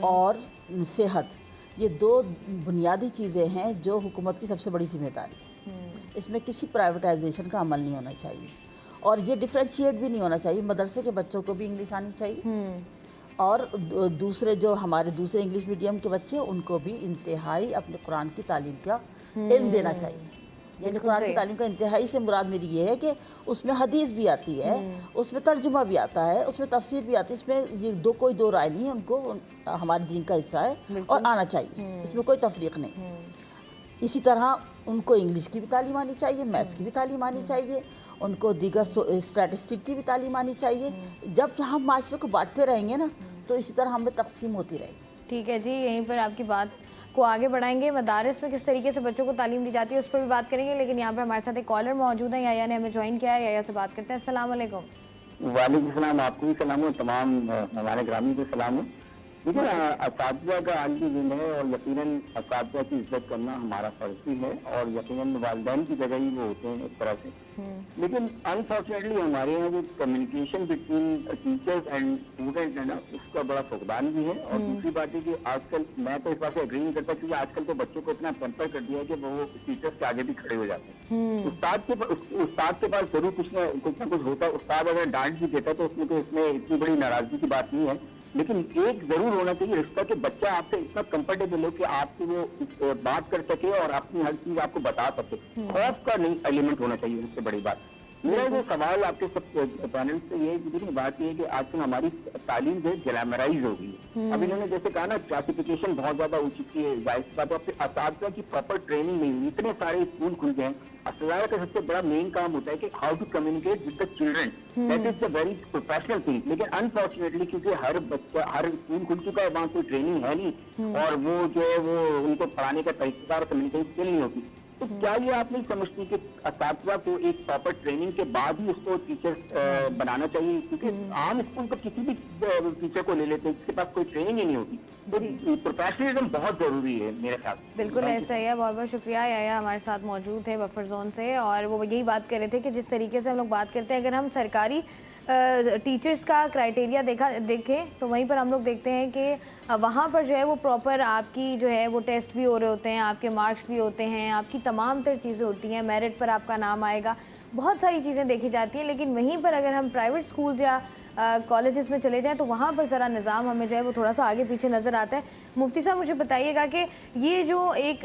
और सेहत, ये 2 बुनियादी चीज़ें हैं जो हुकूमत की सबसे बड़ी जिम्मेदारी। इसमें किसी प्राइवेटाइजेशन का अमल नहीं होना चाहिए और ये डिफ्रेंशिएट भी नहीं होना चाहिए। मदरसे के बच्चों को भी इंग्लिश आनी चाहिए और दूसरे जो हमारे दूसरे इंग्लिश मीडियम के बच्चे हैं उनको भी इंतहाई अपने कुरान की तालीम का इल्म देना चाहिए। यानी कुरान की तालीम का इंतहाई से मुराद मेरी ये है कि उसमें हदीस भी आती है, उसमें तर्जुमा भी आता है, उसमें तफसीर भी आती है। इसमें ये कोई दो राय नहीं है, उनको हमारे दीन का हिस्सा है और आना चाहिए, इसमें कोई तफरीक नहीं। इसी तरह उनको इंग्लिश की भी तालीम आनी चाहिए, मैथ्स की भी तालीम आनी चाहिए, उनको दीगर स्टैटिस्टिक की भी तालीम आनी चाहिए। जब हम माशरे को बांटते रहेंगे ना तो इसी तरह हमें तकसीम होती रहेगी। ठीक है जी, यहीं पर आपकी बात को आगे बढ़ाएंगे। मदारिस में किस तरीके से बच्चों को तालीम दी जाती है उस पर भी बात करेंगे, लेकिन यहाँ पर हमारे साथ एक कॉलर मौजूद है, याया ने हमें ज्वाइन किया है। याया से बात करते हैं। अस्सलाम वालेकुम। वालेकुम सलाम, आपको भी सलाम हो, तमाम हमारे ग्रामीण को सलाम हो। देखिए, असातिज़ा का आज भी दिन है और यकीनन असातिज़ा की इज्जत करना हमारा फर्ज भी है और यकीनन वालिदैन की जगह ही वो होते हैं एक तरह से। लेकिन अनफॉर्चुनेटली हमारे यहाँ जो communication between teachers and students है ना, उसका बड़ा फुकदान भी है। और दूसरी बात है कि आजकल, मैं तो इस बात से एग्री नहीं करता, क्योंकि आजकल तो बच्चों को इतना पैम्पर कर दिया है कि वो टीचर्स के आगे भी खड़े हो जाते हैं। उस्ताद के पास जरूर कुछ ना कुछ होता है। उस्ताद अगर डांट भी देता तो उसमें इतनी बड़ी नाराजगी की बात नहीं है, लेकिन एक जरूर होना चाहिए रिश्ता कि बच्चा आपसे इतना कंफर्टेबल हो कि आपसे वो बात कर सके और अपनी हर चीज आपको बता सके। खौफ का नहीं एलिमेंट होना चाहिए, उससे बड़ी बात। मेरा जो सवाल आपके सब पैनल से ये है, बात ये है कि आजकल हमारी तालीम जो है ग्लैमराइज हो गई है। अब इन्होंने जैसे कहा ना, क्लासिफिकेशन बहुत ज्यादा हो चुकी है, जाहिर बात है असातिज़ा की प्रॉपर ट्रेनिंग नहीं हुई। इतने सारे स्कूल खुल गए हैं। असातिज़ा का सबसे बड़ा मेन काम होता है कि how to communicate with the children, that is the very professional thing. लेकिन अनफॉर्चुनेटली क्योंकि हर बच्चा, हर स्कूल खुल चुका है, वहाँ कोई ट्रेनिंग है नहीं और वो जो है वो उनको पढ़ाने का तरीका और कम्युनिकेशन स्किल नहीं होती। तो क्या ये आप नहीं समझती कि असातिज़ा को एक प्रॉपर ट्रेनिंग के बाद ही उसको टीचर बनाना चाहिए? क्योंकि आम स्कूल पर किसी भी टीचर को ले लेते हैं जिसके पास कोई ट्रेनिंग ही नहीं होती। तो प्रोफेशनलिज्म बहुत जरूरी है मेरे ख्याल से। बिल्कुल ऐसा ही है। बहुत बहुत शुक्रिया। याया हमारे साथ मौजूद थे बफर जोन से और वो यही बात कर रहे थे कि जिस तरीके से हम लोग बात करते हैं, अगर हम सरकारी टीचर्स का क्राइटेरिया देखें तो वहीं पर हम लोग देखते हैं कि वहाँ पर जो है वो प्रॉपर आपकी जो है वो टेस्ट भी हो रहे होते हैं, आपके मार्क्स भी होते हैं, आपकी तमाम तर चीज़ें होती हैं, मेरिट पर आपका नाम आएगा, बहुत सारी चीज़ें देखी जाती हैं। लेकिन वहीं पर अगर हम प्राइवेट स्कूल्स या कॉलेजेस में चले जाएं तो वहाँ पर ज़रा निज़ाम हमें जो है वो थोड़ा सा आगे पीछे नज़र आता है। मुफ्ती साहब, मुझे बताइएगा कि ये जो एक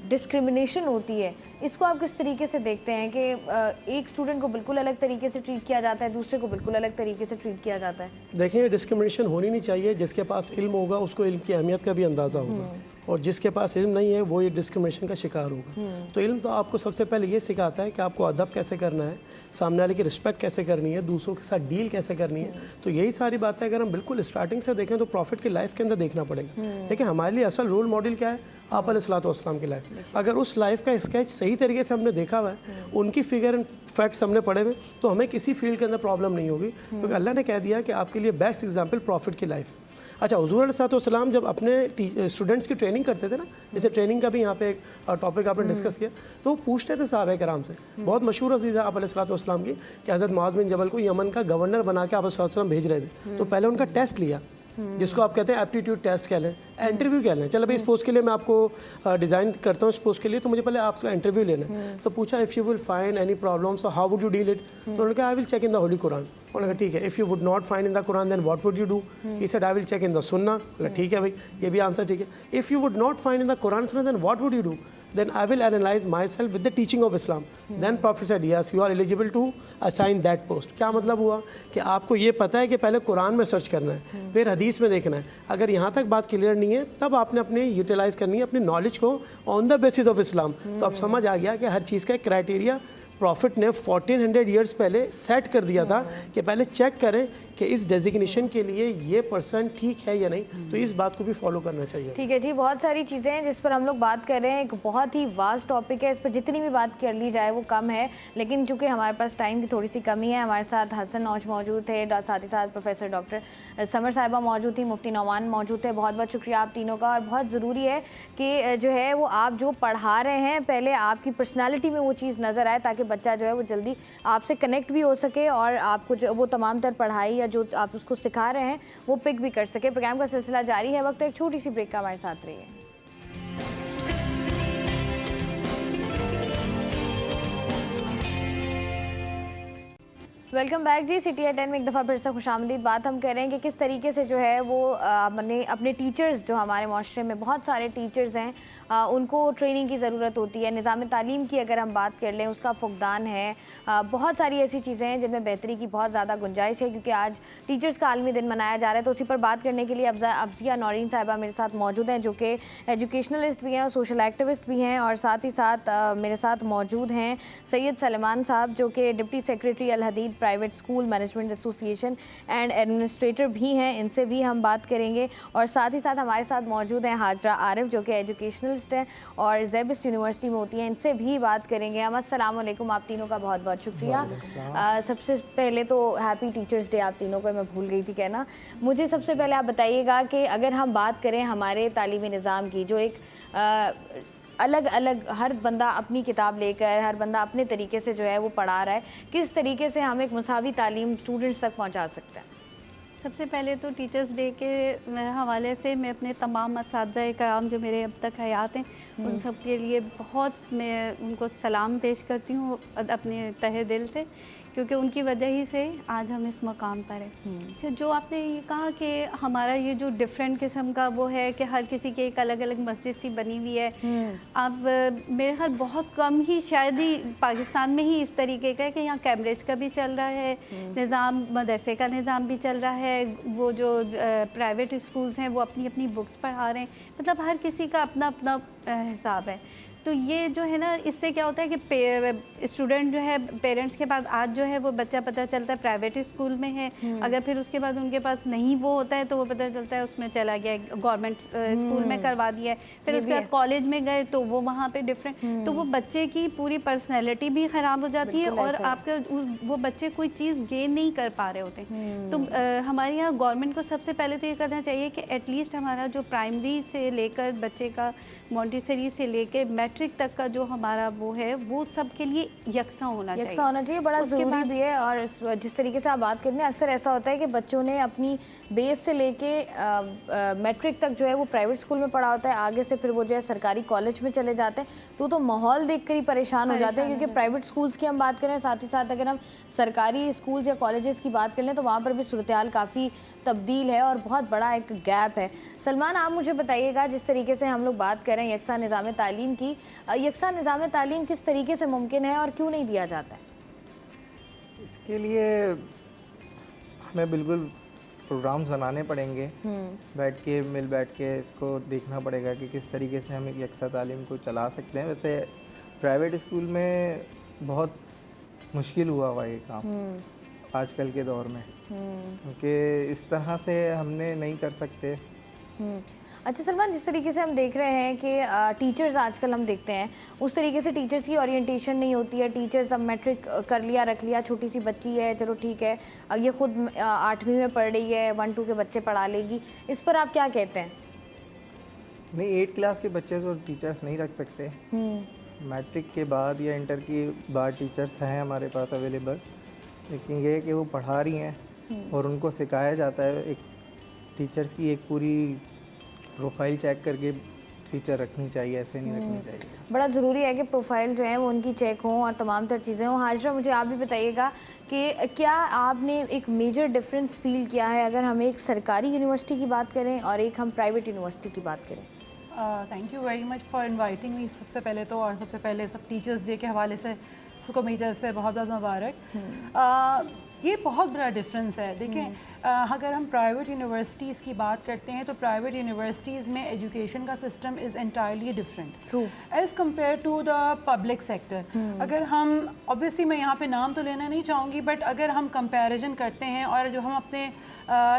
डिस्क्रिमिनेशन होती है, इसको आप किस तरीके से देखते हैं कि एक स्टूडेंट को बिल्कुल अलग तरीके से ट्रीट किया जाता है, दूसरे को बिल्कुल अलग तरीके से ट्रीट किया जाता है? देखिए, डिस्क्रिमिनेशन होनी नहीं चाहिए। जिसके पास इल्म होगा उसको इल्म की अहमियत का भी अंदाज़ा होगा और जिसके पास इल्म नहीं है वो ये डिस्क्रिमिनेशन का शिकार होगा। तो इल्म तो आपको सबसे पहले ये सिखाता है कि आपको अदब कैसे करना है, सामने वाले की रिस्पेक्ट कैसे करनी है, दूसरों के साथ डील कैसे करनी है। तो यही सारी बातें अगर हम बिल्कुल स्टार्टिंग से देखें तो प्रॉफिट की लाइफ के अंदर देखना पड़ेगा। देखिए, हमारे लिए असल रोल मॉडल क्या है? आप अलैहिस्सलाम की लाइफ। अगर उस लाइफ का स्केच सही तरीके से हमने देखा हुआ है, उनकी फिगर एंड फैक्ट्स हमने पढ़े हुए, तो हमें किसी फील्ड के अंदर प्रॉब्लम नहीं होगी, क्योंकि अल्लाह ने कह दिया कि आपके लिए बेस्ट एग्जाम्पल प्रॉफिट की लाइफ है। अच्छा, हुज़ूर अलैहिस्सलाम जब अपने स्टूडेंट्स की ट्रेनिंग करते थे ना, जैसे ट्रेनिंग का भी यहाँ पे एक टॉपिक आपने डिस्कस किया, तो वो पूछते थे सहाबा कराम से। बहुत मशहूर हदीस है आप अलैहिस्सलाम की कि हज़रत मुआज़ बिन जबल को यमन का गवर्नर बना के आप अलैहिस्सलाम भेज रहे थे, तो पहले उनका टेस्ट लिया जिसको आप कहते हैं एप्टीट्यूड टेस्ट कह लें, इंटरव्यू कह लें। चलो भाई इस पोस्ट के लिए मैं आपको डिज़ाइन करता हूँ इस पोस्ट के लिए, तो मुझे पहले आपका इंटरव्यू लेना है। तो पूछा if you will find any problems how would you deal it, तो उन्होंने कहा I will check in the holy Quran. उन्होंने कहा ठीक है, if you would not find in the Quran then what would you do, he said I will check in the Sunnah. ठीक है भाई, ये भी आंसर ठीक है। If you would not find in the Quran Sunnah then what would you do, then I will analyze myself with the teaching of Islam. Then Prophet said, yes, you are eligible to assign that post. क्या मतलब हुआ कि आपको ये पता है कि पहले कुरान में सर्च करना है, फिर हदीस में देखना है। अगर यहाँ तक बात क्लियर नहीं है तब आपने अपने यूटिलाइज करनी है अपनी नॉलेज को on the basis of Islam. तो अब समझ आ गया कि हर चीज़ का एक क्राइटेरिया प्रॉफिट ने 1400 ईयर्स पहले सेट कर दिया था कि पहले चेक करें कि इस डेजिग्नेशन के लिए ये पर्सन ठीक है या नहीं। तो इस बात को भी फॉलो करना चाहिए। ठीक है जी, बहुत सारी चीज़ें हैं जिस पर हम लोग बात कर रहे हैं। एक बहुत ही वास्ट टॉपिक है, इस पर जितनी भी बात कर ली जाए वो कम है, लेकिन चूंकि हमारे पास टाइम की थोड़ी सी कमी है, हमारे साथ हसन नौज मौजूद थे, साथ ही साथ प्रोफेसर डॉक्टर समर साहिबा मौजूद थी, मुफ्ती नौमान मौजूद थे। बहुत बहुत शुक्रिया आप तीनों का। और बहुत ज़रूरी है कि जो है वो आप जो पढ़ा रहे हैं पहले आपकी पर्सनैलिटी में वो चीज़ नज़र आए, ताकि बच्चा जो है वो जल्दी आपसे कनेक्ट भी हो सके और आपको जो वो तमाम तर पढ़ाई या जो आप उसको सिखा रहे हैं वो पिक भी कर सके। प्रोग्राम का सिलसिला जारी है, वक्त एक छोटी सी ब्रेक का, हमारे साथ रहिए। Welcome back ji. City at 10 में एक दफ़ा फिर से खुशामदीद। बात हम कह रहे हैं कि किस तरीके से जो है वो अपने टीचर्स, जो हमारे माशरे में बहुत सारे टीचर्स हैं, उनको ट्रेनिंग की ज़रूरत होती है। निज़ाम तालीम की अगर हम बात कर लें, उसका फुकदान है। बहुत सारी ऐसी चीज़ें हैं जिनमें बेहतरी की बहुत ज़्यादा गुंजाइश है, क्योंकि आज टीचर्स का आलमी दिन मनाया जा रहा है। तो उसी पर बात करने के लिए अफजिया नौरीन साहिबा मेरे साथ मौजूद हैं, जो कि एजुकेशनलिस्ट भी हैं और सोशल एक्टिविस्ट भी हैं। और साथ ही साथ मेरे साथ मौजूद हैं सैयद सलेमान साहब, जो कि deputy secretary Al Hadeed private school management association and administrator भी हैं, इनसे भी हम बात करेंगे। और साथ ही साथ हमारे साथ मौजूद हैं हाजरा आरिफ, जो कि एजुकेशनलिस्ट हैं और ज़ेबिस्ट यूनिवर्सिटी में होती हैं, इनसे भी बात करेंगे हम। अस्सलाम वालेकुम, आप तीनों का बहुत बहुत शुक्रिया। सबसे पहले तो हैप्पी टीचर्स डे आप तीनों को, मैं भूल गई थी कहना। मुझे सबसे पहले आप बताइएगा कि अगर हम बात करें हमारे तालीमी निज़ाम की, जो एक अलग अलग हर बंदा अपनी किताब लेकर, हर बंदा अपने तरीके से जो है वो पढ़ा रहा है, किस तरीके से हम एक मुसावी तालीम स्टूडेंट्स तक पहुंचा सकते हैं? सबसे पहले तो टीचर्स डे के हवाले से मैं अपने तमाम असातिज़ा कराम जो मेरे अब तक हयात हैं उन सब के लिए बहुत मैं उनको सलाम पेश करती हूँ अपने तहे दिल से, क्योंकि उनकी वजह ही से आज हम इस मकाम पर हैं। अच्छा, जो आपने ये कहा कि हमारा ये जो डिफरेंट किस्म का वो है कि हर किसी के एक अलग अलग मस्जिद सी बनी हुई है। अब मेरे ख्याल बहुत कम ही शायद ही पाकिस्तान में ही इस तरीके का है कि यहाँ कैम्ब्रिज का भी चल रहा है निज़ाम, मदरसे का निज़ाम भी चल रहा है, वो जो प्राइवेट स्कूल्स हैं वो अपनी अपनी बुक्स पढ़ा रहे हैं, मतलब हर किसी का अपना अपना हिसाब है। तो ये जो है ना, इससे क्या होता है कि स्टूडेंट जो है पेरेंट्स के पास आज जो है वो बच्चा पता चलता है प्राइवेट स्कूल में है, अगर फिर उसके बाद उनके पास नहीं वो होता है तो वो पता चलता है उसमें चला गया गवर्नमेंट स्कूल में करवा दिया है, फिर उसके बाद कॉलेज में गए तो वो वहाँ पे डिफरेंट, तो वो बच्चे की पूरी पर्सनैलिटी भी ख़राब हो जाती है और आपका वो बच्चे कोई चीज़ गेन नहीं कर पा रहे होते। तो हमारे यहाँ गवर्नमेंट को सबसे पहले तो ये करना चाहिए कि एटलीस्ट हमारा जो प्राइमरी से लेकर बच्चे का मॉन्टेसरी से लेकर मैट्रिक तक का जो हमारा वो है वो सबके लिए यकसा होना चाहिए, बड़ा ज़रूरी भी है। और जिस तरीके से आप बात कर रहे हैं, अक्सर ऐसा होता है कि बच्चों ने अपनी बेस से लेके मैट्रिक तक जो है वो प्राइवेट स्कूल में पढ़ा होता है, आगे से फिर वो जो है सरकारी कॉलेज में चले जाते हैं, तो माहौल देख कर ही परेशान हो जाते हैं, क्योंकि प्राइवेट स्कूल्स की हम बात करें, साथ ही साथ अगर हम सरकारी स्कूल या कॉलेजेस की बात कर लें तो वहाँ पर भी सूरत हाल काफ़ी तब्दील है और बहुत बड़ा एक गैप है। सलमान, आप मुझे बताइएगा, जिस तरीके से हम लोग बात करें यकसा निज़ाम तालीम की, यकसा निज़ाम तालीम किस तरीके से मुमकिन है और क्यों नहीं दिया जाता है? इसके लिए हमें बिल्कुल प्रोग्राम्स बनाने पड़ेंगे, बैठ के इसको देखना पड़ेगा कि किस तरीके से हम एक यकसा तालीम को चला सकते हैं। वैसे प्राइवेट स्कूल में बहुत मुश्किल हुआ ये काम आजकल के दौर में, क्योंकि इस तरह से हमने नहीं कर सकते। अच्छा सलमान, जिस तरीके से हम देख रहे हैं कि टीचर्स आजकल हम देखते हैं उस तरीके से टीचर्स की ओरिएंटेशन नहीं होती है। टीचर्स अब मैट्रिक कर लिया, रख लिया, छोटी सी बच्ची है, चलो ठीक है, ये खुद 8वीं में पढ़ रही है, 1-2 के बच्चे पढ़ा लेगी, इस पर आप क्या कहते हैं? नहीं, 8 क्लास के बच्चे तो टीचर्स नहीं रख सकते। मैट्रिक के बाद या इंटर के बाद टीचर्स हैं हमारे पास अवेलेबल, लेकिन ये कि वो पढ़ा रही हैं और उनको सिखाया जाता है एक टीचर्स की एक पूरी प्रोफाइल चेक करके टीचर रखनी चाहिए, ऐसे नहीं रखनी चाहिए। बड़ा ज़रूरी है कि प्रोफाइल जो है वो उनकी चेक हों और तमाम तर चीज़ें हों। हाजरा, मुझे आप भी बताइएगा कि क्या आपने एक मेजर डिफरेंस फील किया है अगर हम एक सरकारी यूनिवर्सिटी की बात करें और एक हम प्राइवेट यूनिवर्सिटी की बात करें? Thank you very much for inviting me सबसे पहले तो, और सबसे पहले सब टीचर्स डे के हवाले से सबको मेरी तरफ से बहुत बहुत मुबारक। ये बहुत बड़ा डिफरेंस है। देखें, अगर हम प्राइवेट यूनिवर्सिटीज़ की बात करते हैं तो प्राइवेट यूनिवर्सिटीज़ में एजुकेशन का system is entirely different true as compare to the public sector. अगर हम, ऑब्वियसली मैं यहाँ पे नाम तो लेना नहीं चाहूँगी, बट अगर हम कंपैरिजन करते हैं और जो हम अपने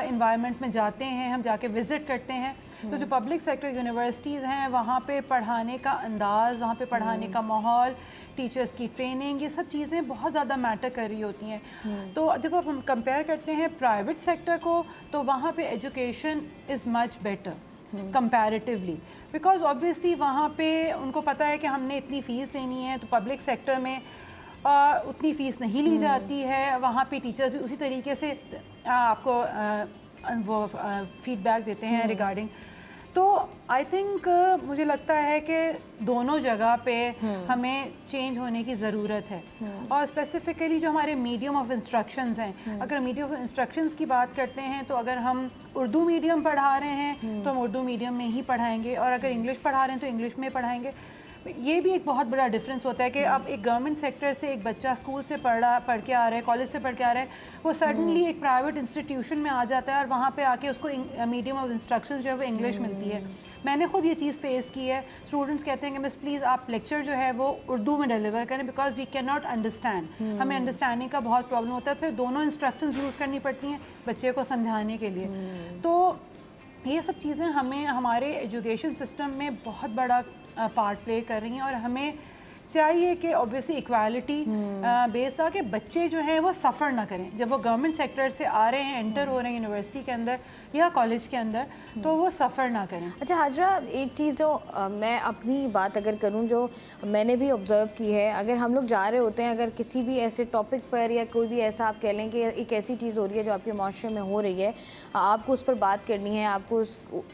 इन्वायरमेंट में जाते हैं, हम जाके विज़िट करते हैं, तो जो पब्लिक सेक्टर यूनिवर्सिटीज़ हैं वहाँ पे पढ़ाने का अंदाज़, वहाँ पे पढ़ाने का माहौल, टीचर्स की ट्रेनिंग, ये सब चीज़ें बहुत ज़्यादा मैटर कर रही होती हैं। तो जब हम कंपेयर करते हैं प्राइवेट सेक्टर को, तो वहाँ पे education is much better comparatively, because obviously वहाँ पे उनको पता है कि हमने इतनी फ़ीस लेनी है। तो पब्लिक सेक्टर में उतनी फ़ीस नहीं ली जाती है, वहाँ पे टीचर्स भी उसी तरीके से आपको वो फीडबैक देते हैं रिगार्डिंग। तो आई थिंक मुझे लगता है कि दोनों जगह पे हमें चेंज होने की ज़रूरत है। और स्पेसिफ़िकली जो हमारे मीडियम ऑफ इंस्ट्रक्शंस हैं, अगर मीडियम ऑफ इंस्ट्रक्शंस की बात करते हैं तो अगर हम उर्दू मीडियम पढ़ा रहे हैं तो हम उर्दू मीडियम में ही पढ़ाएंगे, और अगर इंग्लिश पढ़ा रहे हैं तो इंग्लिश में पढ़ाएंगे। ये भी एक बहुत बड़ा डिफरेंस होता है कि अब एक गवर्नमेंट सेक्टर से एक बच्चा स्कूल से पढ़ के आ रहा है, कॉलेज से पढ़ के आ रहा है, वो सडनली एक प्राइवेट इंस्टीट्यूशन में आ जाता है और वहाँ पे आके उसको मीडियम ऑफ इंस्ट्रक्शन जो है वो इंग्लिश मिलती है। मैंने खुद ये चीज़ फेस की है। स्टूडेंट्स कहते हैं कि मिस प्लीज़ आप लेक्चर जो है वो उर्दू में डिलीवर करें, because we can not understand, हमें अंडरस्टैंडिंग का बहुत प्रॉब्लम होता है। फिर दोनों इंस्ट्रक्शंस यूज़ करनी पड़ती हैं बच्चे को समझाने के लिए। तो ये सब चीज़ें हमें हमारे एजुकेशन सिस्टम में बहुत बड़ा पार्ट प्ले कर रही हैं, और हमें चाहिए कि ऑब्वियसली इक्वालिटी बेस्ड था कि बच्चे जो हैं वो सफ़र ना करें। जब वो गवर्नमेंट सेक्टर से आ रहे हैं, एंटर हो रहे हैं यूनिवर्सिटी के अंदर या कॉलेज के अंदर, तो वो सफ़र ना करें। अच्छा हाजरा, एक चीज़ जो मैं अपनी बात अगर करूं, जो मैंने भी ऑब्ज़र्व की है, अगर हम लोग जा रहे होते हैं, अगर किसी भी ऐसे टॉपिक पर या कोई भी ऐसा आप कह लें कि एक ऐसी चीज़ हो रही है जो आपके माशरे में हो रही है, आपको उस पर बात करनी है, आपको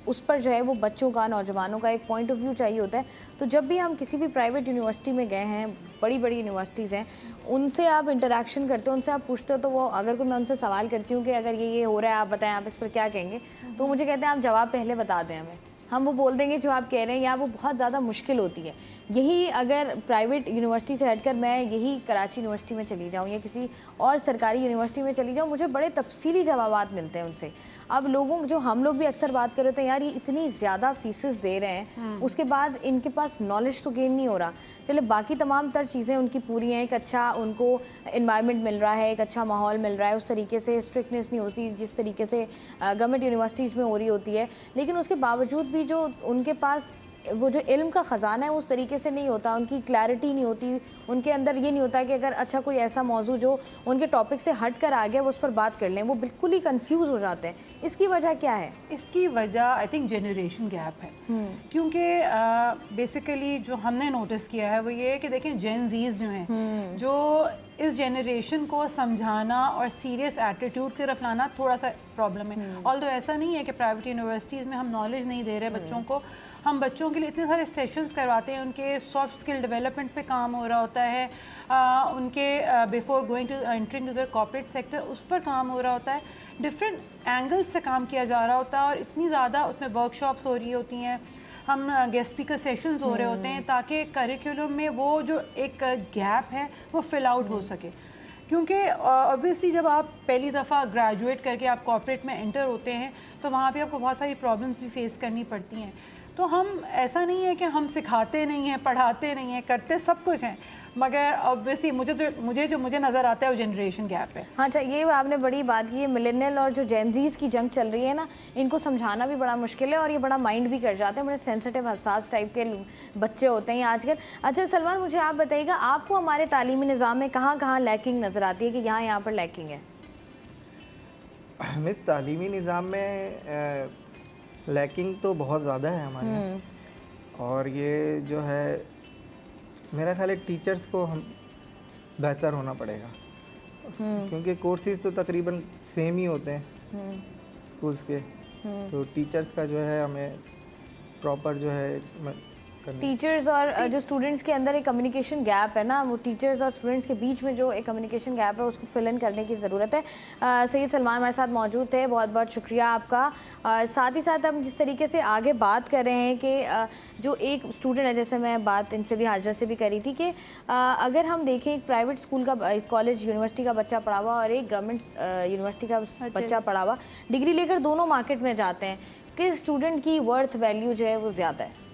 उस पर जो है वो बच्चों का, नौजवानों का एक पॉइंट ऑफ व्यू चाहिए होता है। तो जब भी हम किसी भी प्राइवेट यूनिवर्सिटी में गए हैं, बड़ी बड़ी यूनिवर्सिटीज़ हैं, उनसे आप इंटरेक्शन करते हो, उनसे आप पूछते हो, तो वो अगर कोई, मैं उनसे सवाल करती हूँ कि अगर ये हो रहा है आप बताएं, आप इस पर क्या कहेंगे, तो मुझे कहते हैं आप जवाब पहले बता दें हमें, हम वो बोल देंगे जो आप कह रहे हैं, या वो बहुत ज़्यादा मुश्किल होती है। यही अगर प्राइवेट यूनिवर्सिटी से हटकर मैं यही कराची यूनिवर्सिटी में चली जाऊँ या किसी और सरकारी यूनिवर्सिटी में चली जाऊँ, मुझे बड़े तफसीली जवाबात मिलते हैं उनसे। अब लोगों जो हम लोग भी अक्सर बात कर रहे होते हैं, यार ये इतनी ज़्यादा फीसेस दे रहे हैं, उसके बाद इनके पास नॉलेज तो गेन नहीं हो रहा। चले बाकी तमाम तर चीज़ें उनकी पूरी हैं, एक अच्छा उनको इन्वायरमेंट मिल रहा है, एक अच्छा माहौल मिल रहा है, उस तरीके से स्ट्रिक्टनेस नहीं होती जिस तरीके से गवर्नमेंट यूनिवर्सिटीज़ में हो रही होती है, लेकिन उसके बावजूद भी जो उनके पास वो जो इल्म का ख़जाना है उस तरीके से नहीं होता, उनकी क्लैरिटी नहीं होती, उनके अंदर ये नहीं होता कि अगर अच्छा कोई ऐसा मौजू जो उनके टॉपिक से हट कर आ गया वो उस पर बात कर लें, वो बिल्कुल ही कंफ्यूज हो जाते हैं। इसकी वजह क्या है? इसकी वजह आई थिंक जनरेशन गैप है, क्योंकि बेसिकली जो हमने नोटिस किया है वो ये है कि देखें जेन ज़ीज़ जो हैं, जो इस जनरेशन को समझाना और सीरियस एटीट्यूड की तरफ लाना थोड़ा सा प्रॉब्लम है। ऑल्दो ऐसा नहीं है कि प्राइवेट यूनिवर्सिटीज़ में हम नॉलेज नहीं दे रहे बच्चों को, हम बच्चों के लिए इतने सारे सेशंस करवाते हैं, उनके सॉफ्ट स्किल डेवलपमेंट पे काम हो रहा होता है, उनके before going to entering to the corporate sector उस पर काम हो रहा होता है, डिफरेंट एंगल्स से काम किया जा रहा होता है, और इतनी ज़्यादा उसमें वर्कशॉप्स हो रही होती हैं, हम गेस्ट स्पीकर सेशंस हो रहे होते हैं, ताकि करिकुलम में वो जो एक गैप है वो फिल आउट हो सके। क्योंकि ऑब्वियसली जब आप पहली दफ़ा ग्रेजुएट करके आप कॉर्पोरेट में एंटर होते हैं तो वहाँ पे आपको बहुत सारी प्रॉब्लम्स भी फेस करनी पड़ती हैं। तो हम, ऐसा नहीं है कि हम सिखाते नहीं हैं, पढ़ाते नहीं हैं, करते सब कुछ हैं, मगर ऑब्वियसली मुझे नज़र आता है वो जनरेशन गैप है। हाँ, अच्छा, ये आपने बड़ी बात की है। मिलेनियल और जो जेनजीज़ की जंग चल रही है ना, इनको समझाना भी बड़ा मुश्किल है, और ये बड़ा माइंड भी कर जाते हैं, बड़े सेंसिटिव हसास टाइप के बच्चे होते हैं आजकल। अच्छा सलमान, मुझे आप बताइएगा, आपको हमारे तालीमी निज़ाम में कहाँ कहाँ लैकिंग नज़र आती है कि यहाँ पर लैकिंग है? मिस, तालीमी निज़ाम में लैकिंग तो बहुत ज़्यादा है हमारे यहाँ, और ये जो है मेरा ख्याल है टीचर्स को हम बेहतर होना पड़ेगा, क्योंकि कोर्सेज़ तो तकरीबन सेम ही होते हैं स्कूल्स के, तो टीचर्स का जो है हमें प्रॉपर जो है टीचर्स और जो स्टूडेंट्स के अंदर एक कम्युनिकेशन गैप है ना, वो टीचर्स और स्टूडेंट्स के बीच में जो एक कम्युनिकेशन गैप है उसको फिल इन करने की ज़रूरत है। सैयद सलमान हमारे साथ मौजूद थे, बहुत बहुत शुक्रिया आपका। साथ ही साथ हम जिस तरीके से आगे बात कर रहे हैं कि जो एक स्टूडेंट है, जैसे मैं बात इनसे भी हाजरा से भी करी थी कि अगर हम देखें एक प्राइवेट स्कूल का कॉलेज यूनिवर्सिटी का बच्चा पढ़ा हुआ और एक गवर्नमेंट यूनिवर्सिटी का बच्चा पढ़ा हुआ, डिग्री लेकर दोनों मार्केट में जाते हैं, कि स्टूडेंट की वर्थ वैल्यू जो है वो ज़्यादा है?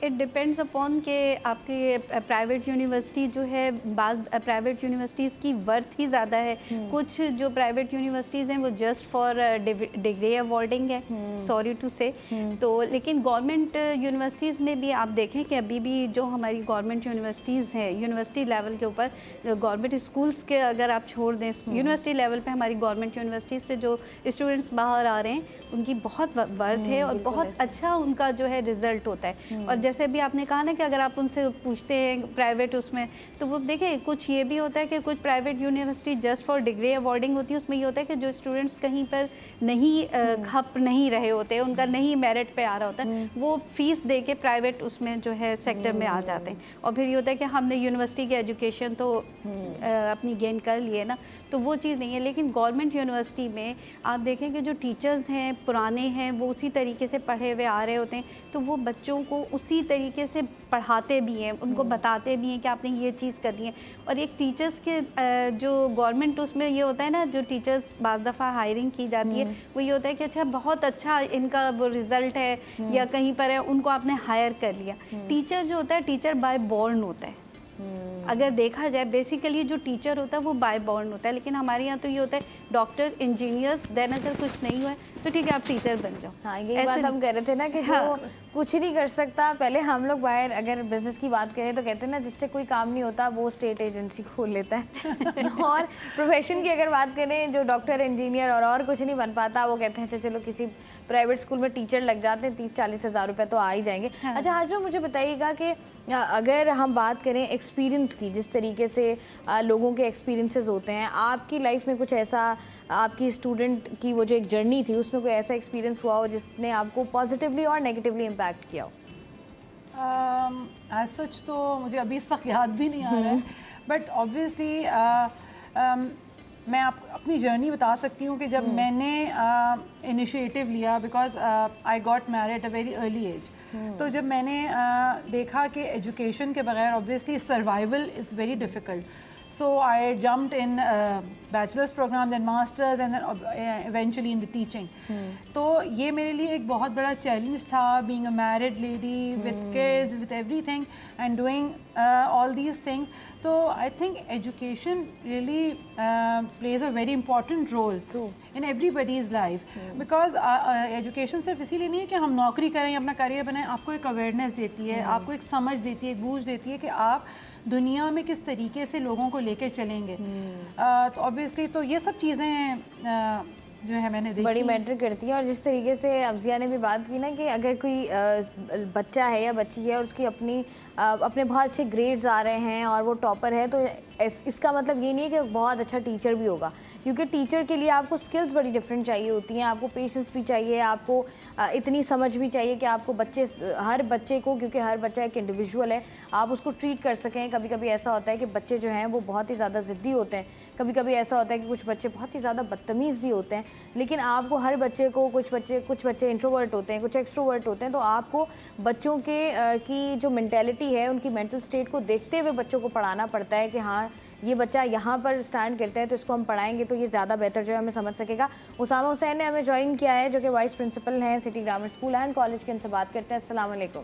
इट डिपेंड्स अपॉन के आपकी प्राइवेट यूनिवर्सिटी जो है, बाद प्राइवेट यूनिवर्सिटीज़ की वर्थ ही ज़्यादा है। कुछ जो प्राइवेट यूनिवर्सिटीज़ हैं वो जस्ट फॉर डिग्री अवॉर्डिंग है, सॉरी टू से। तो लेकिन गवर्नमेंट यूनिवर्सिटीज़ में भी आप देखें कि अभी भी जो हमारी गवर्नमेंट यूनिवर्सिटीज़ हैं, यूनिवर्सिटी लेवल के ऊपर गवर्नमेंट स्कूल्स के अगर आप छोड़ दें, यूनिवर्सिटी लेवल पे हमारी गवर्नमेंट यूनिवर्सिटीज़ से जो स्टूडेंट्स बाहर आ रहे हैं उनकी बहुत वर्थ है और बहुत अच्छा उनका जो है रिज़ल्ट होता है। और जैसे भी आपने कहा ना कि अगर आप उनसे पूछते हैं प्राइवेट उसमें, तो वो देखिए कुछ ये भी होता है कि कुछ private university just for degree awarding होती है, उसमें ये होता है कि जो स्टूडेंट्स कहीं पर नहीं खप नहीं रहे होते, उनका नहीं मेरिट पे आ रहा होता है, वो फीस दे के प्राइवेट उसमें जो है सेक्टर में आ जाते हैं। और फिर ये होता है कि हमने यूनिवर्सिटी की एजुकेशन तो अपनी गेन कर लिए ना, तो वो चीज़ नहीं है। लेकिन गवर्नमेंट यूनिवर्सिटी में आप देखें कि जो टीचर्स हैं पुराने हैं, वो उसी तरीके से पढ़े हुए आ रहे होते हैं, तो वो बच्चों को उसी तरीके से पढ़ाते भी हैं, उनको बताते भी हैं कि आपने ये चीज़ करनी है। और एक टीचर्स के जो गवर्नमेंट उसमें ये होता है ना, जो टीचर्स बाज़ दफ़ा हायरिंग की जाती है, वो ये होता है कि अच्छा बहुत अच्छा इनका वो रिज़ल्ट है या कहीं पर है, उनको आपने हायर कर लिया। टीचर जो होता है, टीचर बाय बॉर्न होता है। अगर देखा जाए बेसिकली जो टीचर होता है वो बाय बॉर्न होता है, लेकिन हमारे यहाँ तो ये होता है डॉक्टर, इंजीनियर्स, देन अगर कुछ नहीं हुआ है तो ठीक है आप टीचर बन जाओ। हाँ, ये बात हम कह रहे थे ना कि जो कुछ नहीं कर सकता, पहले हम लोग बाहर अगर बिजनेस की बात करें तो कहते हैं ना जिससे कोई काम नहीं होता वो स्टेट एजेंसी खोल लेता है और प्रोफेशन की अगर बात करें, जो डॉक्टर, इंजीनियर और कुछ नहीं बन पाता, वो कहते हैं चलो किसी प्राइवेट स्कूल में टीचर लग जाते हैं, 30-40 हज़ार रुपये तो आ ही जाएंगे। अच्छा हाजरा, मुझे बताइएगा कि अगर हम बात करें एक्सपीरियंस की, जिस तरीके से लोगों के एक्सपीरियंसेस होते हैं, आपकी लाइफ में कुछ ऐसा, आपकी स्टूडेंट की वो जो एक जर्नी थी उसमें कोई ऐसा एक्सपीरियंस हुआ हो जिसने आपको पॉजिटिवली और नेगेटिवली इम्पैक्ट किया हो? एज सच तो मुझे अभी इस वक्त याद भी नहीं आ रहा है, बट ऑब्वियसली मैं आप अपनी जर्नी बता सकती हूँ कि जब मैंने इनिशिएटिव लिया, because I got married at a very early age, तो जब मैंने देखा कि एजुकेशन के बगैर obviously survival is very difficult, so I jumped in bachelor's program, then master's, and then eventually in the teaching. तो ये मेरे लिए एक बहुत बड़ा चैलेंज था, being a married lady with kids, with everything, and doing all these things. So I think education really plays a very important role in everybody's life, because education सिर्फ इसीलिए नहीं है कि हम नौकरी करें, अपना करियर बनाएं, आपको एक अवेयरनेस देती है, आपको एक समझ देती है, एक बूझ देती है कि आप दुनिया में किस तरीके से लोगों को लेकर चलेंगे। तो ऑब्वियसली तो ये सब चीज़ें जो है मैंने देखी, बड़ी मैटर करती है। और जिस तरीके से अफजिया ने भी बात की ना कि अगर कोई बच्चा है या बच्ची है और उसकी अपने बहुत अच्छे ग्रेड्स आ रहे हैं और वो टॉपर है, तो इसका मतलब ये नहीं है कि बहुत अच्छा टीचर भी होगा, क्योंकि टीचर के लिए आपको स्किल्स बड़ी डिफरेंट चाहिए होती हैं, आपको पेशेंस भी चाहिए, आपको इतनी समझ भी चाहिए कि आपको हर बच्चे को, क्योंकि हर बच्चा एक इंडिविजुअल है, आप उसको ट्रीट कर सकें। कभी कभी ऐसा होता है कि बच्चे जो हैं वो बहुत ही ज़्यादा ज़िद्दी होते हैं, कभी कभी ऐसा होता है कि कुछ बच्चे बहुत ही ज़्यादा बदतमीज़ भी होते हैं, लेकिन आपको हर बच्चे को, कुछ बच्चे इंट्रोवर्ट होते हैं, कुछ एक्सट्रोवर्ट होते हैं, तो आपको बच्चों की जो मेंटेलिटी है, उनकी मेंटल स्टेट को देखते हुए बच्चों को पढ़ाना पड़ता है कि हाँ ये बच्चा यहाँ पर स्टैंड करता है तो इसको हम पढ़ाएंगे तो ये ज़्यादा बेहतर जो है हमें समझ सकेगा। उसामा हुसैन ने हमें ज्वाइन किया है, जो कि वाइस प्रिंसिपल हैं city grammar school and college के, इनसे बात करते हैं। अस्सलाम वालेकुम।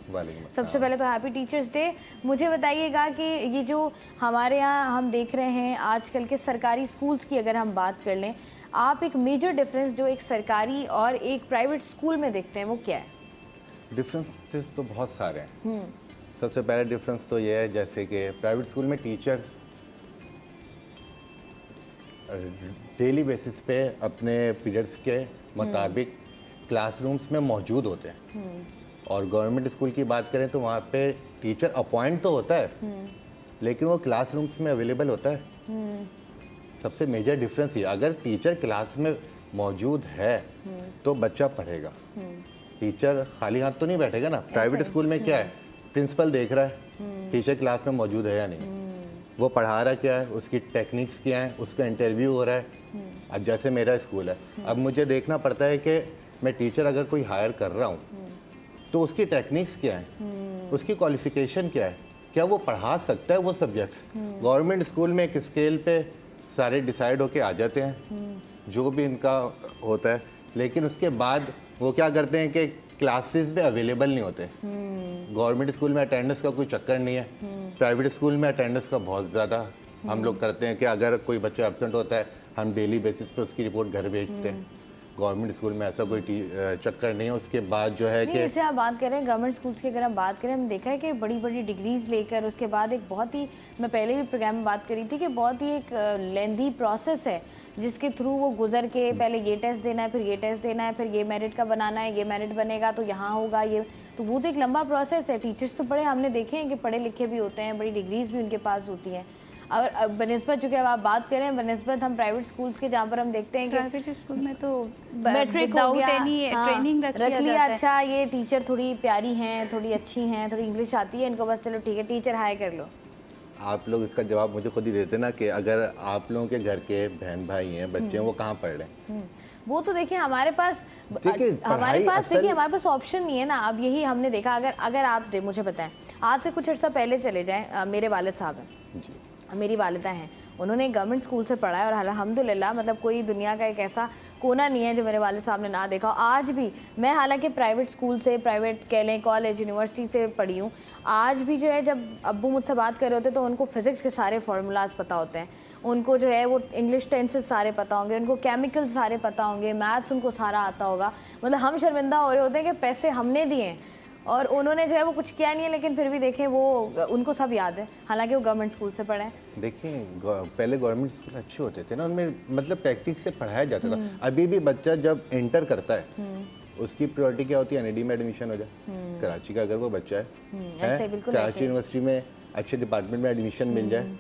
सबसे पहले तो हैप्पी टीचर्स डे। मुझे बताइएगा कि ये जो हमारे यहाँ हम देख रहे हैं आजकल के सरकारी स्कूल्स की अगर हम बात कर लें, आप एक मेजर डिफरेंस जो एक सरकारी और एक प्राइवेट स्कूल में देखते हैं वो क्या है? डिफरेंसेस तो बहुत सारे हैं। सबसे पहला डिफरेंस तो ये है जैसे कि प्राइवेट स्कूल में टीचर्स डेली बेसिस पे अपने पीरियड्स के मुताबिक क्लासरूम्स में मौजूद होते हैं, और गवर्नमेंट स्कूल की बात करें तो वहाँ पे टीचर अपॉइंट तो होता है लेकिन वो क्लासरूम्स में अवेलेबल होता है। सबसे मेजर डिफरेंस ये, अगर टीचर क्लास में मौजूद है तो बच्चा पढ़ेगा। टीचर खाली हाथ तो नहीं बैठेगा ना। प्राइवेट स्कूल में क्या है, प्रिंसिपल देख रहा है टीचर क्लास में मौजूद है या नहीं, वो पढ़ा रहा क्या है, उसकी टेक्निक्स क्या है, उसका इंटरव्यू हो रहा है। अब जैसे मेरा स्कूल है, अब मुझे देखना पड़ता है कि मैं टीचर अगर कोई हायर कर रहा हूँ तो उसकी टेक्निक्स क्या है, उसकी क्वालिफिकेशन क्या है, क्या वो पढ़ा सकता है वो सब्जेक्ट्स। गवर्नमेंट स्कूल में एक स्केल पे सारे डिसाइड होके आ जाते हैं जो भी इनका होता है, लेकिन उसके बाद वो क्या करते हैं कि क्लासेस में अवेलेबल नहीं होते। गवर्नमेंट स्कूल में अटेंडेंस का कोई चक्कर नहीं है, प्राइवेट स्कूल में अटेंडेंस का बहुत ज़्यादा हम लोग करते हैं कि अगर कोई बच्चा एब्सेंट होता है हम डेली बेसिस पे उसकी रिपोर्ट घर भेजते हैं। गवर्नमेंट स्कूल में ऐसा कोई चक्कर नहीं है। उसके बाद जो है कि जैसे आप बात करें गवर्नमेंट स्कूल्स की, अगर हम बात करें, हम देखा है कि बड़ी बड़ी डिग्रीज लेकर उसके बाद एक बहुत ही, मैं पहले भी प्रोग्राम में बात करी थी कि बहुत ही एक लेंदी प्रोसेस है जिसके थ्रू वो गुजर के पहले ये टेस्ट देना है, फिर ये टेस्ट देना है, फिर ये मेरिट का बनाना है, ये मेरिट बनेगा तो यहाँ होगा ये, तो वो तो एक लंबा प्रोसेस है। टीचर्स तो बड़े हमने देखे हैं कि पढ़े लिखे भी होते हैं, बड़ी डिग्रीज भी उनके पास होती हैं। अगर बनिस्बत, चूँकि अब आप बात करें बनिस्बत हम प्राइवेट स्कूल्स के, जहाँ पर हम देखते हैं कि प्राइवेट स्कूल में तो मैट्रिक हो गया, ट्रेनिंग रख लिया, अच्छा ये टीचर थोड़ी प्यारी हैं, थोड़ी अच्छी हैं, थोड़ी इंग्लिश आती है इनको, बस चलो ठीक है टीचर हायर कर लो। आप लोग इसका जवाब मुझे खुद ही देते ना कि अगर आप लोगों के घर के बहन भाई हैं, बच्चे हैं, वो कहाँ पढ़ रहे हैं। वो तो देखिए हमारे पास ऑप्शन नहीं है ना। अब यही हमने देखा, अगर आप मुझे बताएं, आज से कुछ अर्सा पहले चले जाएं, मेरे वालिद साहब हैं, मेरी वालिदा हैं, उन्होंने गवर्नमेंट स्कूल से पढ़ा है और अल्हम्दुलिल्लाह मतलब कोई दुनिया का एक ऐसा कोना नहीं है जो मेरे वालिद साहब ने ना देखा। आज भी मैं हालांकि प्राइवेट स्कूल से, प्राइवेट कह लें कॉलेज यूनिवर्सिटी से पढ़ी हूँ, आज भी जो है जब अब्बू मुझसे बात कर रहे होते तो उनको फ़िज़िक्स के सारे फार्मूलाज पता होते हैं, उनको जो है वो इंग्लिश टेंसेस सारे पता होंगे, उनको केमिकल सारे पता होंगे, मैथ्स उनको सारा आता होगा। मतलब हम शर्मिंदा हो रहे होते हैं कि पैसे हमने दिए हैं और उन्होंने जो है वो कुछ किया नहीं है, लेकिन फिर भी देखें वो उनको सब याद है, हालांकि वो गवर्नमेंट स्कूल से पढ़े हैं। देखिए पहले गवर्नमेंट स्कूल अच्छे होते थे ना, उनमें मतलब प्रैक्टिस से पढ़ाया जाता था। अभी भी बच्चा जब एंटर करता है उसकी प्रायोरिटी क्या होती है, एनईडी में एडमिशन हो जाए। कराची का अगर वो बच्चा है, कराची यूनिवर्सिटी में अच्छे डिपार्टमेंट में एडमिशन मिल जाए,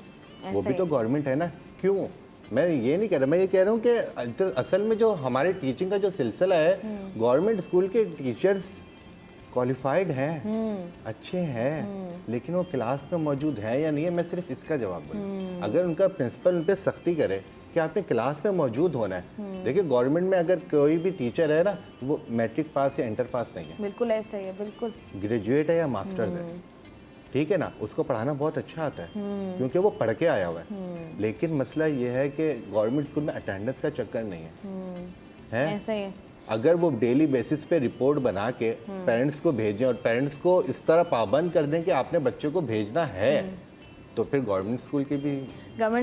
वो भी तो गवर्नमेंट है ना। क्यों, मैं ये नहीं कह रहा, मैं ये कह रहा हूँ कि असल में जो हमारे टीचिंग का जो सिलसिला है, गवर्नमेंट स्कूल के टीचर्स क्वालिफाइड हैं, अच्छे हैं, लेकिन वो क्लास में मौजूद हैं या नहीं है, मैं सिर्फ इसका जवाब दूँ। अगर उनका प्रिंसिपल उन पर सख्ती करे कि आपने क्लास में मौजूद होना है। देखिए गवर्नमेंट में अगर कोई भी टीचर है ना, वो मैट्रिक पास या इंटर पास नहीं है, बिल्कुल ऐसा ही है, बिल्कुल ग्रेजुएट है या मास्टर्स है, ठीक है ना, उसको पढ़ाना बहुत अच्छा आता है क्योंकि वो पढ़ के आया हुआ है। लेकिन मसला ये है कि गवर्नमेंट स्कूल में अटेंडेंस का चक्कर नहीं है, ऐसा ही है। अगर वो डेली बेसिस पे रिपोर्ट बना के पेरेंट्स को भेजें और पेरेंट्स को इस तरह पाबंद कर दें कि आपने बच्चे को भेजना है, तो फिर गवर्नमेंट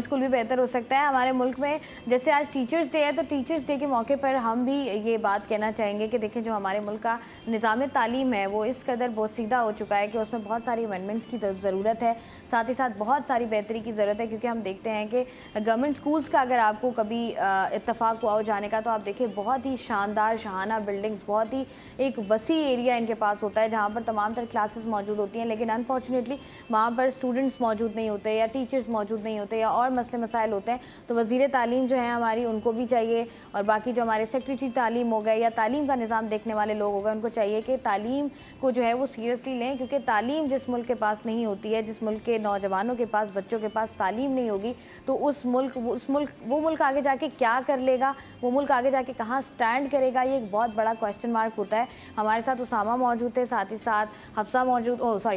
स्कूल भी बेहतर हो सकता है। हमारे मुल्क में जैसे आज टीचर्स डे है, तो टीचर्स डे के मौके पर हम भी ये बात कहना चाहेंगे कि देखें जो हमारे मुल्क का निज़ाम तालीम है वो इस कदर बोसीदा हो चुका है कि उसमें बहुत सारी अमेंडमेंट्स की ज़रूरत है, साथ ही साथ बहुत सारी बेहतरी की ज़रूरत है। क्योंकि हम देखते हैं कि गवर्नमेंट स्कूल्स का अगर आपको कभी इत्तफाक हुआ हो जाने का, तो आप देखें बहुत ही शानदार शाहाना बिल्डिंग्स, बहुत ही एक वसी एरिया इनके पास होता है जहाँ पर तमाम तर क्लासेस मौजूद होती हैं, लेकिन अनफॉर्चुनेटली वहाँ पर स्टूडेंट्स मौजूद नहीं होते या टीचर्स मौजूद नहीं होते या और मसले मसाइल होते हैं। तो वज़ीर तालीम जो है हमारी, उनको भी चाहिए, और बाकी जो हमारे सेक्रेटरी तालीम हो गए या तालीम का निज़ाम देखने वाले लोग हो गए, उनको चाहिए कि तालीम को जो है वो सीरियसली लें। क्योंकि तालीम जिस मुल्क के पास नहीं होती है, जिस मुल्क के नौजवानों के पास, बच्चों के पास तालीम नहीं होगी, तो वो मुल्क आगे जाके क्या कर लेगा, वो मुल्क आगे जाके कहाँ स्टैंड करेगा, ये एक बहुत बड़ा क्वेश्चन मार्क होता है। हमारे साथ उसामा मौजूद थे, साथ ही साथ हफ्सा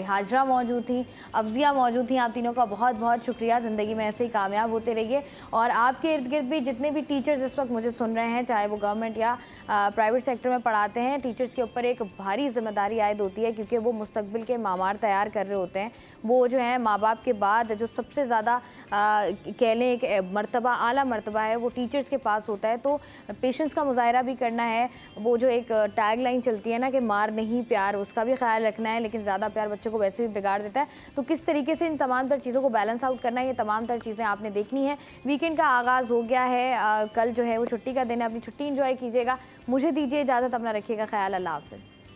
हाजरा मौजूद थी, अफजिया मौजूद थी। आप तीनों का बहुत बहुत शुक्रिया। ज़िंदगी में ऐसे ही कामयाब होते रहिए। और आपके इर्द गिर्द भी जितने भी टीचर्स इस वक्त मुझे सुन रहे हैं, चाहे वो गवर्नमेंट या प्राइवेट सेक्टर में पढ़ाते हैं, टीचर्स के ऊपर एक भारी जिम्मेदारी आयद होती है, क्योंकि वो मुस्तकबिल के मामार तैयार कर रहे होते हैं। वो जो है माँ बाप के बाद जो सबसे ज़्यादा कह लें एक मर्तबा, आला मर्तबा है, वो टीचर्स के पास होता है। तो पेशेंस का मुजाहरा भी करना है। वो जो एक टैग लाइन चलती है ना कि मार नहीं प्यार, उसका भी ख्याल रखना है, लेकिन ज़्यादा प्यार बच्चों को वैसे भी बिगाड़ देता है। तो किस तरीके से इन तमाम तर चीज़ों को बैलेंस आउट करना है, ये तमाम तर चीज़ें आपने देखनी है। वीकेंड का आगाज़ हो गया है, कल जो है वो छुट्टी का दिन है, अपनी छुट्टी इंजॉय कीजिएगा। मुझे दीजिए इजाज़त, अपना रखिएगा ख्याल, अल्लाह हाफ़िज़।